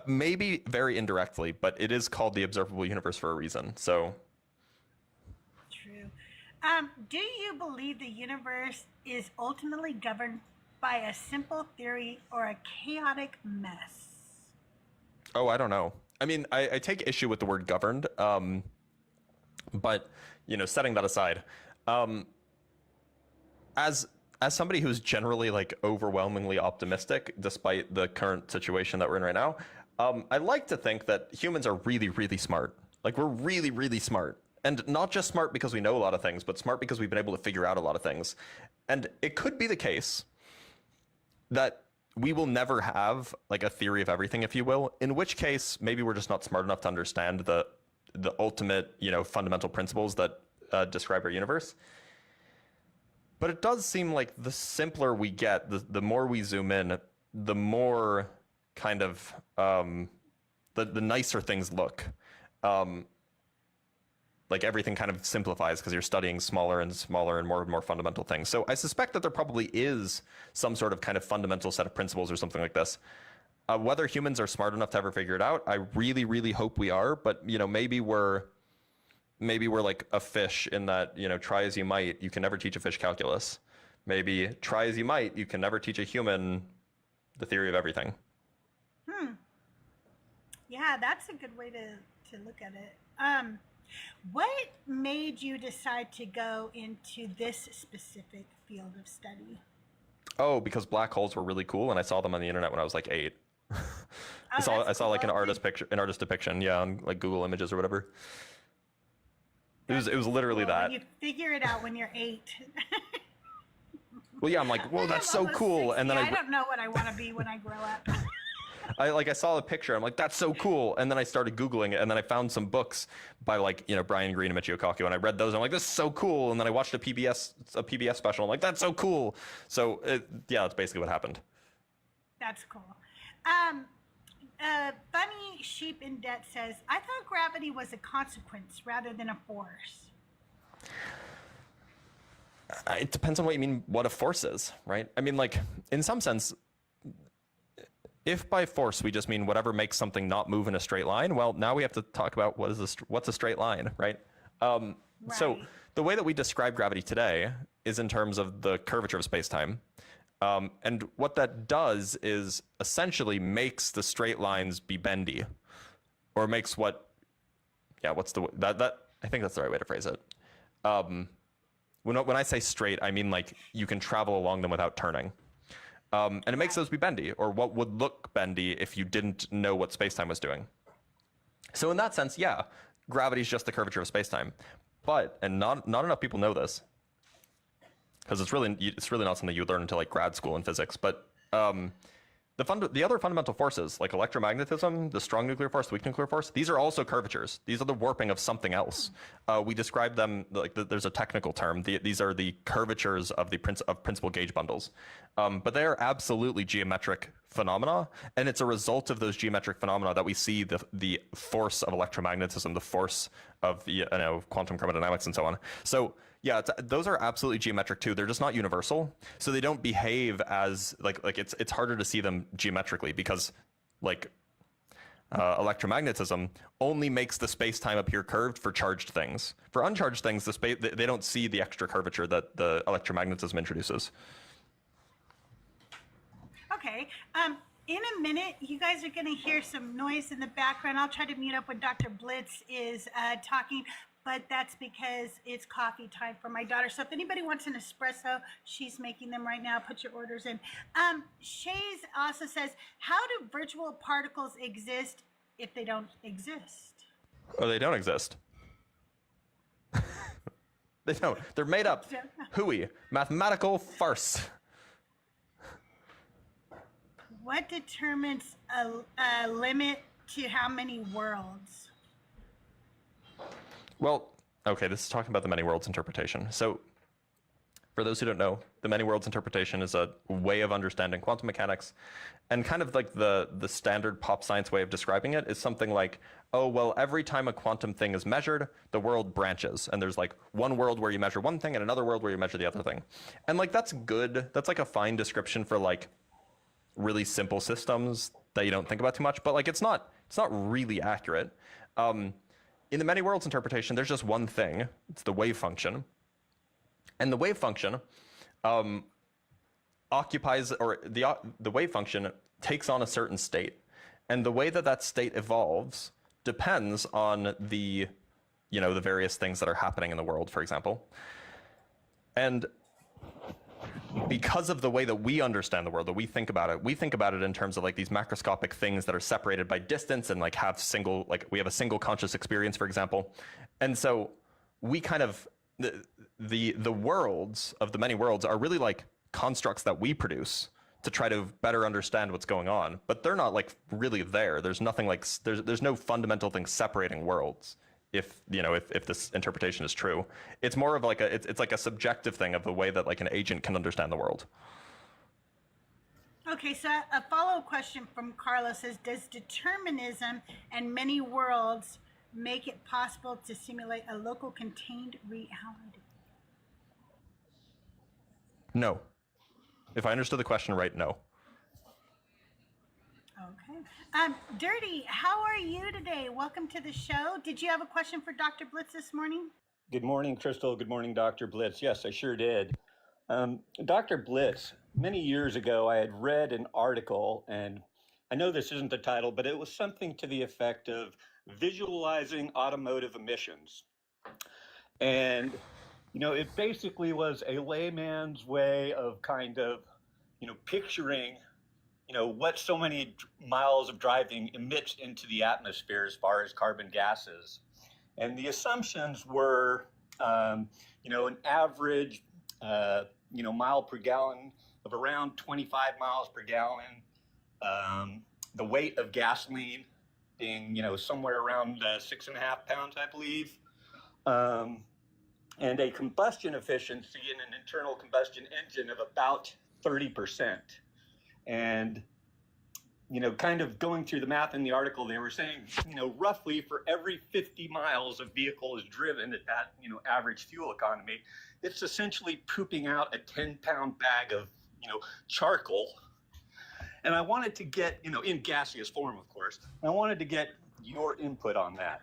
B: Maybe very indirectly, but it is called the observable universe for a reason. So
A: True. Do you believe the universe is ultimately governed by a simple theory or a chaotic mess?
B: Oh, I don't know. I mean, I take issue with the word governed, but, you know, setting that aside, as somebody who's generally like overwhelmingly optimistic, despite the current situation that we're in right now, I like to think that humans are really, really smart. Like we're really, really smart. And not just smart because we know a lot of things, but smart because we've been able to figure out a lot of things. And it could be the case that we will never have like a theory of everything, if you will, in which case maybe we're just not smart enough to understand the ultimate, you know, fundamental principles that describe our universe. But it does seem like the simpler we get, the more we zoom in, the more kind of the nicer things look. Like everything kind of simplifies because you're studying smaller and smaller and more fundamental things. So I suspect that there probably is some sort of kind of fundamental set of principles or something like this. Whether humans are smart enough to ever figure it out, I really, really hope we are. But, you know, maybe we're like a fish in that, you know, try as you might, you can never teach a fish calculus. Maybe try as you might, you can never teach a human the theory of everything.
A: Yeah, that's a good way to look at it. What made you decide to go into this specific field of study?
B: Oh, because black holes were really cool, and I saw them on the internet when I was like 8. I saw like an artist depiction, yeah, on like Google Images or whatever. It was literally that.
A: You figure it out when you're 8.
B: Well, yeah, I'm like, whoa, that's so cool,
A: 60.
B: and then
A: I don't know what I want to be when I grow up.
B: I saw a picture. I'm like, that's so cool. And then I started Googling it. And then I found some books by like, you know, Brian Greene and Michio Kaku. And I read those. And I'm like, this is so cool. And then I watched a PBS special. I'm like, that's so cool. So yeah, that's basically what happened.
A: That's cool. Funny Sheep in Debt says, I thought gravity was a consequence rather than a force.
B: It depends on what you mean, what a force is, right? I mean, like, in some sense, if by force we just mean whatever makes something not move in a straight line, well, now we have to talk about what's a straight line, right? So the way that we describe gravity today is in terms of the curvature of space-time. And what that does is essentially makes the straight lines be bendy, or makes I think that's the right way to phrase it. When I say straight, I mean like you can travel along them without turning. And it makes those be bendy, or what would look bendy if you didn't know what space-time was doing. So in that sense, yeah, gravity is just the curvature of space-time. But, and not enough people know this, because it's really not something you learn until like grad school in physics. But the other fundamental forces, like electromagnetism, the strong nuclear force, the weak nuclear force, these are also curvatures. These are the warping of something else. We describe them like there's a technical term. These are the curvatures of principal gauge bundles. But they are absolutely geometric phenomena, and it's a result of those geometric phenomena that we see the force of electromagnetism, the force of quantum chromodynamics, and so on. So yeah, those are absolutely geometric too. They're just not universal, so they don't behave as like it's harder to see them geometrically because like electromagnetism only makes the space-time appear curved for charged things. For uncharged things, they don't see the extra curvature that the electromagnetism introduces.
A: Okay. In a minute, you guys are going to hear some noise in the background. I'll try to mute up when Dr. Blitz is talking, but that's because it's coffee time for my daughter. So if anybody wants an espresso, she's making them right now. Put your orders in. Shays also says, how do virtual particles exist if they don't exist?
B: Oh, they don't exist. They don't. They're made up. Hooey. Mathematical farce.
A: What determines a limit to how many worlds?
B: Well, okay, this is talking about the many worlds interpretation. So for those who don't know, the many worlds interpretation is a way of understanding quantum mechanics, and kind of like the standard pop science way of describing it is something like, oh, well, every time a quantum thing is measured, the world branches, and there's like one world where you measure one thing and another world where you measure the other thing. And like that's good. That's like a fine description for like really simple systems that you don't think about too much, but like it's not really accurate. In the many worlds interpretation, there's just one thing. It's the wave function. And the wave function occupies, or the wave function takes on a certain state. And the way that that state evolves depends on the various things that are happening in the world, for example. And because of the way that we understand the world, that we think about it in terms of like these macroscopic things that are separated by distance and like we have a single conscious experience, for example. And so we kind of, the worlds of the many worlds are really like constructs that we produce to try to better understand what's going on, but they're not like really there. There's nothing like, there's no fundamental thing separating worlds. If this interpretation is true, it's more of like it's like a subjective thing of the way that like an agent can understand the world.
A: Okay, so a follow-up question from Carlos says, does determinism and many worlds make it possible to simulate a local contained reality?
B: No. If I understood the question right, no.
A: Okay. Dirty, how are you today? Welcome to the show. Did you have a question for Dr. Blitz this morning?
R: Good morning, Crystal. Good morning, Dr. Blitz. Yes, I sure did. Dr. Blitz, many years ago, I had read an article, and I know this isn't the title, but it was something to the effect of visualizing automotive emissions. And, it basically was a layman's way of kind of, picturing what so many miles of driving emits into the atmosphere as far as carbon gases. And the assumptions were, an average, mile per gallon of around 25 miles per gallon. The weight of gasoline being, somewhere around 6.5 pounds, I believe. And a combustion efficiency in an internal combustion engine of about 30%. And, kind of going through the math in the article, they were saying, roughly for every 50 miles a vehicle is driven at that, average fuel economy, it's essentially pooping out a 10-pound bag of, charcoal. And I wanted to get, in gaseous form, of course, I wanted to get your input on that.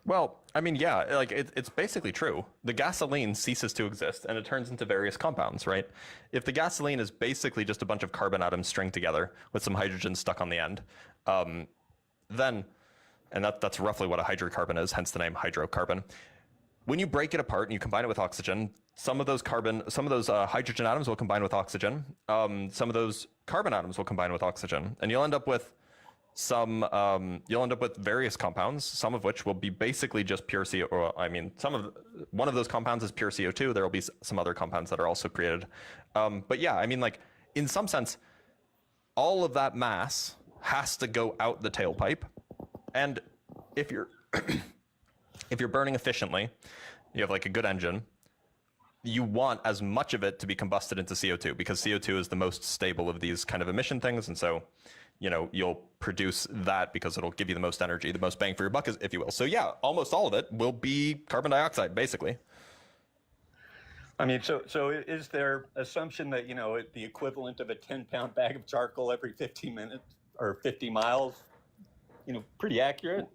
B: Well, I mean, yeah, like it's basically true. The gasoline ceases to exist and it turns into various compounds, right? If the gasoline is basically just a bunch of carbon atoms stringed together with some hydrogen stuck on the end, then, and that's roughly what a hydrocarbon is, hence the name hydrocarbon. When you break it apart and you combine it with oxygen, some of those hydrogen atoms will combine with oxygen. Some of those carbon atoms will combine with oxygen, and you'll end up with various compounds, some of which will be basically just pure CO, or I mean, one of those compounds is pure CO2. There will be some other compounds that are also created. But yeah, I mean, like in some sense, all of that mass has to go out the tailpipe. And if you're, if you're burning efficiently, you have like a good engine, you want as much of it to be combusted into CO2 because CO2 is the most stable of these kind of emission things. And so, you'll produce that because it'll give you the most energy, the most bang for your buck, if you will. So yeah, almost all of it will be carbon dioxide, basically.
R: I mean, so is there assumption that, the equivalent of a 10-pound bag of charcoal every 15 minutes or 50 miles, pretty accurate?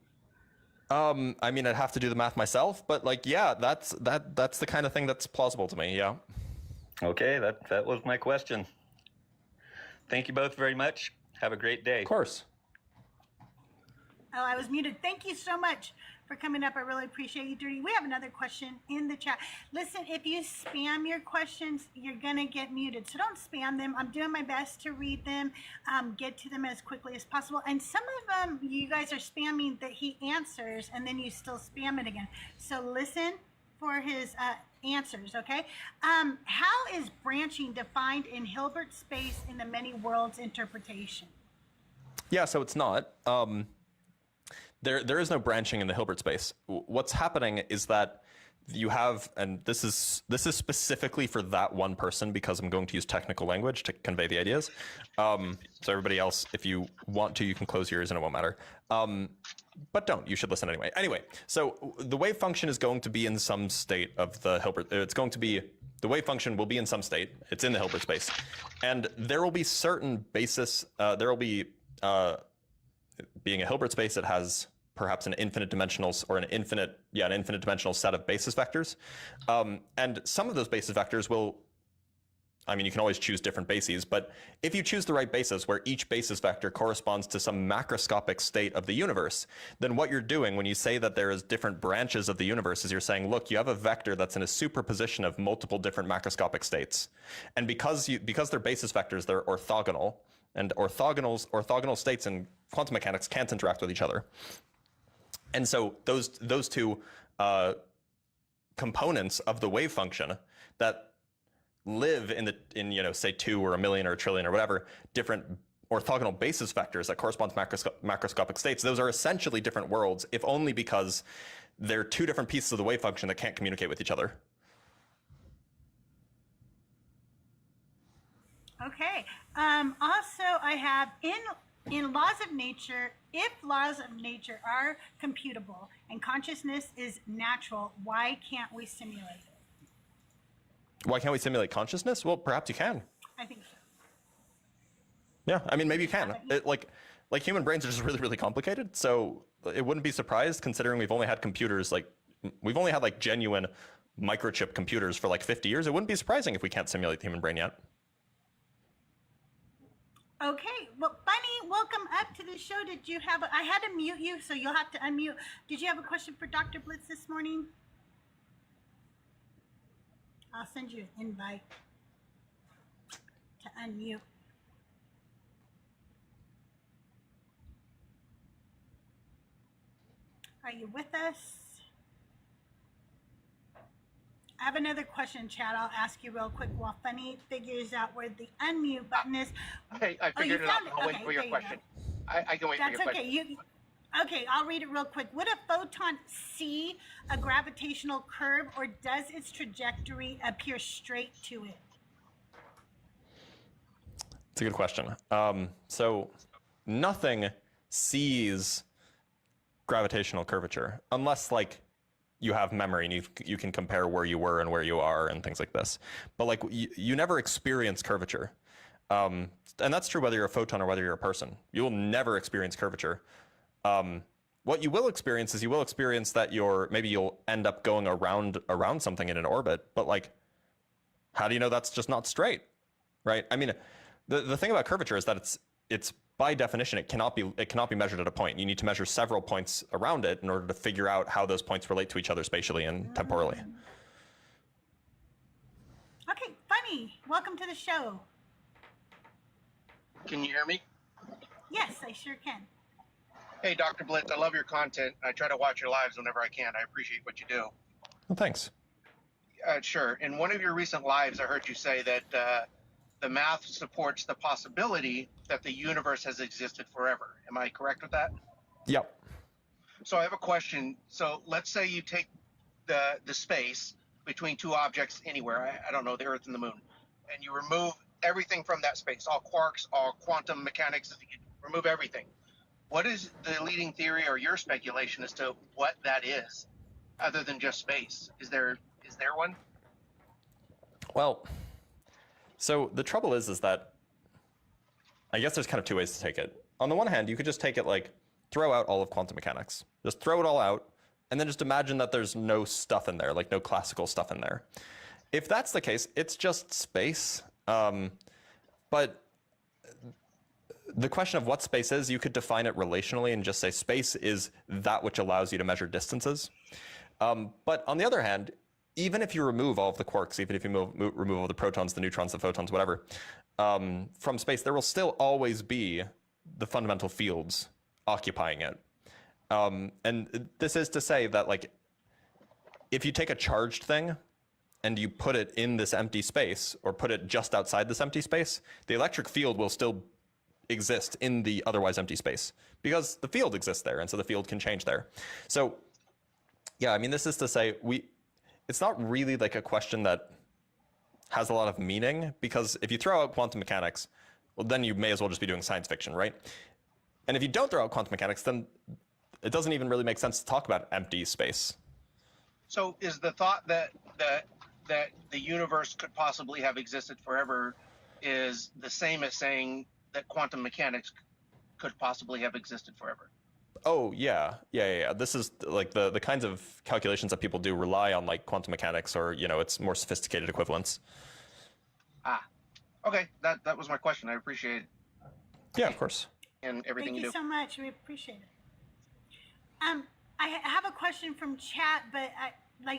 B: I mean, I'd have to do the math myself, but like, yeah, that's the kind of thing that's plausible to me. Yeah.
R: Okay. That was my question. Thank you both very much. Have a great day.
B: Of course.
A: Oh, I was muted. Thank you so much for coming up. I really appreciate you, Dirty. We have another question in the chat. Listen, if you spam your questions, you're going to get muted. So don't spam them. I'm doing my best to read them, get to them as quickly as possible. And some of them, you guys are spamming that he answers, and then you still spam it again. So listen for his answers, okay? How is branching defined in Hilbert's space in the many worlds interpretation?
B: Yeah, so it's not. there is no branching in the Hilbert space. What's happening is that you have, and this is specifically for that one person because I'm going to use technical language to convey the ideas. So everybody else, if you want to, you can close your ears and it won't matter. But don't, you should listen anyway. Anyway, so the wave function is going to be in some state of the Hilbert, the wave function will be in some state, it's in the Hilbert space. And there will be certain basis, there will be, being a Hilbert space, it has perhaps an infinite dimensional dimensional set of basis vectors. And some of those basis vectors will, I mean, you can always choose different bases, but if you choose the right basis where each basis vector corresponds to some macroscopic state of the universe, then what you're doing when you say that there is different branches of the universe is you're saying, look, you have a vector that's in a superposition of multiple different macroscopic states. And because they're basis vectors, they're orthogonal, and orthogonal states in quantum mechanics can't interact with each other. And so those two components of the wave function that live in say 2 or a million or a trillion or whatever different orthogonal basis vectors that correspond to macroscopic states, those are essentially different worlds, if only because they're two different pieces of the wave function that can't communicate with each other.
A: Okay. Also, I have in laws of nature, if laws of nature are computable and consciousness is natural, why can't we simulate it?
B: Why can't we simulate consciousness? Well, perhaps you can.
A: I think so.
B: Yeah, I mean, maybe you can. Like human brains are just really, really complicated. So it wouldn't be surprised, considering we've only had computers, we've only had genuine microchip computers for 50 years. It wouldn't be surprising if we can't simulate the human brain yet.
A: Okay, well, Bunny, welcome up to the show. Did you have, I had to mute you, so you'll have to unmute. Did you have a question for Dr. Blitz this morning? I'll send you an invite to unmute. Are you with us? I have another question, Chad. I'll ask you real quick while Funny figures out where the unmute button is.
S: Okay, I figured it out. I'll wait for your question. I can wait for your question.
A: That's okay. Okay, I'll read it real quick. Would a photon see a gravitational curve, or does its trajectory appear straight to it?
B: It's a good question. So nothing sees gravitational curvature unless you have memory and you can compare where you were and where you are and things like this. But you never experience curvature. And that's true whether you're a photon or whether you're a person. You will never experience curvature. What you will experience is that maybe you'll end up going around something in an orbit, but how do you know that's just not straight, right? I mean, the thing about curvature is that it's by definition, it cannot be measured at a point. You need to measure several points around it in order to figure out how those points relate to each other spatially and temporally.
A: Okay, Funny, welcome to the show.
S: Can you hear me?
A: Yes, I sure can.
S: Hey, Dr. Blitz, I love your content. I try to watch your lives whenever I can. I appreciate what you do.
B: Well, thanks.
S: Sure. In one of your recent lives, I heard you say that the math supports the possibility that the universe has existed forever. Am I correct with that?
B: Yep.
S: So I have a question. So let's say you take the space between two objects anywhere, I don't know, the Earth and the Moon, and you remove everything from that space, all quarks, all quantum mechanics, you remove everything. What is the leading theory or your speculation as to what that is, other than just space? Is there one?
B: Well, so the trouble is that I guess there's kind of two ways to take it. On the one hand, you could just take it throw out all of quantum mechanics. Just throw it all out, and then just imagine that there's no stuff in there, no classical stuff in there. If that's the case, it's just space. But the question of what space is, you could define it relationally and just say space is that which allows you to measure distances. But on the other hand, even if you remove all of the quarks, even if you remove all the protons, the neutrons, the photons, whatever, from space, there will still always be the fundamental fields occupying it. And this is to say that if you take a charged thing and you put it in this empty space or put it just outside this empty space, the electric field will still exist in the otherwise empty space because the field exists there, and so the field can change there. So yeah, I mean, this is to say it's not really like a question that has a lot of meaning, because if you throw out quantum mechanics, well, then you may as well just be doing science fiction, right? And if you don't throw out quantum mechanics, then it doesn't even really make sense to talk about empty space.
S: So is the thought that the universe could possibly have existed forever is the same as saying that quantum mechanics could possibly have existed forever?
B: Oh yeah. This is like the kinds of calculations that people do rely on like quantum mechanics, or it's more sophisticated equivalents.
S: Okay, that was my question. I appreciate it.
B: Yeah, of course.
S: And everything
A: Thank
S: you
A: you
S: do.
A: so much. We appreciate it. I have a question from chat, but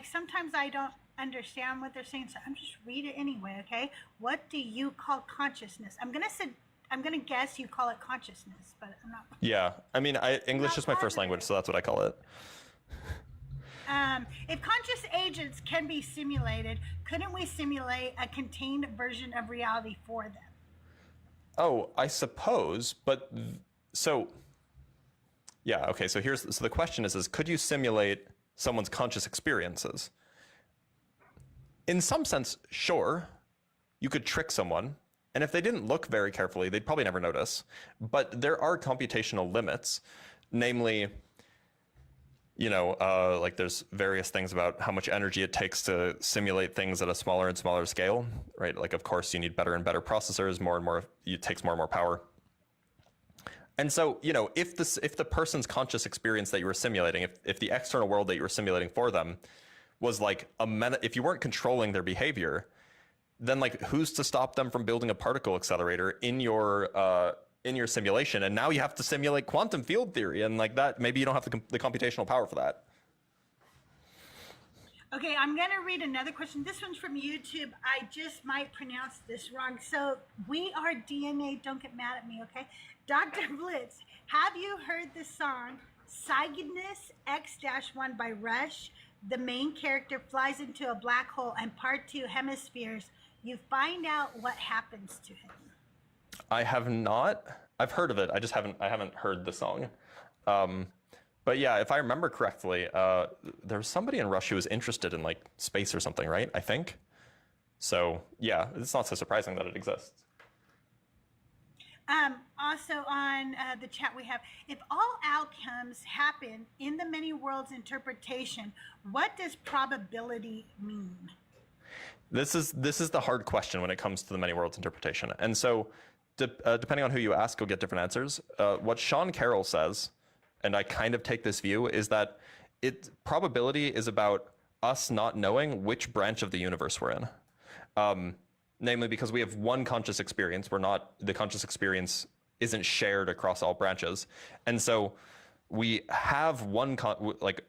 A: sometimes I don't understand what they're saying, so I'm just read it anyway. Okay, what do you call consciousness? I'm gonna guess you call it consciousness, but I'm not.
B: Yeah, I mean, English is my first language, so that's what I call it.
A: If conscious agents can be simulated, couldn't we simulate a contained version of reality for them?
B: Oh, I suppose, but so yeah, okay. So the question is could you simulate someone's conscious experiences? In some sense, sure, you could trick someone, and if they didn't look very carefully, they'd probably never notice. But there are computational limits, namely, like there's various things about how much energy it takes to simulate things at a smaller and smaller scale, right? Like, of course, you need better and better processors, more and more, it takes more and more power. And so, if the person's conscious experience that you were simulating, if the external world that you were simulating for them was like if you weren't controlling their behavior, then like who's to stop them from building a particle accelerator in your simulation? And now you have to simulate quantum field theory, and like that, maybe you don't have the computational power for that.
A: Okay, I'm going to read another question. This one's from YouTube. I just might pronounce this wrong. So, we are DNA. Don't get mad at me, okay? Dr. Blitz, have you heard the song Cygnus X-1 by Rush? The main character flies into a black hole and part 2 hemispheres. You find out what happens to him.
B: I have not. I've heard of it. I haven't heard the song. But yeah, if I remember correctly, there was somebody in Rush who was interested in like space or something, right? I think. So yeah, it's not so surprising that it exists.
A: Also on the chat we have, if all outcomes happen in the many worlds interpretation, what does probability mean?
B: This is the hard question when it comes to the many worlds interpretation. And so depending on who you ask, you'll get different answers. What Sean Carroll says, and I kind of take this view, is that probability is about us not knowing which branch of the universe we're in. Namely, because we have one conscious experience, the conscious experience isn't shared across all branches. And so we have like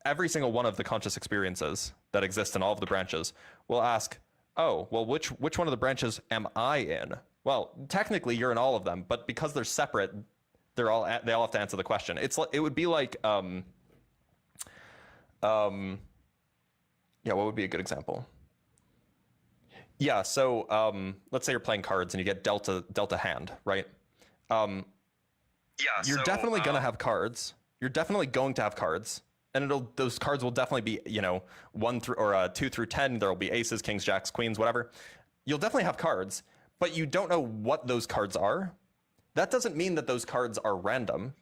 B: every single one of the conscious experiences that exist in all of the branches will ask, oh, well, which one of the branches am I in? Well, technically you're in all of them, but because they're separate, they all have to answer the question. It would be like, yeah, what would be a good example? Yeah, so let's say you're playing cards and you get dealt a hand, right? You're definitely gonna have cards. You're definitely going to have cards, and those cards will definitely be 1 through or 2 through 10. There will be aces, kings, jacks, queens, whatever. You'll definitely have cards, but you don't know what those cards are. That doesn't mean that those cards are random.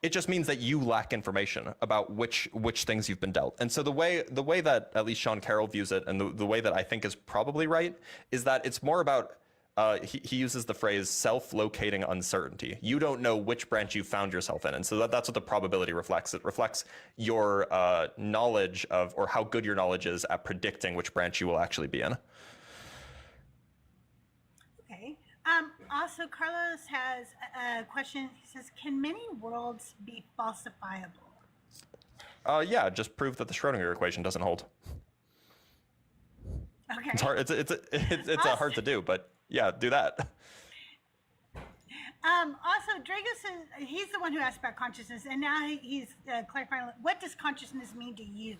B: It just means that you lack information about which things you've been dealt. And so the way that at least Sean Carroll views it, and the way that I think is probably right, is that it's more about, he uses the phrase self-locating uncertainty. You don't know which branch you found yourself in. And so that's what the probability reflects. It reflects your knowledge of, or how good your knowledge is at predicting which branch you will actually be in.
A: Okay. Also, Carlos has a question. He says, can many worlds be falsifiable?
B: Yeah, just prove that the Schrodinger equation doesn't hold.
A: Okay.
B: It's hard. It's hard to do, but yeah, do that.
A: Also, Drago says he's the one who asked about consciousness, and now he's clarifying. What does consciousness mean to you?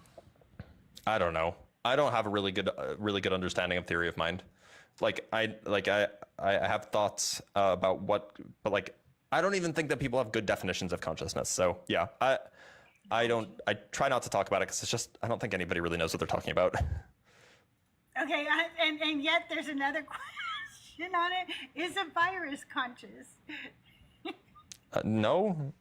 B: I don't know. I don't have a really good understanding of theory of mind. I have thoughts about what, but like I don't even think that people have good definitions of consciousness. So yeah, I try not to talk about it because it's just I don't think anybody really knows what they're talking about.
A: Okay, and yet there's another question on it. Is a virus conscious?
B: No.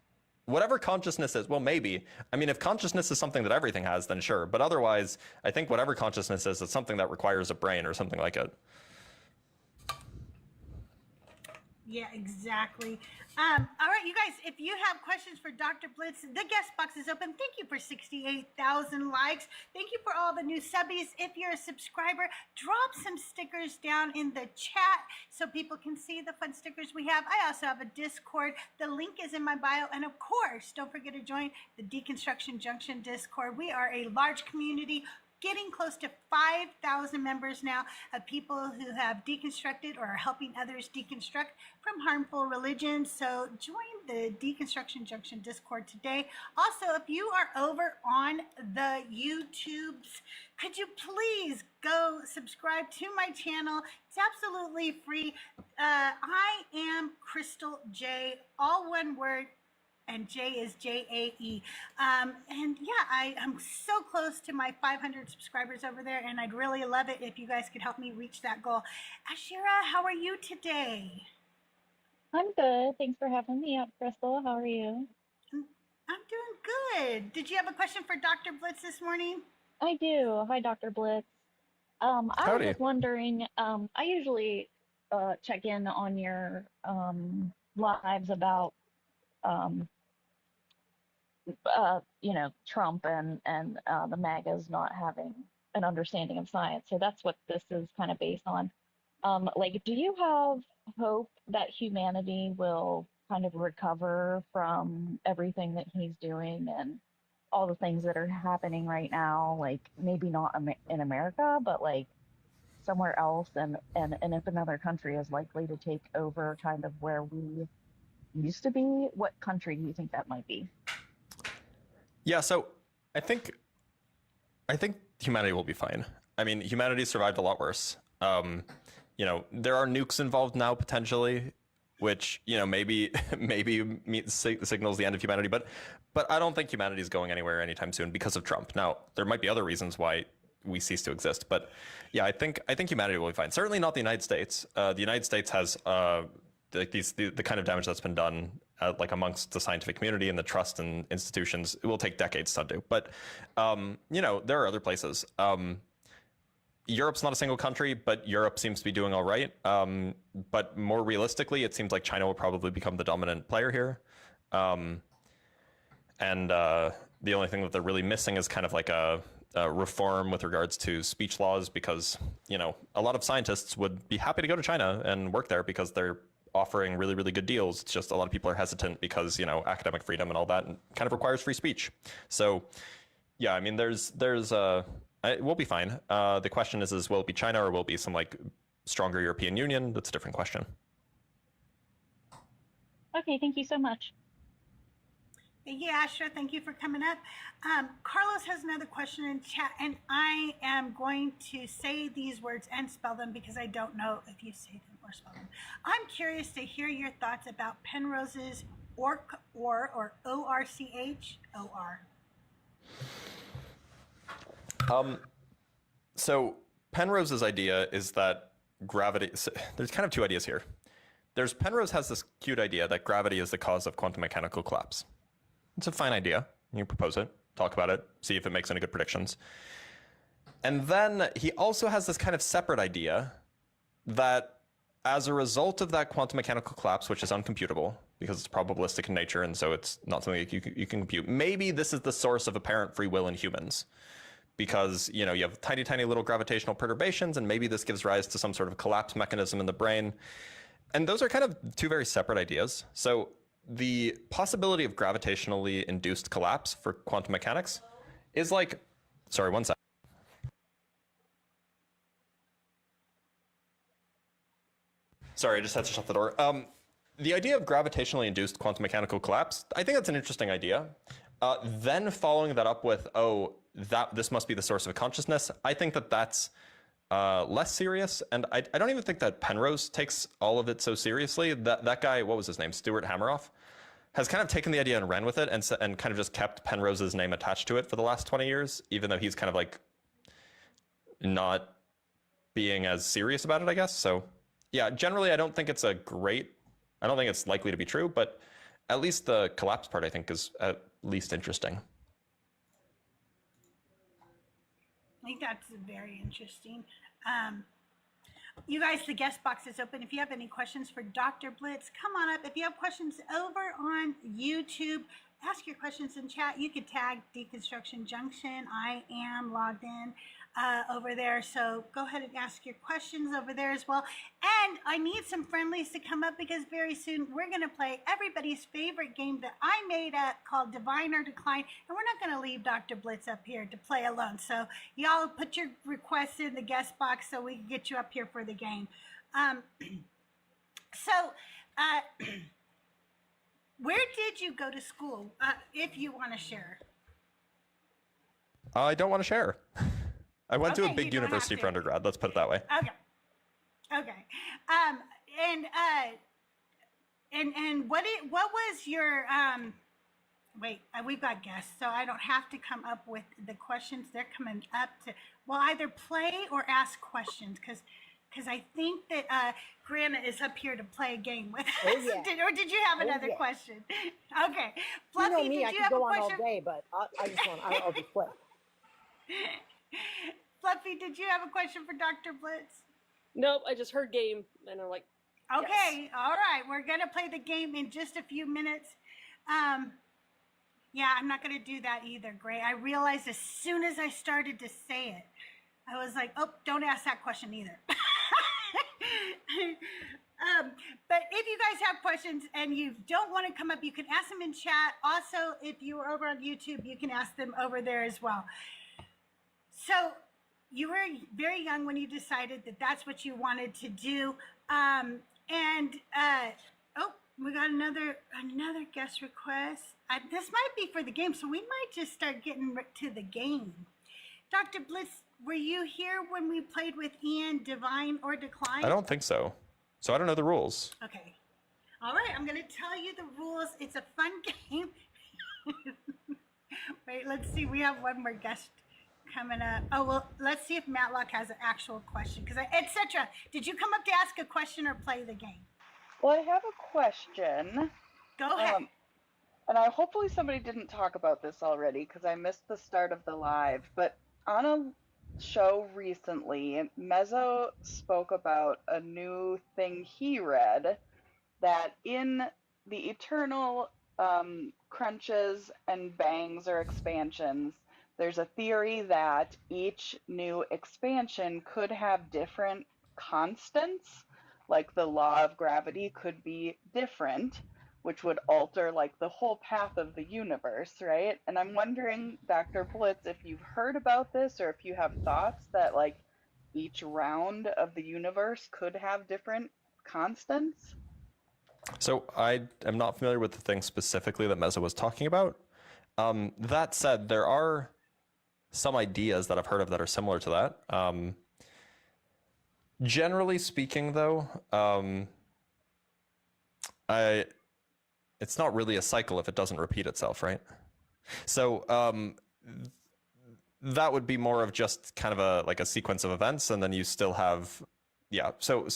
B: Whatever consciousness is, well, maybe. I mean, if consciousness is something that everything has, then sure. But otherwise, I think whatever consciousness is, it's something that requires a brain or something like it.
A: Yeah, exactly. All right, you guys, if you have questions for Dr. Blitz, the guest box is open. Thank you for 68,000 likes. Thank you for all the new subbies. If you're a subscriber, drop some stickers down in the chat so people can see the fun stickers we have. I also have a Discord. The link is in my bio. And of course, don't forget to join the Deconstruction Junction Discord. We are a large community, getting close to 5,000 members now of people who have deconstructed or are helping others deconstruct from harmful religions. So join the Deconstruction Junction Discord today. Also, if you are over on the YouTubes, could you please go subscribe to my channel? It's absolutely free. I am CrystalJae, all one word, and J is Jae. And yeah, I am so close to my 500 subscribers over there, and I'd really love it if you guys could help me reach that goal. Ashira, how are you today?
T: I'm good. Thanks for having me up, Crystal. How are you?
A: I'm doing good. Did you have a question for Dr. Blitz this morning?
T: I do. Hi, Dr. Blitz. I was
B: Howdy.
T: just wondering, I usually check in on your lives about Trump and the MAGAs not having an understanding of science. So that's what this is kind of based on. Do you have hope that humanity will kind of recover from everything that he's doing and all the things that are happening right now? Like maybe not in America, but like somewhere else, and if another country is likely to take over kind of where we used to be, what country do you think that might be?
B: Yeah, so I think humanity will be fine. I mean, humanity survived a lot worse. There are nukes involved now potentially, which maybe signals the end of humanity. But I don't think humanity is going anywhere anytime soon because of Trump. Now, there might be other reasons why we cease to exist, but yeah, I think humanity will be fine. Certainly not the United States. The United States has the kind of damage that's been done amongst the scientific community and the trust in institutions. It will take decades to undo. But there are other places. Europe's not a single country, but Europe seems to be doing all right. But more realistically, it seems like China will probably become the dominant player here. And the only thing that they're really missing is kind of like a reform with regards to speech laws, because a lot of scientists would be happy to go to China and work there because they're offering really, really good deals. It's just a lot of people are hesitant because academic freedom and all that kind of requires free speech. So yeah, I mean, it will be fine. The question is will it be China or will it be some stronger European Union? That's a different question.
T: Okay, thank you so much.
A: Yeah, sure. Thank you for coming up. Carlos has another question in chat, and I am going to say these words and spell them because I don't know if you say them or spell them. I'm curious to hear your thoughts about Penrose's or ORCHOR.
B: So Penrose's idea is that gravity. So there's kind of two ideas here. Penrose has this cute idea that gravity is the cause of quantum mechanical collapse. It's a fine idea. You propose it, talk about it, see if it makes any good predictions. And then he also has this kind of separate idea that as a result of that quantum mechanical collapse, which is uncomputable because it's probabilistic in nature, and so it's not something you can compute, maybe this is the source of apparent free will in humans. Because, you have tiny, tiny little gravitational perturbations, and maybe this gives rise to some sort of collapse mechanism in the brain. And those are kind of two very separate ideas. So the possibility of gravitationally induced collapse for quantum mechanics is sorry, one sec. Sorry, I just had to shut the door. The idea of gravitationally induced quantum mechanical collapse, I think that's an interesting idea. Then following that up with, this must be the source of consciousness, I think that's less serious, and I don't even think that Penrose takes all of it so seriously. That guy, what was his name, Stuart Hameroff, has kind of taken the idea and ran with it, and kind of just kept Penrose's name attached to it for the last 20 years, even though he's kind of like not being as serious about it, I guess. So yeah, generally I don't think it's likely to be true, but at least the collapse part I think is at least interesting.
A: I think that's very interesting. You guys, the guest box is open. If you have any questions for Dr. Blitz, come on up. If you have questions over on YouTube, ask your questions in chat. You could tag Deconstruction Junction. I am logged in over there, so go ahead and ask your questions over there as well. And I need some friendlies to come up because very soon we're going to play everybody's favorite game that I made up called Divine or Decline, and we're not going to leave Dr. Blitz up here to play alone. So y'all put your requests in the guest box so we can get you up here for the game. Where did you go to school, if you want to share?
B: I don't want to share. I went to a big university for undergrad. Let's put it that way.
A: Okay. And what was your wait? We've got guests, so I don't have to come up with the questions. They're coming up to either play or ask questions because I think that Grandma is up here to play a game with us.
E: Oh, yeah.
A: Or did you have another question? Okay, Fluffy,
E: You know me,
A: did
E: I
A: you
E: could
A: have
E: go
A: a
E: on all
A: question?
E: day, but I'll just play.
A: Fluffy, did you have a question for Dr. Blitz?
U: Nope, I just heard game, and I'm like,
A: Okay,
U: yes.
A: all right. We're going to play the game in just a few minutes. Yeah, I'm not going to do that either, Gray. I realized as soon as I started to say it, I was like, oh, don't ask that question either. But if you guys have questions and you don't want to come up, you can ask them in chat. Also, if you are over on YouTube, you can ask them over there as well. So you were very young when you decided that that's what you wanted to do. Oh, we got another guest request. This might be for the game, so we might just start getting to the game. Dr. Blitz, were you here when we played with Ian, Divine or Decline?
B: I don't think so. So I don't know the rules.
A: Okay. All right, I'm going to tell you the rules. It's a fun game. Wait, let's see. We have one more guest coming up. Oh, well, let's see if Matlock has an actual question. Because, etc. Did you come up to ask a question or play the game?
V: Well, I have a question.
A: Go ahead.
V: And hopefully somebody didn't talk about this already because I missed the start of the live. But on a show recently, Mezzo spoke about a new thing he read that in the eternal crunches and bangs or expansions, there's a theory that each new expansion could have different constants, like the law of gravity could be different, which would alter like the whole path of the universe, right? And I'm wondering, Dr. Blitz, if you've heard about this or if you have thoughts that like each round of the universe could have different constants.
B: So I am not familiar with the thing specifically that Mezzo was talking about. That said, there are some ideas that I've heard of that are similar to that. Generally speaking, though, it's not really a cycle if it doesn't repeat itself, right? So that would be more of just kind of a sequence of events, and then you still have, yeah. So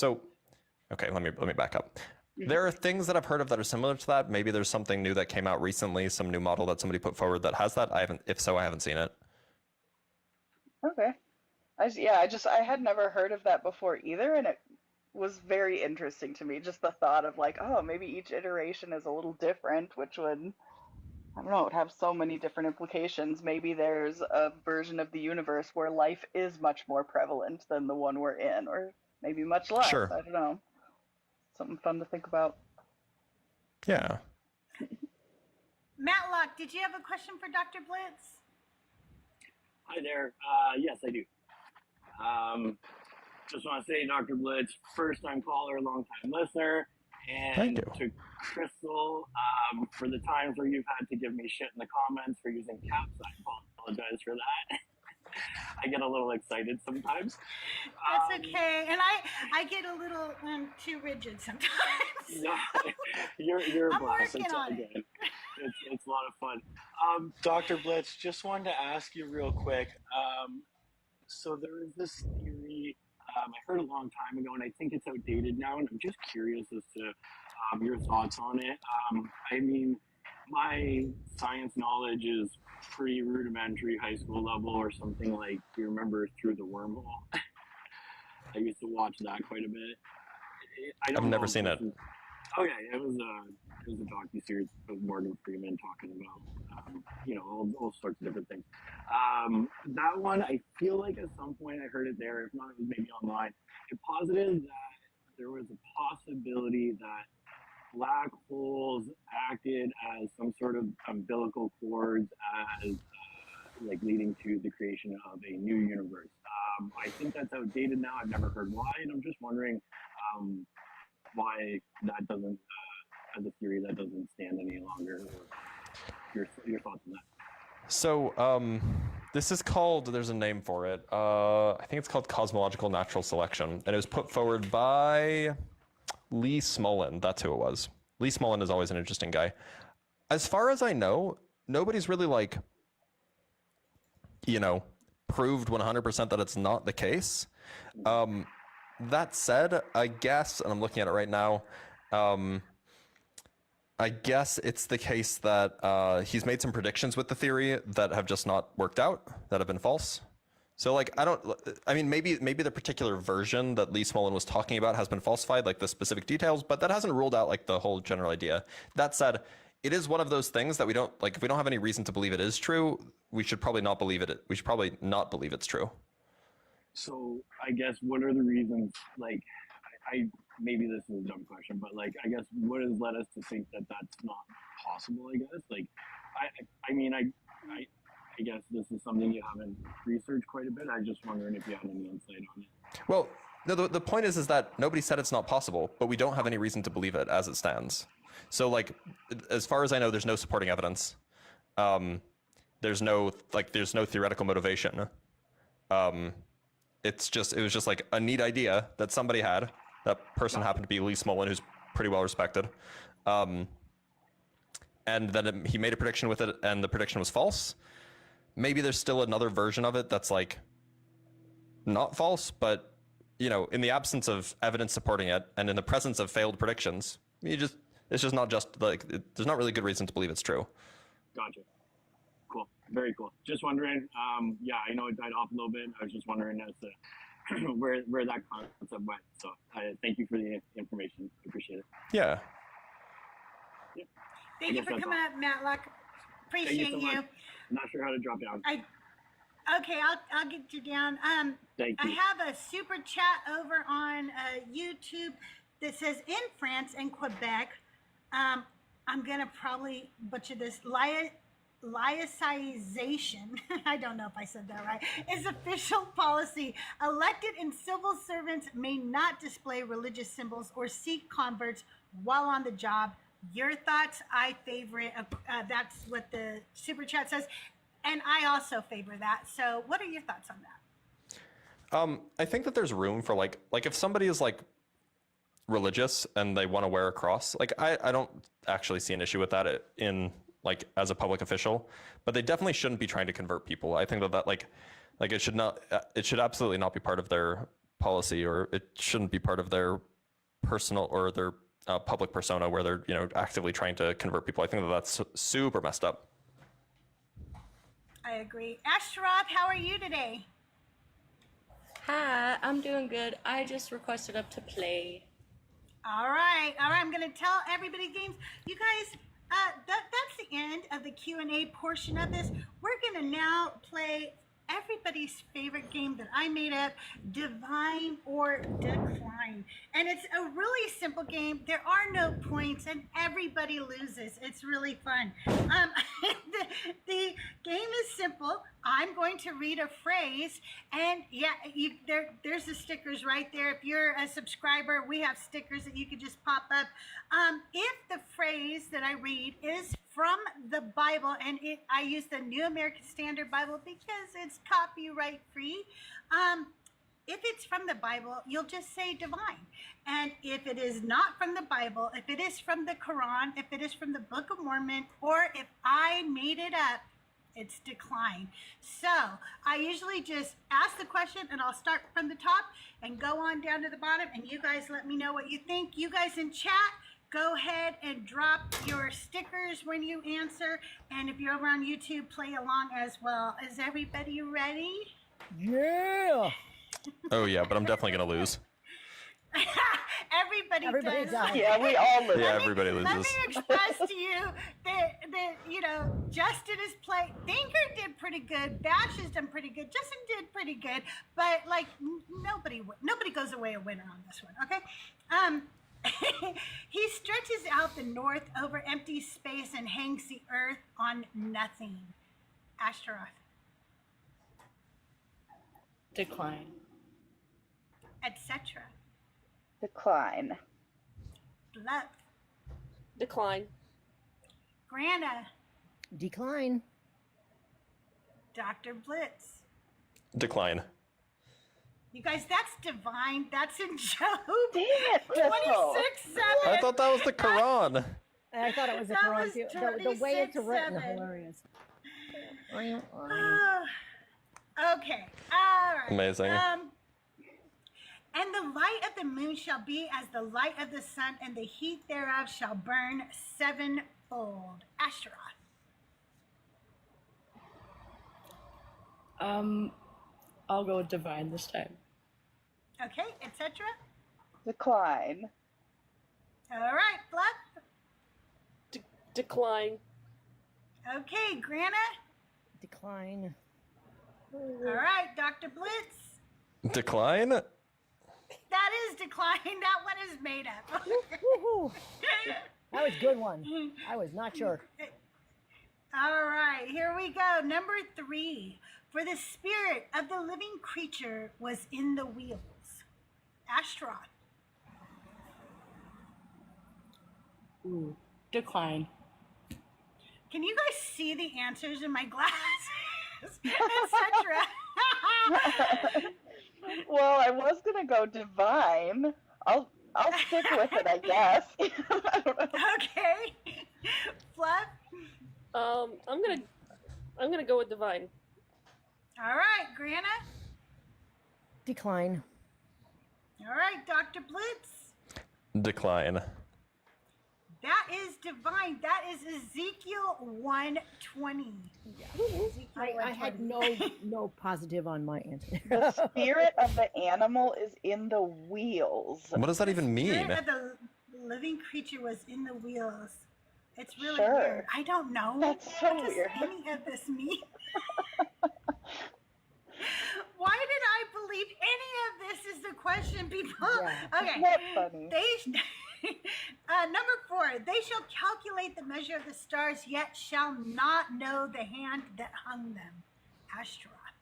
B: okay, let me back up. There are things that I've heard of that are similar to that. Maybe there's something new that came out recently, some new model that somebody put forward that has that. If so, I haven't seen it.
V: Okay. I had never heard of that before either, and it was very interesting to me. Just the thought of like, oh, maybe each iteration is a little different, which would, I don't know, it would have so many different implications. Maybe there's a version of the universe where life is much more prevalent than the one we're in, or maybe much less.
B: Sure.
V: I don't know. Something fun to think about.
B: Yeah.
A: Matlock, did you have a question for Dr. Blitz?
W: Hi there. Yes, I do. Just want to say, Dr. Blitz, first-time caller, long-time listener. And
B: Thank you.
W: to Crystal, for the times where you've had to give me shit in the comments for using caps, I apologize for that. I get a little excited sometimes.
A: That's okay, and I get a little too rigid sometimes.
W: No, you're a
A: I'm
W: blast.
A: working
W: It's all
A: on it.
W: good. It's a lot of fun. Dr. Blitz, just wanted to ask you real quick. So there is this theory I heard a long time ago, and I think it's outdated now, and I'm just curious as to your thoughts on it. I mean, my science knowledge is pretty rudimentary, high school level, or something like, do you remember Through the Wormhole? I used to watch that quite a bit.
B: I've never seen it.
W: Okay, it was a docu-series of Morgan Freeman talking about, all sorts of different things. That one, I feel like at some point I heard it there, if not, it was maybe online. It posited that there was a possibility that black holes acted as some sort of umbilical cords as leading to the creation of a new universe. I think that's outdated now. I've never heard why, and I'm just wondering why that doesn't, as a theory, that doesn't stand any longer. Or your thoughts on that?
B: So, this is called, there's a name for it. I think it's called cosmological natural selection, and it was put forward by Lee Smolin. That's who it was. Lee Smolin is always an interesting guy. As far as I know, nobody's really proved 100% that it's not the case. That said, I guess, and I'm looking at it right now, I guess it's the case that he's made some predictions with the theory that have just not worked out, that have been false. So maybe the particular version that Lee Smolin was talking about has been falsified, like the specific details, but that hasn't ruled out the whole general idea. That said, it is one of those things that we don't, if we don't have any reason to believe it is true, we should probably not believe it. We should probably not believe it's true.
W: So I guess what are the reasons, I maybe this is a dumb question, but I guess what has led us to think that that's not possible, I guess? I guess this is something you haven't researched quite a bit. I'm just wondering if you have any insight on it.
B: Well, no, the point is that nobody said it's not possible, but we don't have any reason to believe it as it stands. So as far as I know, there's no supporting evidence. There's no theoretical motivation. It was just a neat idea that somebody had. That person happened to be Lee Smolin, who's pretty well respected. And then he made a prediction with it, and the prediction was false. Maybe there's still another version of it that's not false, but in the absence of evidence supporting it, and in the presence of failed predictions, it's just not there's not really good reason to believe it's true.
W: Gotcha. Cool. Very cool. Just wondering. I know it died off a little bit. I was just wondering as to where that concept went. So thank you for the information. Appreciate it.
B: Yeah.
A: Thank you for coming up, Matlock. Appreciate
W: Thank you so much. I'm not sure how to drop down.
A: Okay, I'll get you down.
W: Thank
A: I
W: you.
A: have a super chat over on YouTube that says in France and Quebec, I'm gonna probably butcher this, laicization, I don't know if I said that right, is official policy. Elected and civil servants may not display religious symbols or seek converts while on the job. Your thoughts? I favor it. That's what the super chat says. And I also favor that. So what are your thoughts on that?
B: I think that there's room for if somebody is religious and they want to wear a cross, I don't actually see an issue with that in as a public official, but they definitely shouldn't be trying to convert people. I think that it should absolutely not be part of their policy, or it shouldn't be part of their personal or their public persona where they're actively trying to convert people. I think that that's super messed up.
A: I agree. Ashtarab, how are you today?
C: Hi, I'm doing good. I just requested up to play.
A: All right. I'm going to tell everybody games. You guys, that's the end of the Q&A portion of this. We're going to now play everybody's favorite game that I made up, Divine or Decline. And it's a really simple game. There are no points and everybody loses. It's really fun. The game is simple. I'm going to read a phrase, and there's the stickers right there. If you're a subscriber, we have stickers that you can just pop up. If the phrase that I read is from the Bible, and I use the New American Standard Bible because it's copyright free. If it's from the Bible, you'll just say divine. And if it is not from the Bible, if it is from the Quran, if it is from the Book of Mormon, or if I made it up, it's decline. So I usually just ask the question, and I'll start from the top and go on down to the bottom, and you guys let me know what you think. You guys in chat, go ahead and drop your stickers when you answer. And if you're over on YouTube, play along as well. Is everybody ready?
E: Yeah.
B: Oh yeah, but I'm definitely gonna lose.
A: Everybody does.
V: Yeah, we all lose.
B: Yeah, everybody
A: Let me
B: loses.
A: express to you that Justin is playing. Thinker did pretty good. Bash has done pretty good. Justin did pretty good. But like nobody goes away a winner on this one. Okay. He stretches out the north over empty space and hangs the earth on nothing. Astaroth.
C: Decline.
A: Etc.
V: Decline.
A: Bluff.
U: Decline.
A: Grana.
E: Decline.
A: Dr. Blitz.
B: Decline.
A: You guys, that's divine. That's in Job.
V: Damn it, Crystal.
A: 26:7.
B: I thought that was the Quran.
E: I thought it was a
A: That
E: Quran
A: was
E: too. The way it's written,
A: 26:7.
E: hilarious.
A: Okay. All right.
B: Amazing.
A: And the light of the moon shall be as the light of the sun, and the heat thereof shall burn sevenfold. Astaroth.
C: I'll go with divine this time.
A: Okay, etc.
V: Decline.
A: All right, Bluff.
U: Decline.
A: Okay, Grana.
E: Decline.
A: All right, Dr. Blitz.
B: Decline.
A: That is decline. That one is made up.
E: Woohoo. That was a good one. I was not sure.
A: All right, here we go. Number 3. For the spirit of the living creature was in the wheels. Astaroth.
C: Ooh, decline.
A: Can you guys see the answers in my glasses? Etc.
V: Well, I was gonna go divine. I'll stick with it, I guess.
A: Okay. Fluff.
U: I'm gonna go with divine.
A: All right, Grana.
E: Decline.
A: All right, Dr. Blitz.
B: Decline.
A: That is divine. That is Ezekiel 120.
E: I had no positive on my answer.
V: The spirit of the animal is in the wheels.
B: What does that even mean?
A: Spirit of the living creature was in the wheels. It's really
V: Sure.
A: weird. I don't know.
V: That's so
A: what
V: weird.
A: does any of this mean? Why did I believe any of this is the question, people?
V: Yeah.
A: Okay.
V: That's funny.
A: Number 4, they shall calculate the measure of the stars, yet shall not know the hand that hung them. Astaroth.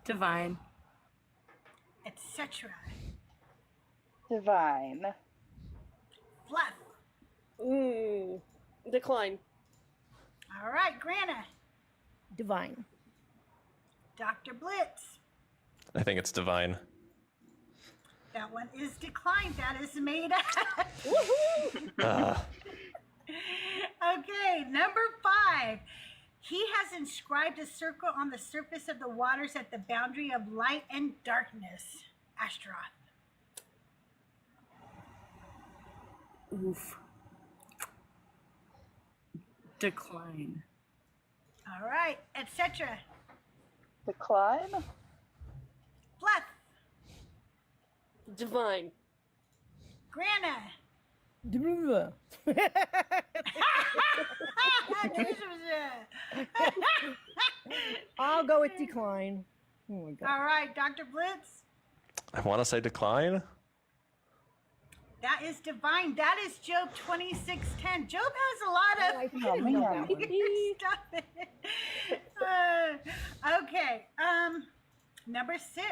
C: Divine.
A: Etc.
V: Divine.
A: Fluff.
U: Decline.
A: All right, Grana.
E: Divine.
A: Dr. Blitz.
B: I think it's divine.
A: That one is declined. That is made up.
B: Ah.
A: Okay, number 5. He has inscribed a circle on the surface of the waters at the boundary of light and darkness. Astaroth.
C: Oof. Decline.
A: All right, etc.
V: Decline.
A: Fluff.
U: Divine.
A: Grana.
E: I'll go with decline. Oh my God.
A: All right, Dr. Blitz.
B: I want to say decline.
A: That is divine. That is Job 26:10. Job has a lot of stuff in it. Okay. Number 6.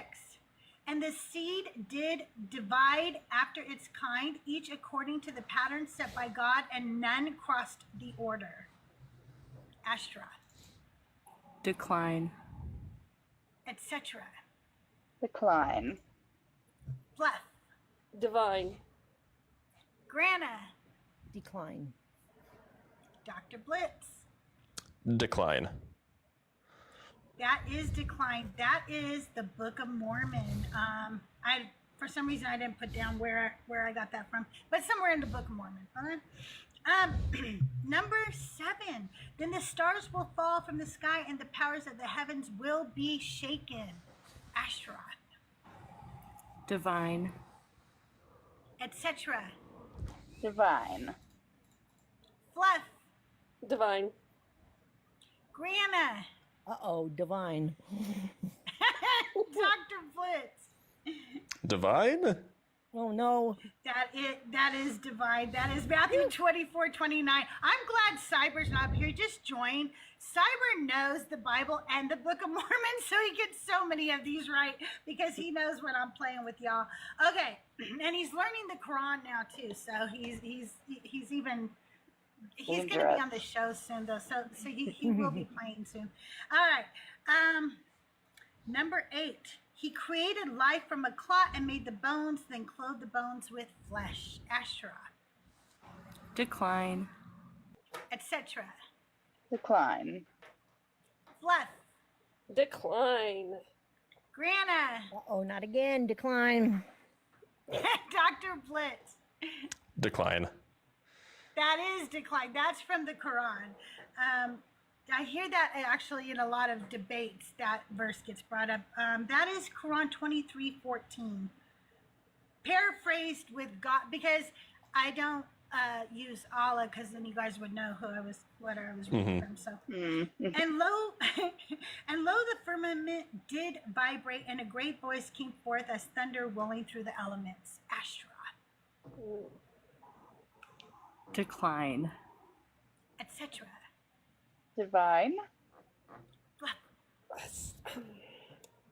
A: And the seed did divide after its kind, each according to the pattern set by God, and none crossed the order. Ashtaroth,
C: Decline.
A: etc.
V: Decline.
A: Bluff,
U: Divine.
A: Grana,
E: Decline.
A: Dr. Blitz.
B: Decline.
A: That is decline. That is the Book of Mormon. I for some reason I didn't put down where I got that from, but somewhere in the Book of Mormon. Number 7. Then the stars will fall from the sky, and the powers of the heavens will be shaken. Ashtaroth,
C: Divine.
A: etc.
V: Divine.
A: Fluff,
U: Divine.
A: Grana,
E: Uh-oh, divine.
A: Dr. Blitz.
B: Divine?
E: Oh no.
A: That is divine. That is Matthew 24:29. I'm glad Cyber's not here. Just join. Cyber knows the Bible and the Book of Mormon, so he gets so many of these right because he knows when I'm playing with y'all. Okay, and he's learning the Quran now too, so he's going to be on the show soon though, so he will be playing soon. All right, number 8. He created life from a clot and made the bones, then clothed the bones with flesh. Ashtaroth,
C: Decline.
A: etc.
V: Decline.
A: Fluff,
U: Decline.
A: Grana,
E: Uh-oh, not again. Decline.
A: Dr. Blitz.
B: Decline.
A: That is decline. That's from the Quran. I hear that actually in a lot of debates, that verse gets brought up. That is Quran 23:14. Paraphrased with God, because I don't use Allah, because then you guys would know what I was reading from. So, and lo, the firmament did vibrate, and a great voice came forth as thunder rolling through the elements. Ashtaroth,
C: Decline.
A: etc.
V: Divine.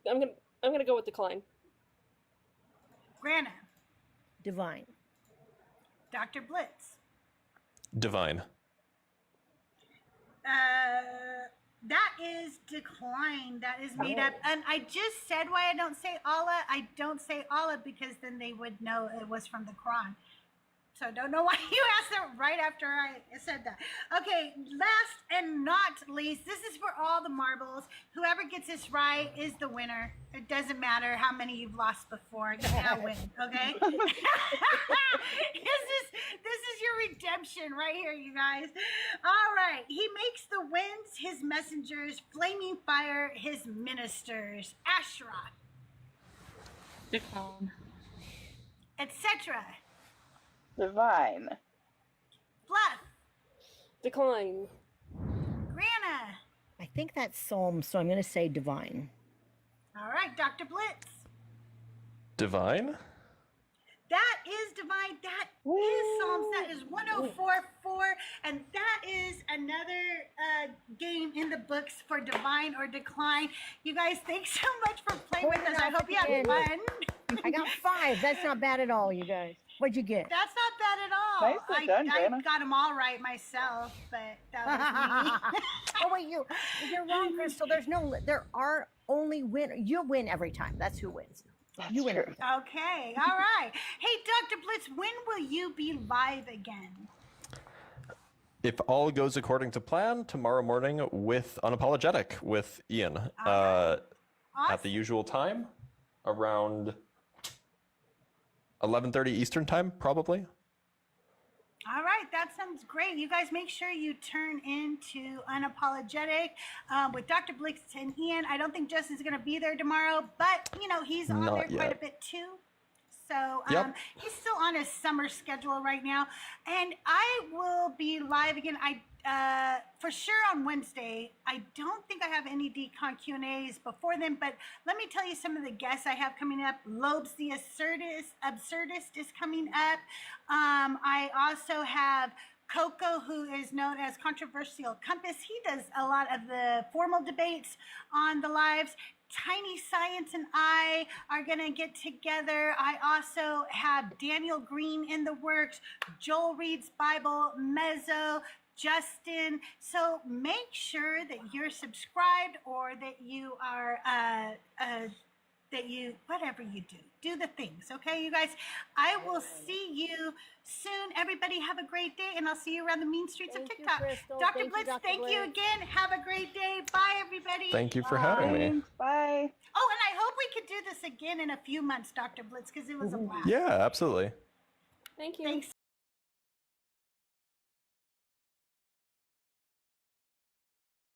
U: I'm gonna go with decline.
A: Grana,
E: Divine.
A: Dr. Blitz.
B: Divine.
A: That is decline. That is made up. And I just said why I don't say Allah. I don't say Allah because then they would know it was from the Quran. So I don't know why you asked it right after I said that. Okay, last and not least, this is for all the marbles. Whoever gets this right is the winner. It doesn't matter how many you've lost before. You now win, okay? This is your redemption right here, you guys. All right. He makes the winds his messengers, flaming fire his ministers. Ashtaroth,
C: Decline.
A: etc.
V: Divine.
A: Fluff,
U: Decline.
A: Grana.
E: I think that's Psalm, so I'm going to say divine.
A: All right, Dr. Blitz.
B: Divine?
A: That is divine. That is Psalms. That is 104:4, and that is another game in the books for divine or decline. You guys, thanks so much for playing with us. I hope you had fun.
E: I got 5. That's not bad at all, you guys. What'd you get?
A: That's not bad at all.
V: Nicely done,
A: I
V: Grandma.
A: got them all right myself, but that was me.
E: Oh wait, you're wrong, Crystal. There are only win. You win every time. That's who wins. You win every time.
A: Okay, all right. Hey, Dr. Blitz, when will you be live again?
B: If all goes according to plan, tomorrow morning with Unapologetic with Ian at the usual time, around 11:30 Eastern time, probably.
A: All right, that sounds great. You guys make sure you turn into Unapologetic with Dr. Blitz and Ian. I don't think Justin's going to be there tomorrow, but, he's on
B: Not
A: there quite
B: yet.
A: a bit too. So
B: Yep.
A: he's still on his summer schedule right now. And I will be live again. For sure on Wednesday. I don't think I have any Decon Q&As before then, but let me tell you some of the guests I have coming up. Lobes the Absurdist is coming up. I also have Coco, who is known as Controversial Compass. He does a lot of the formal debates on the lives. Tiny Science and I are going to get together. I also have Daniel Green in the works, Joel Reed's Bible, Mezzo, Justin. So make sure that you're subscribed or that you are, whatever you do the things. Okay, you guys, I will see you soon. Everybody have a great day, and I'll see you around the mean streets of TikTok. Dr. Blitz, thank you again. Have a great day. Bye, everybody.
B: Thank you for having me.
V: Bye.
A: Oh, and I hope we could do this again in a few months, Dr. Blitz, because it was a blast.
B: Yeah, absolutely.
U: Thank you.
A: Thanks.